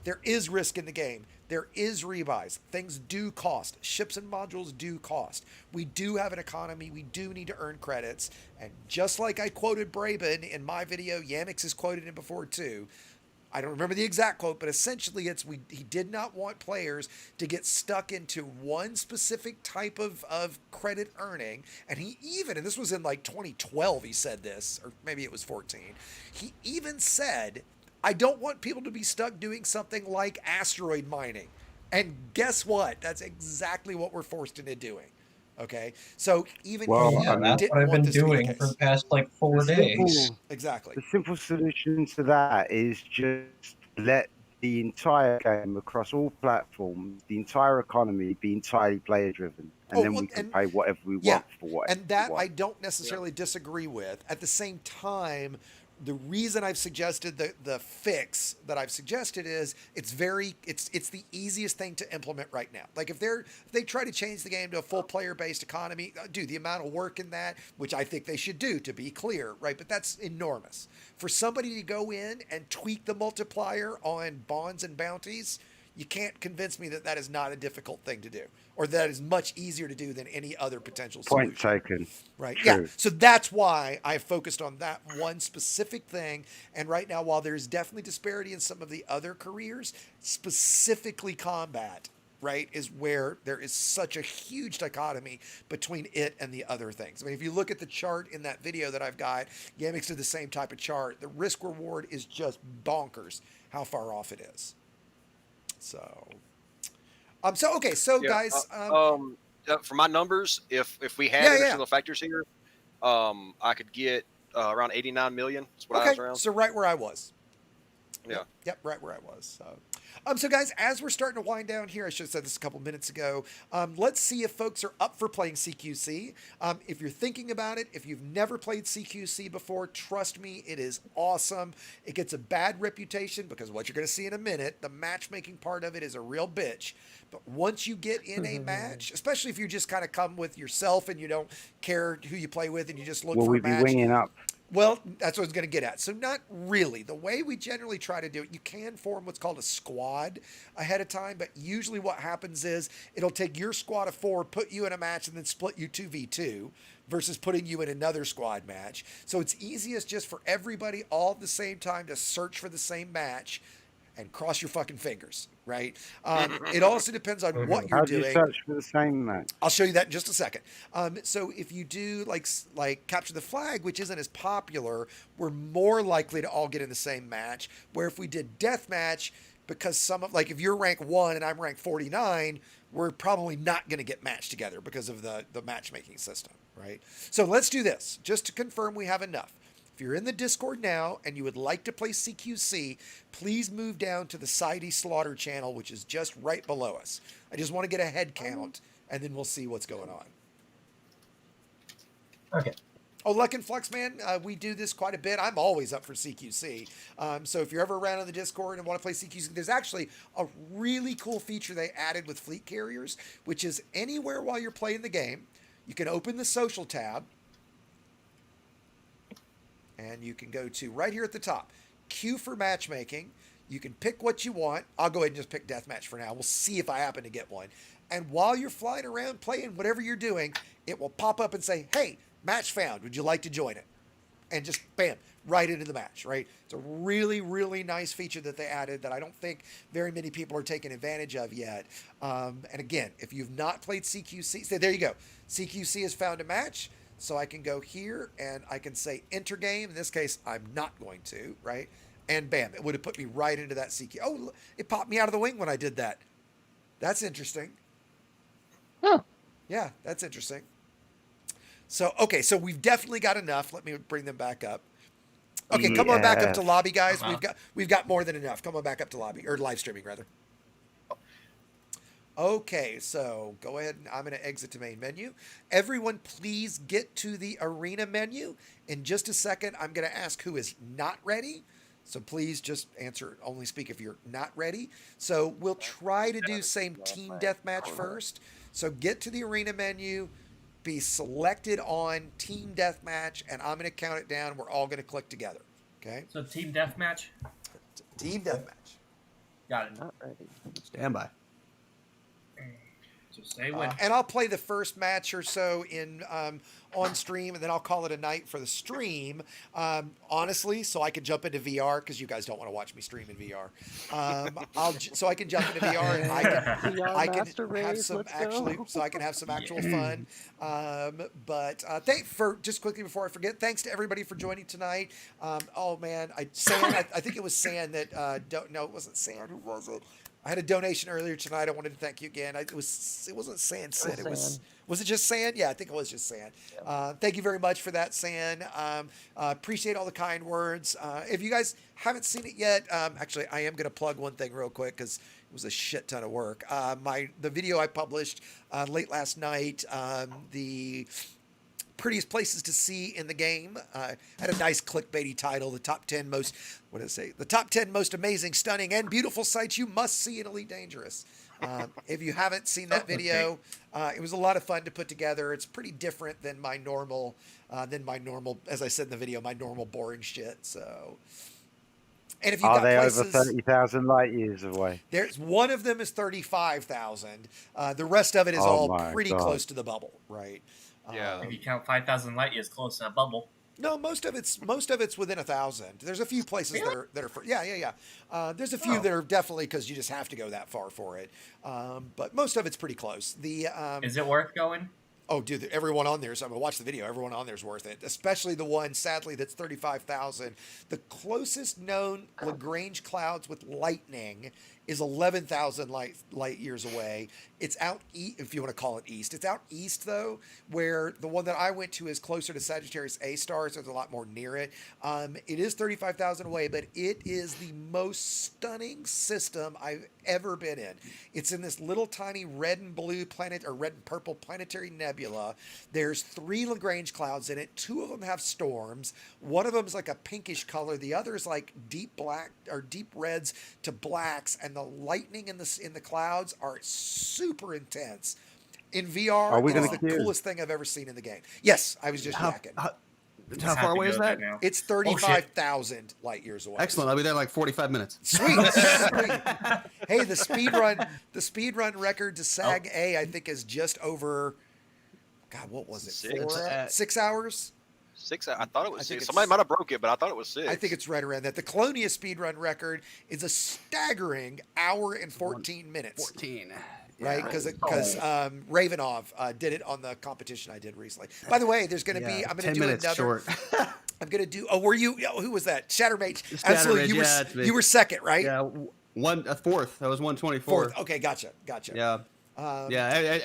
there is risk in the game. There is rebuys. Things do cost. Ships and modules do cost. We do have an economy. We do need to earn credits. And just like I quoted Braben in my video, Yamix has quoted him before too. I don't remember the exact quote, but essentially he did not want players to get stuck into one specific type of credit earning. And and this was in 2012 he said this, or maybe it was 14. He even said, I don't want people to be stuck doing something like asteroid mining. And guess what? That's exactly what we're forced into doing. Okay? So even that's what I've been doing for the past 4 days. Exactly. The simple solution to that is just let the entire game across all platforms, the entire economy be entirely player driven. And then we can pay whatever we want for whatever. And that I don't necessarily disagree with. At the same time, the reason I've suggested the fix that I've suggested is it's the easiest thing to implement right now. Like if they try to change the game to a full player based economy, the amount of work in that, which I think they should do, to be clear, right? But that's enormous. For somebody to go in and tweak the multiplier on bonds and bounties, you can't convince me that is not a difficult thing to do, or that is much easier to do than any other potential solution. Point taken. Right. True. Yeah. So that's why I focused on that one specific thing. And right now, while there's definitely disparity in some of the other careers, specifically combat, right, is where there is such a huge dichotomy between it and the other things. I mean, if you look at the chart in that video that I've got, Yamix did the same type of chart. The risk reward is just bonkers how far off it is. So, okay, so guys, for my numbers, if we had additional factors here, I could get around 89 million. That's what I was around. So right where I was. Yeah. Yep, right where I was. So guys, as we're starting to wind down here, I should have said this a couple minutes ago. Let's see if folks are up for playing CQC. If you're thinking about it, if you've never played CQC before, trust me, it is awesome. It gets a bad reputation because what you're going to see in a minute, the matchmaking part of it is a real bitch. But once you get in a match, especially if you just kind of come with yourself and you don't care who you play with and you just look for a match. Will we be winging up? Well, that's what I was going to get at. So not really. The way we generally try to do it, you can form what's called a squad ahead of time, but usually what happens is it'll take your squad of 4, put you in a match, and then split you 2v2 versus putting you in another squad match. So it's easiest just for everybody all at the same time to search for the same match and cross your fucking fingers, right? It also depends on what you're doing. How do you search for the same match? I'll show you that in just a second. So if you do like capture the flag, which isn't as popular, we're more likely to all get in the same match. Where if we did deathmatch, because if you're rank 1 and I'm rank 49, we're probably not going to get matched together because of the matchmaking system, right? So let's do this just to confirm we have enough. If you're in the Discord now and you would like to play CQC, please move down to the Sidey Slaughter channel, which is just right below us. I just want to get a head count, and then we'll see what's going on. Okay. Oh, Luck and Flux, man, we do this quite a bit. I'm always up for CQC. So if you're ever around on the Discord and want to play CQC, there's actually a really cool feature they added with fleet carriers, which is anywhere while you're playing the game, you can open the social tab, and you can go to right here at the top, queue for matchmaking. You can pick what you want. I'll go ahead and just pick deathmatch for now. We'll see if I happen to get one. And while you're flying around playing whatever you're doing, it will pop up and say, hey, match found. Would you like to join it? And just bam, right into the match, right? It's a really, really nice feature that they added that I don't think very many people are taking advantage of yet. And again, if you've not played CQC, there you go. CQC has found a match. So I can go here and I can say enter game. In this case, I'm not going to, right? And bam, it would have put me right into that CQ. Oh, it popped me out of the wing when I did that. That's interesting. Oh. Yeah, that's interesting. So, okay, so we've definitely got enough. Let me bring them back up. Okay, come on back up to lobby, guys. We've got more than enough. Come on back up to lobby, or live streaming, rather. Okay, so go ahead and I'm going to exit to main menu. Everyone, please get to the arena menu. In just a second, I'm going to ask who is not ready. So please just answer, only speak if you're not ready. So we'll try to do same team deathmatch first. So get to the arena menu, be selected on team deathmatch, and I'm going to count it down. We're all going to click together. Okay? So team deathmatch? Team deathmatch. Got it. Not ready. Stand by. So say when. And I'll play the first match or so in on stream, and then I'll call it a night for the stream. Honestly, so I can jump into VR because you guys don't want to watch me stream in VR. So I can jump into VR and I can have some actual fun. But just quickly before I forget, thanks to everybody for joining tonight. Oh man, I think it was San that no, it wasn't San. Who was it? I had a donation earlier tonight. I wanted to thank you again. It wasn't San Sid. Was it just San? Yeah, I think it was just San. Yeah. Thank you very much for that, San. Appreciate all the kind words. If you guys haven't seen it yet, actually, I am going to plug one thing real quick because it was a shit ton of work. The video I published late last night, the prettiest places to see in the game. Had a nice clickbaity title, the top 10 most, what did it say? The top 10 most amazing, stunning, and beautiful sights you must see in Elite Dangerous. If you haven't seen that video, it was a lot of fun to put together. It's pretty different than my normal, as I said in the video, my normal boring shit. So, and if you got places, over 30,000 light years away? There's one of them is 35,000. The rest of it is all pretty close to the bubble, right? Yeah. If you count 5,000 light years close to a bubble. No, most of it's within 1,000. There's a few places that are for, yeah. There's a few that are definitely because you just have to go that far for it. But most of it's pretty close. Is it worth going? Oh, dude, everyone on there. So I'm gonna watch the video. Everyone on there is worth it, especially the one, sadly, that's 35,000. The closest known Lagrange clouds with lightning is 11,000 light years away. It's out if you want to call it east. It's out east though, where the one that I went to is closer to Sagittarius A star, so it's a lot more near it. It is 35,000 away, but it is the most stunning system I've ever been in. It's in this little tiny red and blue planet or red and purple planetary nebula. There's 3 Lagrange clouds in it. 2 of them have storms. One of them is like a pinkish color. The other is like deep black or deep reds to blacks, and the lightning in the clouds are super intense. In VR, it is the coolest thing I've ever seen in the game. Yes, I was just yakking. How far away is that? It's 35,000 light years away. Excellent. I'll be there in like 45 minutes. Sweet. Hey, the speed run record to SAG A, I think, is just over. God, what was it? 6 hours. 6. I thought it was 6. Somebody might have broke it, but I thought it was 6. I think it's right around that. The Colonia speedrun record is a staggering hour and 14 minutes. 14. Right, because Ravenov did it on the competition I did recently. By the way, there's going to be. I'm going to do another. Short. I'm going to do. Oh, were you? Who was that? Shattermage. Absolutely, you were second, right? Yeah, fourth. That was 124. Fourth. Okay, gotcha. Yeah.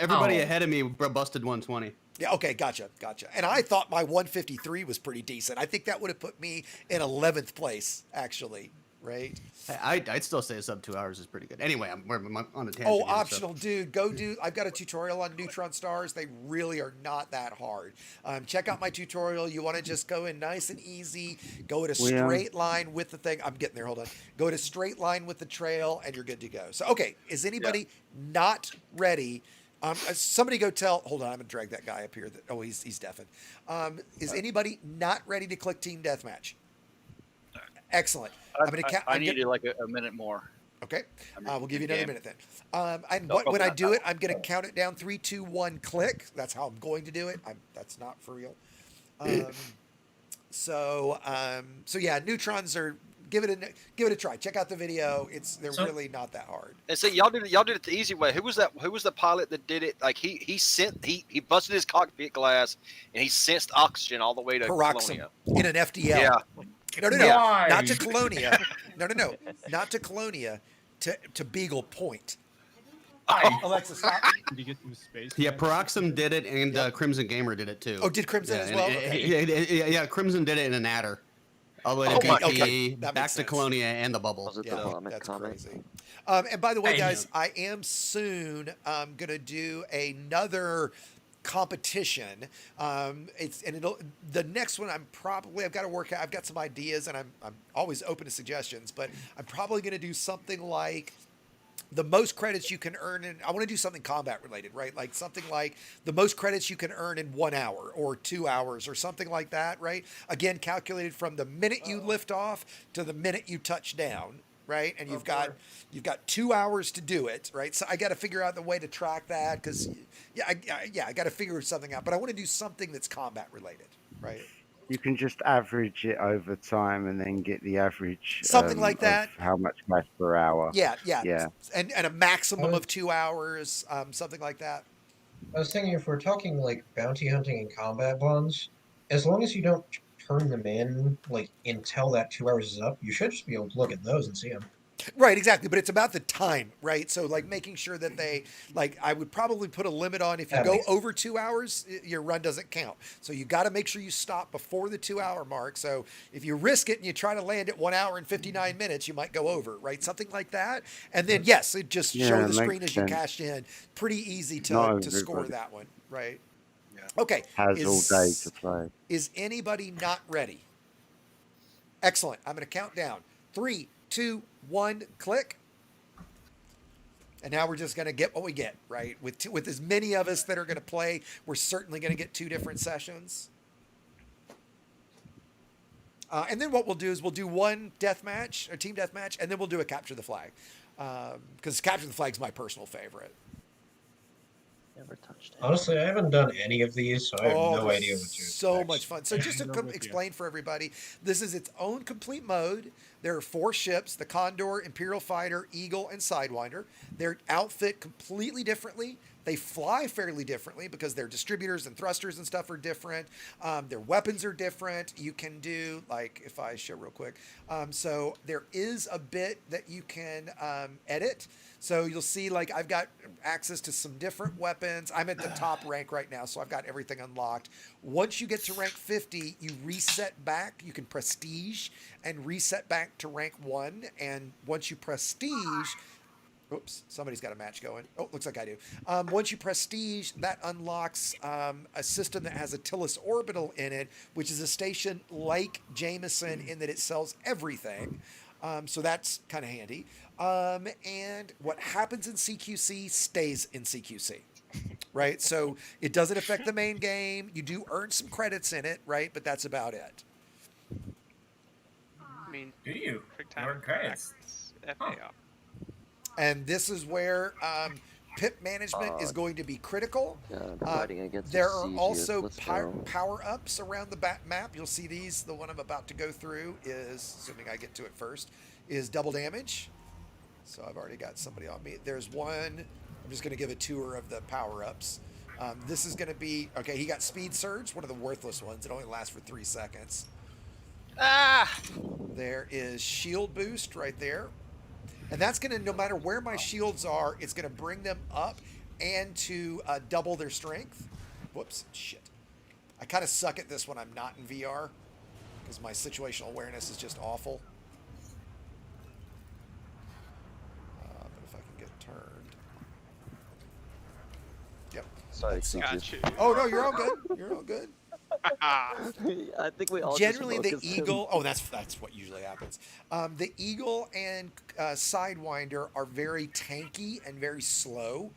Everybody ahead of me busted 120. Yeah, okay, gotcha. And I thought my 153 was pretty decent. I think that would have put me in 11th place, actually, right? I'd still say a sub 2 hours is pretty good. Anyway, we're on a tangent. Oh, optional, dude. Go do. I've got a tutorial on neutron stars. They really are not that hard. Check out my tutorial. You want to just go in nice and easy. Go at a straight line with the thing. I'm getting there. Hold on. Go at a straight line with the trail, and you're good to go. So, okay, is anybody not ready? Somebody go tell. Hold on, I'm gonna drag that guy up here. He's deafened. Is anybody not ready to click team deathmatch? Excellent. I need like a minute more. Okay, we'll give you another minute then. When I do it, I'm gonna count it down. 3, 2, 1, click. That's how I'm going to do it. That's not for real. So yeah, neutrons are. Give it a try. Check out the video. They're really not that hard. And see, y'all did it the easy way. Who was the pilot that did it? Like he busted his cockpit glass and he sensed oxygen all the way to Colonia in an FDL. Yeah. No, not to Colonia. No, not to Colonia. To Beagle Point. Alexa, stop. Did you get some space? Yeah, Paroxysm did it, and Crimson Gamer did it too. Oh, did Crimson as well? Yeah, Crimson did it in an adder. All the way to KP, back to Colonia, and the bubble. That's crazy. And by the way, guys, I am soon going to do another competition. The next one I've got to work out. I've got some ideas, and I'm always open to suggestions, but I'm probably going to do something like the most credits you can earn I want to do something combat related, right? Like something like the most credits you can earn in 1 hour or 2 hours or something like that, right? Again, calculated from the minute you lift off to the minute you touch down, right? And you've got 2 hours to do it, right? So I got to figure out the way to track that because I got to figure something out. But I want to do something that's combat related, right? You can just average it over time and then get the average. Something like that. How much cash per hour? Yeah. And a maximum of 2 hours, something like that. I was thinking if we're talking like bounty hunting and combat bonds, as long as you don't turn them in like until that 2 hours is up, you should just be able to look at those and see them. Right, exactly. But it's about the time, right? So like making sure that I would probably put a limit on if you go over 2 hours, your run doesn't count. So you got to make sure you stop before the 2 hour mark. So if you risk it and you try to land at 1 hour and 59 minutes, you might go over, right? Something like that. And then, yes, it just show the screen as you cash in. Pretty easy to score that one, right? Yeah. Okay. Has all day to play. Is anybody not ready? Excellent. I'm going to count down. 3, 2, 1, click. And now we're just going to get what we get, right? With as many of us that are going to play, we're certainly going to get 2 different sessions. And then what we'll do is we'll do one deathmatch, or team deathmatch, and then we'll do a capture the flag. Because capture the flag is my personal favorite. Never touched it. Honestly, I haven't done any of these, so I have no they're idea what to so expect. much fun. So just to explain for everybody, this is its own complete mode. There are 4 ships: the Condor, Imperial Fighter, Eagle, and Sidewinder. They're outfit completely differently. They fly fairly differently because their distributors and thrusters and stuff are different. Their weapons are different. You can do, like, if I show real quick. So there is a bit that you can edit. So you'll see, like, I've got access to some different weapons. I'm at the top rank right now, so I've got everything unlocked. Once you get to rank 50, you reset back. You can prestige and reset back to rank 1. And once you prestige, oops, somebody's got a match going. Oh, looks like I do. Once you prestige, that unlocks a system that has a Tillus orbital in it, which is a station like Jameson in that it sells everything. So that's kind of handy. And what happens in CQC stays in CQC, right? So it doesn't affect the main game. You do earn some credits in it, right? But that's about it. I mean, Do you? quick time Earn credits. FAO. And this is where pip management is going to be critical. Fighting against There are Exigeous. also Let's go. power-ups around the map. You'll see these. The one I'm about to go through is, assuming I get to it first, is double damage. So I've already got somebody on me. There's one. I'm just going to give a tour of the power-ups. This is going to be, okay, he got speed surge, one of the worthless ones. It only lasts for 3 seconds. There is shield boost right there. And that's going to, no matter where my shields are, it's going to bring them up and to double their strength. Whoops, shit. I kind of suck at this when I'm not in VR because my situational awareness is just awful. But if I can get turned. Yep. Sorry, Got you. Oh, no, you're all good. You're all good. I think we all Generally, just the focused Eagle. him. Oh, that's what usually happens. The Eagle and Sidewinder are very tanky and very slow.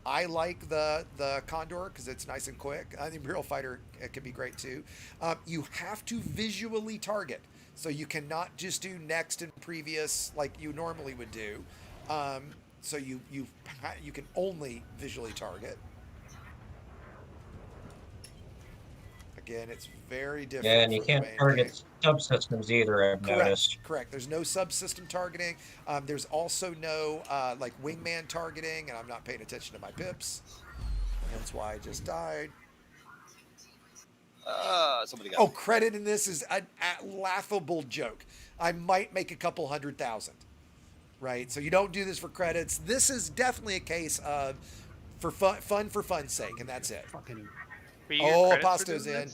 I like the Condor because it's nice and quick. The Imperial Fighter can be great too. You have to visually target, so you cannot just do next and previous like you normally would do. So you can only visually target. Again, it's very different. Yeah, and you from the can't main target game. subsystems either, I've noticed. Correct. There's no subsystem targeting. There's also no like wingman targeting, and I'm not paying attention to my pips. That's why I just died. Somebody got. Oh, credit in this is a laughable joke. I might make a couple 100,000. Right. So you don't do this for credits. This is definitely a case of for fun for fun's sake, and that's it. Oh, Aposto's in.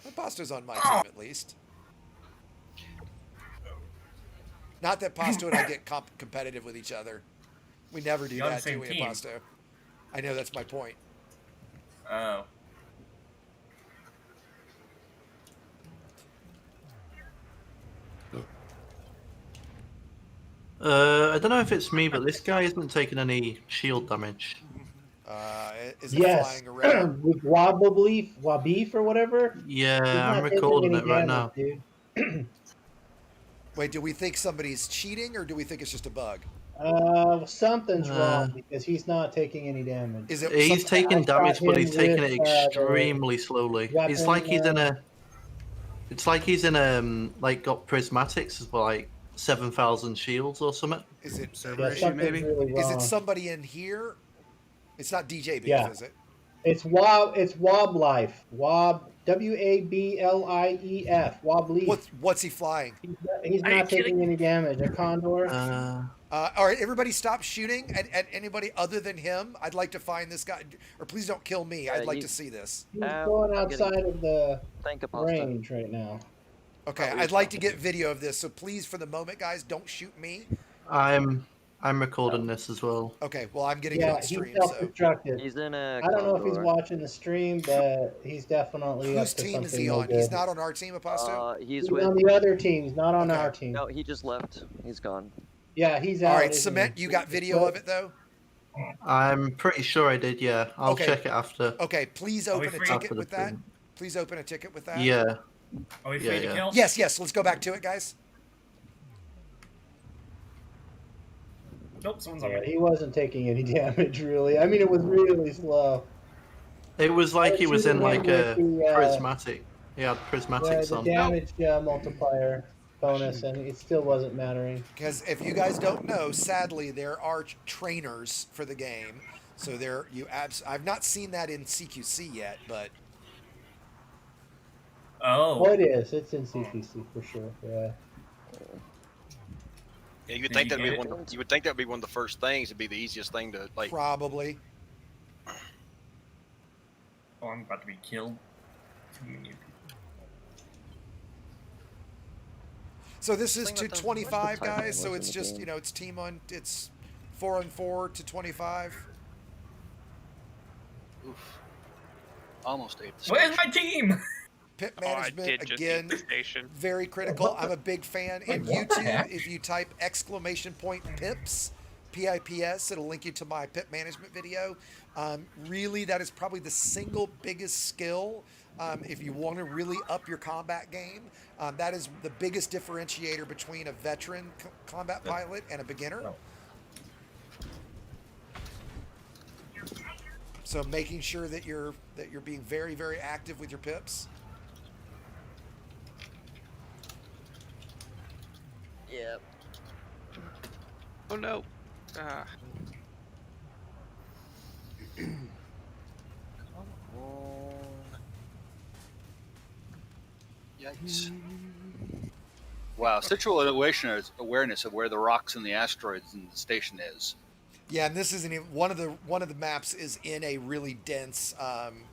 Aposto's on my team at least. Not that Pasto and I get competitive with each other. We never do that, do we, Aposto? I know, that's my point. Oh. I don't know if it's me, but this guy isn't taking any shield damage. Is it flying around? With Wabif or whatever. Yeah, I'm recording it right now. Dude. Wait, do we think somebody's cheating or do we think it's just a bug? Something's wrong because he's not taking any damage. Is it? He's taking damage, but he's taking it extremely slowly. It's like he's in a. It's like he's in a like got prismatics as well, like 7,000 shields or something. Is it server issue maybe? Really is it somebody in here? It's not DJ Beef, is it? It's Wob Life. Wob WABLIEF. Wob Leaf. What's he flying? He's not taking any damage. A Condor. All right, everybody stop shooting at anybody other than him. I'd like to find this guy, or please don't kill me. I'd like to see this. He's going outside of the range right now. Okay, I'd like to get video of this. So please, for the moment, guys, don't shoot me. I'm recording this as well. Okay, well, I'm getting it on stream. He's self-destructed. He's in a. I don't know if he's watching the stream, but he's definitely. Whose team is he on? He's not on our team, Aposto? He's on the other teams, not on our team. No, he just left. He's gone. Yeah, he's out. All right, Cement, you got video of it though? I'm pretty sure I did. Yeah, I'll check it after. Okay, please open a ticket with that. Please open a ticket with that. Yeah. Are we free to kill? Yes. Let's go back to it, guys. Nope, someone's on Yeah, me. he wasn't taking any damage really. I mean, it was really slow. It was like he was in like a prismatic. He had Yeah, prismatics the on. damage multiplier bonus, and it still wasn't mattering. Because if you guys don't know, sadly there are trainers for the game, so I've not seen that in CQC yet, but Oh, it is. It's in CQC for sure. Yeah. Yeah, you would think that'd be one. You would think that'd be one of the first things. It'd be the easiest thing to like. Probably. Oh, I'm about to be killed. Too many people. So this is to 25 guys. So it's just it's team on. It's 4-on-4 to 25. Oof. Almost ate the Where's my team? Pit management again, very critical. I'm a big fan. In YouTube, if you type !pips, PIPS, it'll link you to my pit management video. Really, that is probably the single biggest skill. If you want to really up your combat game, that is the biggest differentiator between a veteran combat pilot and a beginner. So making sure that you're being very, very active with your pips. Yep. Oh no. Yikes. Wow, situational awareness of where the rocks and the asteroids in the station is. Yeah, and this isn't even one of the maps is in a really dense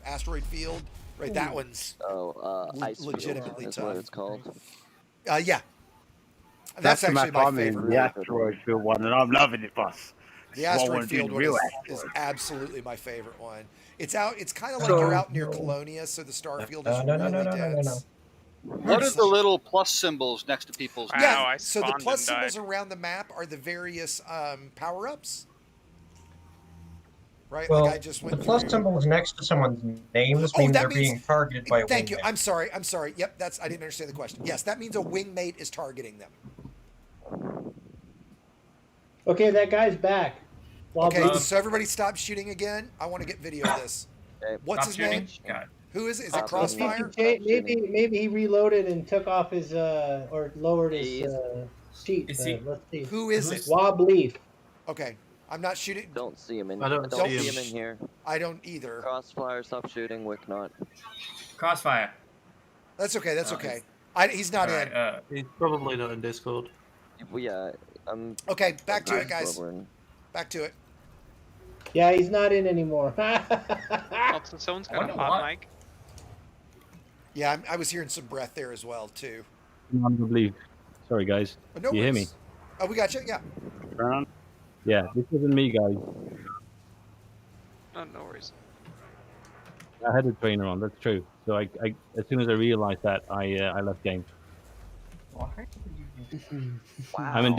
asteroid field, right? That one's ice legitimately field, tough. What it's called. Yeah. That's the actually map my I'm in, favorite. the asteroid field one, and I'm loving it, boss. The asteroid field one is absolutely my favorite one. It's kind of like So- you're out near Colonia, so the star field is really dense. What are the little plus symbols next to people's names? Yeah, so the plus symbols around the map are the various power-ups. Right, Well, like I just went the plus through. symbols next to someone's names mean that they're means- being targeted by a Thank you. wingman. I'm sorry. Yep, I didn't understand the question. Yes, that means a wingmate is targeting them. Okay, that guy's back. Okay, so everybody stop shooting again. I want to get video of this. What's his name? Who is it? Is it Crossfire? Maybe he reloaded and took off his or lowered his sheet. Is he- Let's see. Who is it? Wobbleaf. Okay, I'm not shooting. Don't see him in. I don't see see him in here. I don't either. Crossfire, stop shooting. Wick not. Crossfire. That's okay. That's okay. He's not in. He's probably not in Discord. Yeah. Okay, back to it, guys. Back to it. Yeah, he's not in anymore. Oh, so someone's got a hot mic. Yeah, I was hearing some breath there as well too. Sorry, guys. No you hear me? worries. Oh, we got you. Yeah. Yeah, this isn't me, guys. Oh, no worries. I had a trainer on. That's true. So I as soon as I realized that, I left game. Wow. I'm in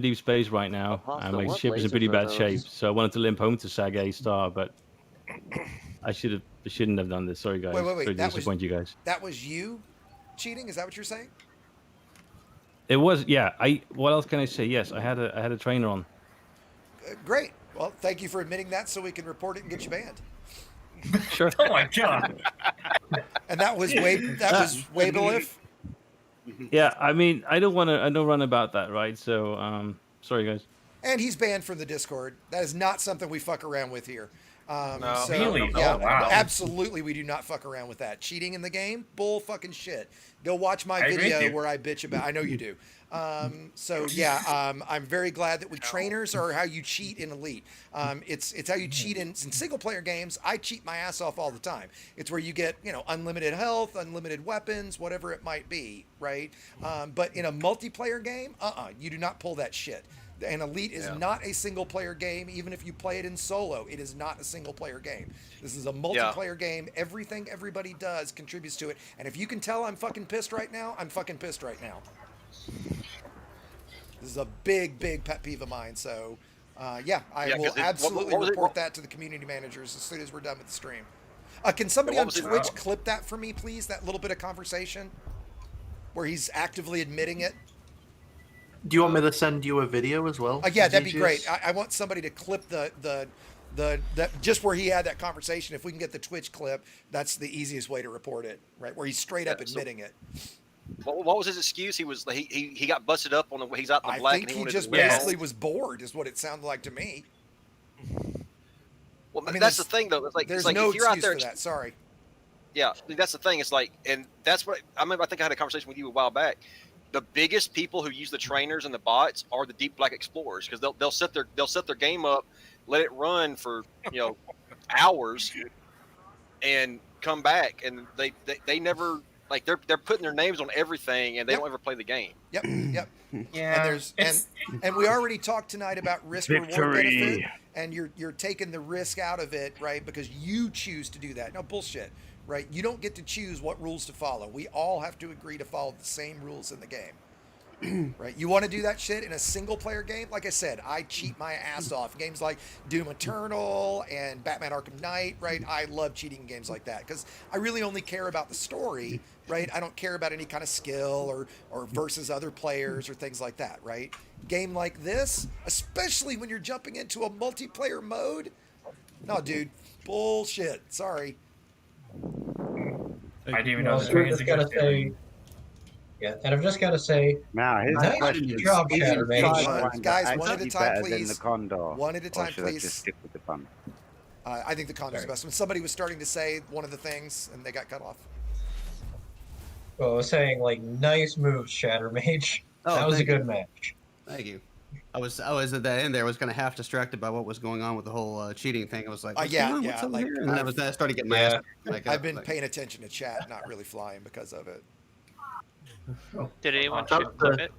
deep space right now, and my ship is in pretty bad shape. So I wanted to limp home to Sag A Star, but I shouldn't have done this. Sorry, guys. Wait. Sorry to disappoint you guys. That was you cheating? Is that what you're saying? It was, yeah. What else can I say? Yes, I had a trainer on. Great. Well, thank you for admitting that, so we can report it and get you banned. Sure. Oh my god. And that was Wabelif. Yeah, I mean, I don't run about that, right? So, sorry, guys. And he's banned from the Discord. That is not something we fuck around with here. No. So, Really? Yeah, Oh, wow. absolutely, we do not fuck around with that. Cheating in the game, bull fucking shit. Go watch my I agree with video you. where I bitch about. I know you do. So yeah, I'm very glad that trainers are how you cheat in Elite. It's how you cheat in single player games. I cheat my ass off all the time. It's where you get unlimited health, unlimited weapons, whatever it might be, right? But in a multiplayer game, you do not pull that shit. And Elite is not a single player game. Even if you play it in solo, it is not a single player game. This is a multiplayer game. Everything everybody does contributes to it. And if you can tell I'm fucking pissed right now, I'm fucking pissed right now. This is a big pet peeve of mine. So, I will absolutely report that to the community managers as soon as we're done with the stream. Can somebody on Twitch clip that for me, please? That little bit of conversation where he's actively admitting it. Do you want me to send you a video as well? Yeah, that'd be great. I want somebody to clip the just where he had that conversation. If we can get the Twitch clip, that's the easiest way to report it, right? Where he's straight up admitting it. What was his excuse? He was he got busted up on the he's out in the black. I think he just basically was bored, is what it sounded like to me. Well, I mean, that's the thing, though. It's like, there's it's like no if you're out excuse there, for that. Sorry. Yeah, that's the thing. It's like, and that's what I remember. I think I had a conversation with you a while back. The biggest people who use the trainers and the bots are the deep black explorers, because they'll set their game up, let it run for hours, and come back, and they never like they're putting their names on everything, and they don't ever play the game. Yep. Yep. Yeah. And we already talked tonight about risk reward benefit, and you're taking the risk out of it, right? Because you choose to do that. No bullshit, right? You don't get to choose what rules to follow. We all have to agree to follow the same rules in the game. Right? You want to do that shit in a single player game? Like I said, I cheat my ass off. Games like Doom Eternal and Batman Arkham Knight, right? I love cheating in games like that because I really only care about the story, right? I don't care about any kind of skill or versus other players or things like that, right? Game like this, especially when you're jumping into a multiplayer mode, no, dude, bullshit. Sorry. I didn't even know this was gonna say. Yeah, and I've just got to say, nice job, Xerebaye. Guys, one at a time, Than the please. Condor, One at a time, or should I please. just stick with the Condor? I think the Condor's the best one. Somebody was starting to say one of the things, and they got cut off. Well, I was saying, like, nice move, Xerebaye. Oh, That was a thank you. good match. Thank you. I was at the end there. I was kind of half distracted by what was going on with the whole cheating thing. I was like, what's going on? What's over here? And then I started getting my ass. I've been paying attention to chat, not really flying because of it. Did anyone clip it?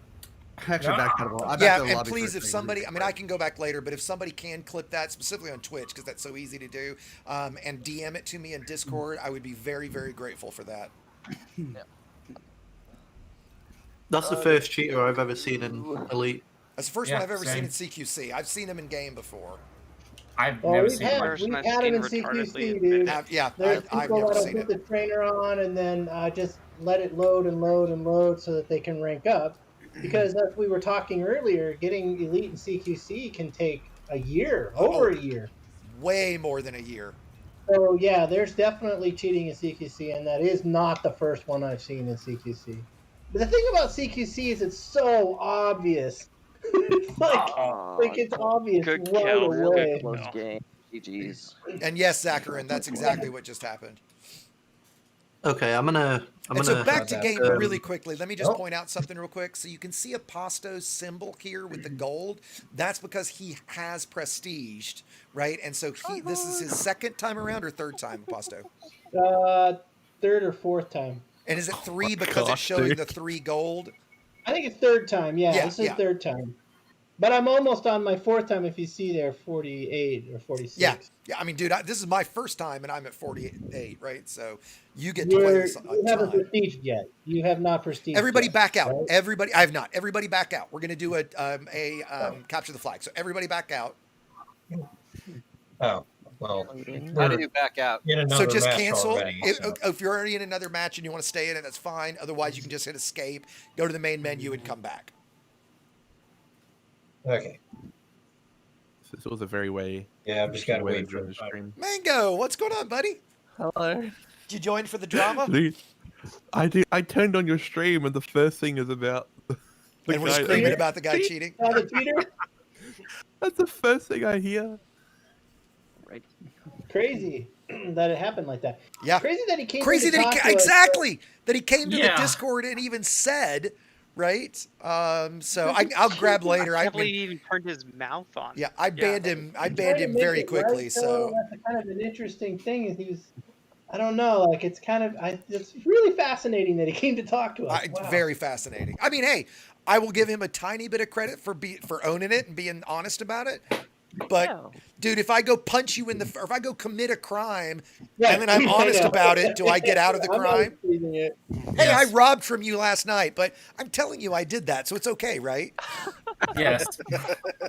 Actually, back out of all. Yeah, and please, if somebody, I mean, I can go back later, but if somebody can clip that specifically on Twitch, because that's so easy to do, and DM it to me in Discord, I would be very, very grateful for that. That's the first cheater I've ever seen in Elite. That's the first one I've ever seen in CQC. I've seen him in game before. I've never seen we've had him in CQC, dude. There's people that'll put the trainer on and then just let it load and load and load so that they can rank up. Because as we were talking earlier, getting Elite in CQC can take a year, over a year. Way more than a year. So yeah, there's definitely cheating in CQC, and that is not the first one I've seen in CQC. But the thing about CQC is it's so obvious. It's like it's obvious Good right kill, away. really close game. GG's. And yes, Zacharin, that's exactly what just happened. Okay, I'm gonna. So back to game really quickly. Let me just point out something real quick. So you can see Aposto's symbol here with the gold. That's because he has prestiged, right? And so this is his second time around or third time, Aposto? Third or fourth time. And is it 3 because it's showing the 3 gold? I think it's third time. Yeah, this is third time. But I'm almost on my fourth time. If you see there, 48 or 46. Yeah. I mean, dude, this is my first time, and I'm at 48, right? So you get to play this a You haven't ton. prestiged yet. You have not prestiged. Everybody yet, back out. right? Everybody, I have not. Everybody back out. We're gonna do a capture the flag. So everybody back out. Oh, well. How do you back out? So just match cancel. already, If you're already in another match and you want to stay in it, that's fine. Otherwise, you can just hit escape, go to the main menu, and come back. Okay. This was a very way. Yeah, I've just got to way wait for join the stream. Mango, what's going on, buddy? Hello. Did you join for the drama? Dude, I did. I turned on your stream, and the first thing is about. And we're screaming about the guy cheating. The cheater? That's the first thing I hear. Right. Crazy that it happened like that. Yeah. Crazy that he came. Crazy to that talk he to us. exactly that he came to the Yeah. Discord and even said, right? So I'll grab later. I can't believe he even turned his mouth on. Yeah, I banned him. I He's banned trying to him make very it quickly. right, So that's kind of an interesting thing. Is he was, I don't know, like it's kind of, it's really fascinating that he came to talk to us. Wow. Very fascinating. I mean, hey, I will give him a tiny bit of credit for owning it and being honest about it. But dude, if I go punch you in the, or if I go commit a crime and then I'm honest about it, do I get out of the I'm not crime? believing it. Hey, I robbed from you last night, but I'm telling you I did that, so it's okay, right? Yes.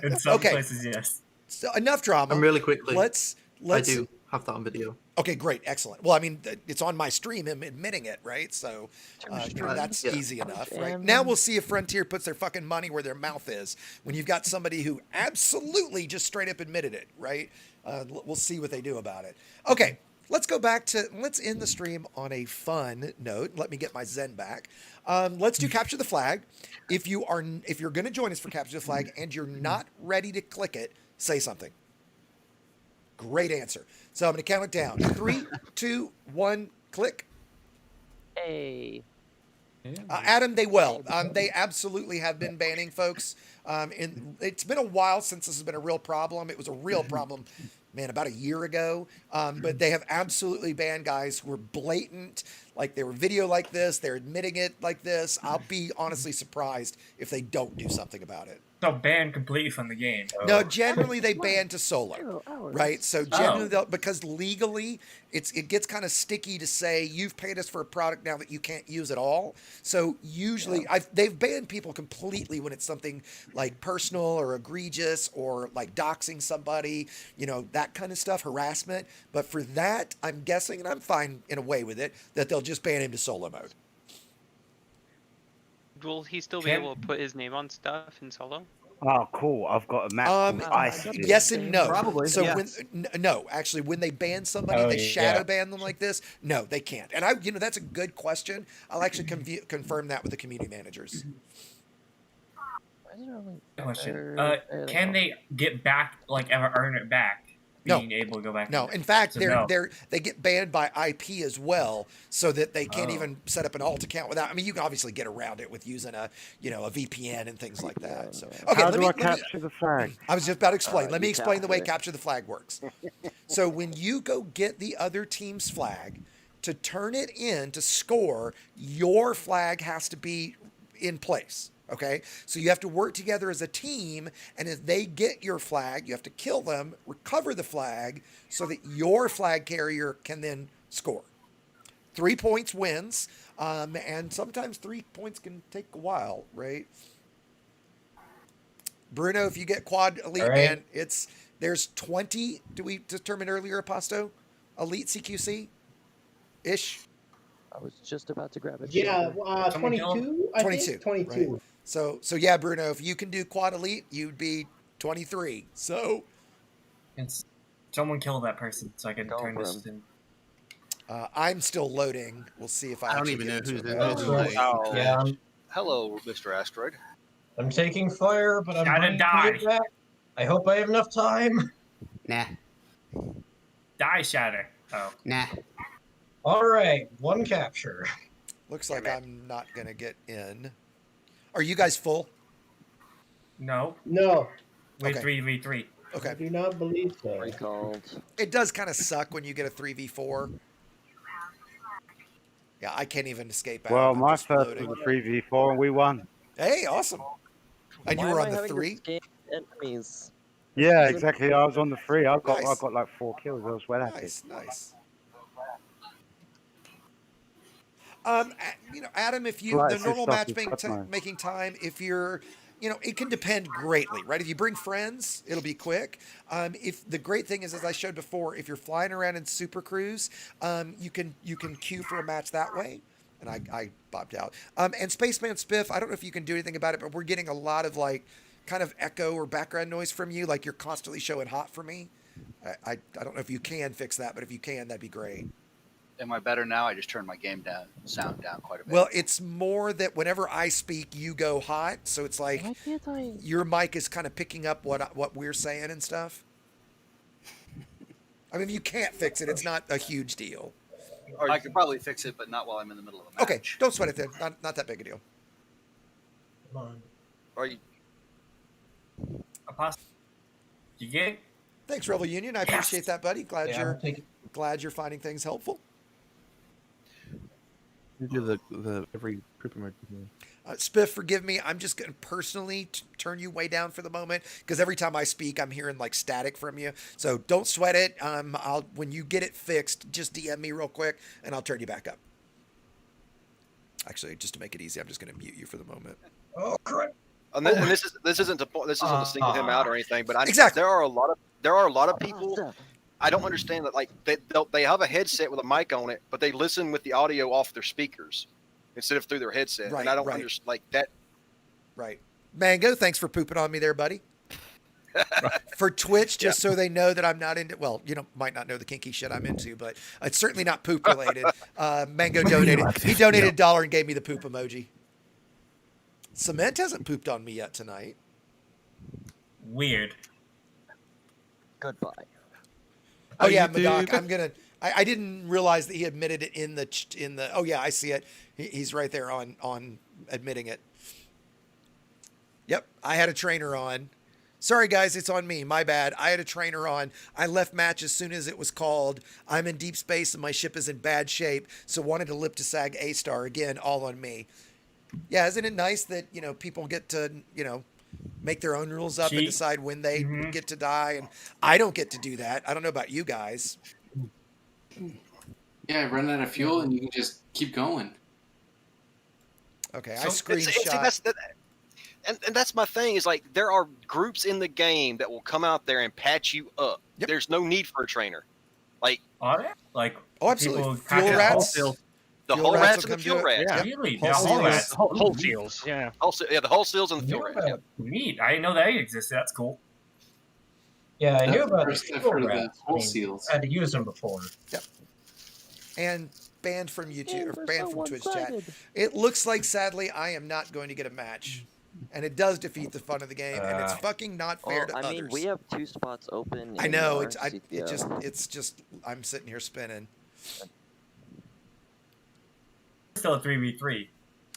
In some Okay. places, yes. So enough drama. I'm really quickly. Let's I do. have that on video. Okay, great, excellent. Well, I mean, it's on my stream, him admitting it, right? So, that's easy enough, right? Now we'll see if Frontier puts their fucking money where their mouth is when you've got somebody who absolutely just straight up admitted it, right? We'll see what they do about it. Okay, let's go back to, let's end the stream on a fun note. Let me get my Zen back. Let's do Capture the Flag. If you're going to join us for Capture the Flag and you're not ready to click it, say something. Great answer. So I'm going to count it down. 3, 2, 1, click. Hey. Adam, they will. They absolutely have been banning folks. It's been a while since this has been a real problem. It was a real problem, man, about a year ago. But they have absolutely banned guys who were blatant, like they were video like this. They're admitting it like this. I'll be honestly surprised if they don't do something about it. So banned completely from the game. No, generally they ban to solo, right? So generally, because legally, it gets kind of sticky to say you've paid us for a product now that you can't use at all. So usually, they've banned people completely when it's something like personal or egregious or like doxing somebody, that kind of stuff, harassment. But for that, I'm guessing, and I'm fine in a way with it, that they'll just ban him to solo mode. Will he still be able to put his name on stuff in solo? Oh, cool! I've got a map called Ice. Yes and no. Probably. So yes. Actually, when they ban somebody, they shadow ban them like this. No, they can't. And that's a good question. I'll actually confirm that with the community managers. Question: can they get back, like ever earn it back? Being able to go back. No, in fact, they get banned by IP as well, so that they can't even set up an alt account without. I mean, you can obviously get around it with using a VPN and things like that. So, okay, how do I capture the flag? I was just about to explain. Let me explain the way Capture the Flag works. So when you go get the other team's flag, to turn it in to score, your flag has to be in place. Okay, so you have to work together as a team, and if they get your flag, you have to kill them, recover the flag, so that your flag carrier can then score. 3 points wins, and sometimes 3 points can take a while, right? Bruno, if you get quad elite, man, there's 20. Do we determine earlier, Aposto? Elite CQC ish. I was just about to grab it. Yeah, 22. I think 22. Right. So yeah, Bruno, if you can do quad elite, you'd be 23. So someone kill that person so I can turn this in. I'm still loading. We'll see if I don't even know who's in this. Yeah. Hello, Mr. Asteroid. I'm taking fire, but I'm gonna die. Back. I hope I have enough time. Nah. Die, Shatter. Oh. Nah. All right, 1 capture. Looks like I'm not gonna get in. Are you guys full? No. No. We're 3v3. Okay. I do not believe so. Recalled. It does kind of suck when you get a 3v4. Yeah, I can't even escape out. Well, my first was a 3v4 and we won. Hey, awesome. And you were on the 3? Enemies. Yeah, exactly. I was on the 3. I got like 4 kills. I was well at it. Nice. Adam, if you the normal matchmaking time, if you're, it can depend greatly, right? If you bring friends, it'll be quick. If the great thing is, as I showed before, if you're flying around in Super Cruise, you can queue for a match that way. And I bopped out. And Spaceman Spiff, I don't know if you can do anything about it, but we're getting a lot of kind of echo or background noise from you, like you're constantly showing hot for me. I don't know if you can fix that, but if you can, that'd be great. Am I better now? I just turned my sound down quite a bit. Well, it's more that whenever I speak, you go hot. So it's like your mic is kind of picking up what we're saying and stuff. I mean, if you can't fix it, it's not a huge deal. I could probably fix it, but not while I'm in the middle of a match. Okay, don't sweat it then. Not that big a deal. Come on. Are you? Apostle, you get it? Thanks, Rebel Union. I appreciate that, buddy. Glad you're finding things helpful. You do the every group mode. Spiff, forgive me. I'm just going to personally turn you way down for the moment because every time I speak, I'm hearing like static from you. So don't sweat it. When you get it fixed, just DM me real quick and I'll turn you back up. Actually, just to make it easy, I'm just going to mute you for the moment. Oh, crap. And this isn't to single him out or anything, but exactly. there are a lot of people I don't understand that. Like they have a headset with a mic on it, but they listen with the audio off their speakers instead of through their headset. Right, and I don't right. understand like that. Right. Mango, thanks for pooping on me there, buddy. For Twitch, just so they know that I'm not into, well, might not know the kinky shit I'm into, but it's certainly not poop related. Mango donated. He donated $1 and gave me the poop emoji. Cement hasn't pooped on me yet tonight. Weird. Goodbye. Oh yeah, Madoc, I didn't realize that he admitted it in the. Oh yeah, I see it. He's right there on admitting it. Yep, I had a trainer on. Sorry guys, it's on me. My bad. I had a trainer on. I left match as soon as it was called. I'm in deep space and my ship is in bad shape, so wanted to lip to sag A star again. All on me. Yeah, isn't it nice that people get to make their own rules up and decide when they get to die, and I don't get to do that. I don't know about you guys. Yeah, run out of fuel and you can just keep going. Okay, So I screenshot. And that's my thing is like there are groups in the game that will come out there and patch you up. Yep. There's no need for a trainer. Like are there? Like absolutely. Fuel rats. The hull rats and the fuel rats. Yeah. Really? The hull rats. Hull seals. Yeah. The hull seals and the fuel rats. Yeah. Neat. I didn't know that existed. That's cool. Yeah, I knew about the I've fuel heard of the rats. hull seals. I had to use them before. Yep. And banned from YouTube or banned from Twitch chat. It looks like sadly I am not going to get a match. And it does defeat the fun of the game, and it's fucking not fair to others. I mean, we have 2 spots open. I know it's just I'm sitting here spinning. Still a 3v3.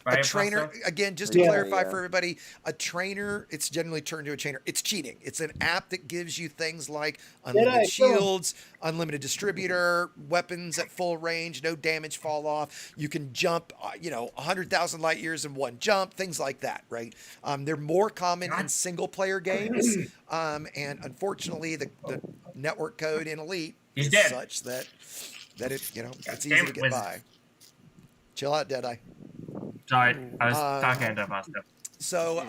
Right, a trainer, again, just to clarify for everybody, a trainer, it's generally turned to a trainer. It's cheating. It's an app that gives you things like unlimited shields, unlimited distributor, weapons at full range, no damage fall off. You can jump, 100,000 light years in one jump, things like that, right? They're more common in single player games. And unfortunately, the network code in Elite is such that it's easy to get by. Chill out, Deadeye. Sorry, I was talking to Pasta. So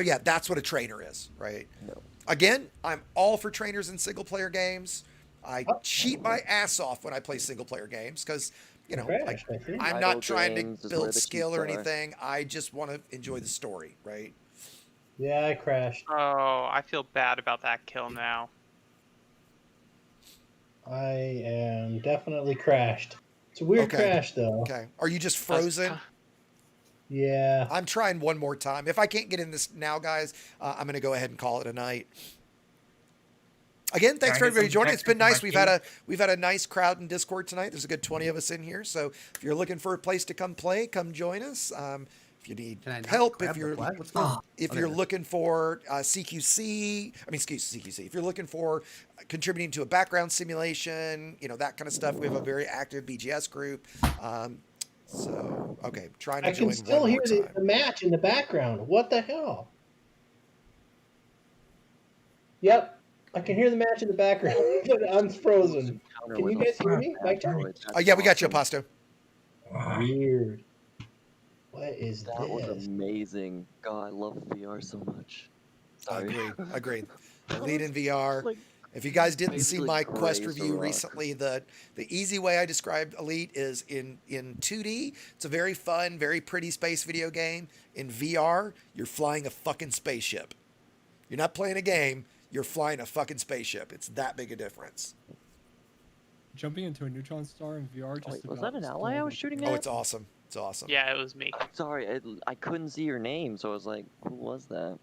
yeah, that's what a trainer is, right? No. Again, I'm all for trainers in single player games. I cheat my ass off when I play single player games because, I'm not trying to build skill or anything. I just want to enjoy the story, right? Yeah, I crashed. Oh, I feel bad about that kill now. I am definitely crashed. It's a weird crash, though. Okay. Are you just frozen? Yeah. I'm trying one more time. If I can't get in this now, guys, I'm going to go ahead and call it a night. Again, thanks for everybody joining. It's been nice. We've had a nice crowd in Discord tonight. There's a good 20 of us in here. So if you're looking for a place to come play, come join us. If you need help, if you're looking for CQC, if you're looking for contributing to a background simulation, that kind of stuff, we have a very active BGS group. Trying to join. I can still hear the match in the background. What the hell? Yep, I can hear the match in the background, but I'm frozen. Can you guys hear me? My turn. Yeah, we got you, Aposto. Weird. What is that? That was amazing. God, I love VR so much. Sorry. Agreed. Lead in VR. If you guys didn't see my Quest review recently, the easy way I described Elite is in 2D. It's a very fun, very pretty space video game. In VR, you're flying a fucking spaceship. You're not playing a game. You're flying a fucking spaceship. It's that big a difference. Jumping into a neutron star in VR just was that an ally I was shooting at? Oh, it's awesome. It's awesome. Yeah, it was me. Sorry, I couldn't see your name, so I was like, who was that?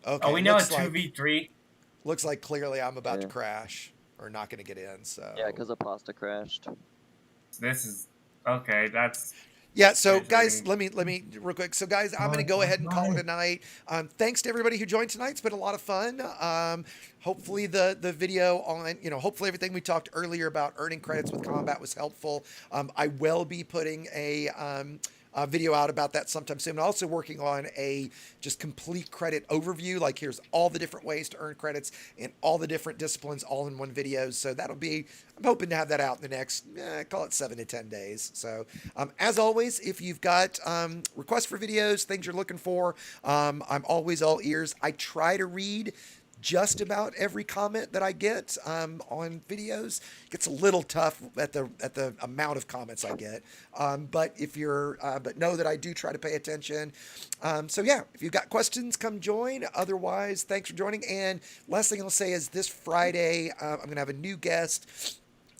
Okay. Oh, we know it's 2v3. Looks like clearly I'm about to crash or not going to get in. So yeah, because Aposta crashed. This is okay. That's So guys, let me real quick. So guys, I'm going to go ahead and call it a night. Thanks to everybody who joined tonight. It's been a lot of fun. Hopefully the video on hopefully everything we talked earlier about earning credits with combat was helpful. I will be putting a video out about that sometime soon. I'm also working on a just complete credit overview. Like here's all the different ways to earn credits in all the different disciplines all in one video. So that'll be, I'm hoping to have that out in the next, call it 7 to 10 days. So as always, if you've got requests for videos, things you're looking for, I'm always all ears. I try to read just about every comment that I get on videos. It gets a little tough at the amount of comments I get. But if you're, but know that I do try to pay attention. So yeah, if you've got questions, come join. Otherwise, thanks for joining. And last thing I'll say is this Friday, I'm going to have a new guest.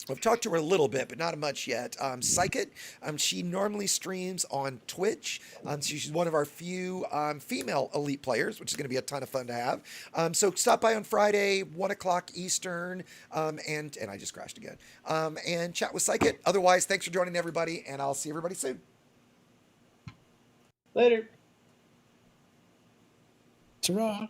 I've talked to her a little bit, but not much yet. Psychit, she normally streams on Twitch. So she's one of our few female elite players, which is going to be a ton of fun to have. So stop by on Friday, 1 o'clock Eastern, and I just crashed again, and chat with Psychit. Otherwise, thanks for joining everybody, and I'll see everybody soon. Later. Ta-ra.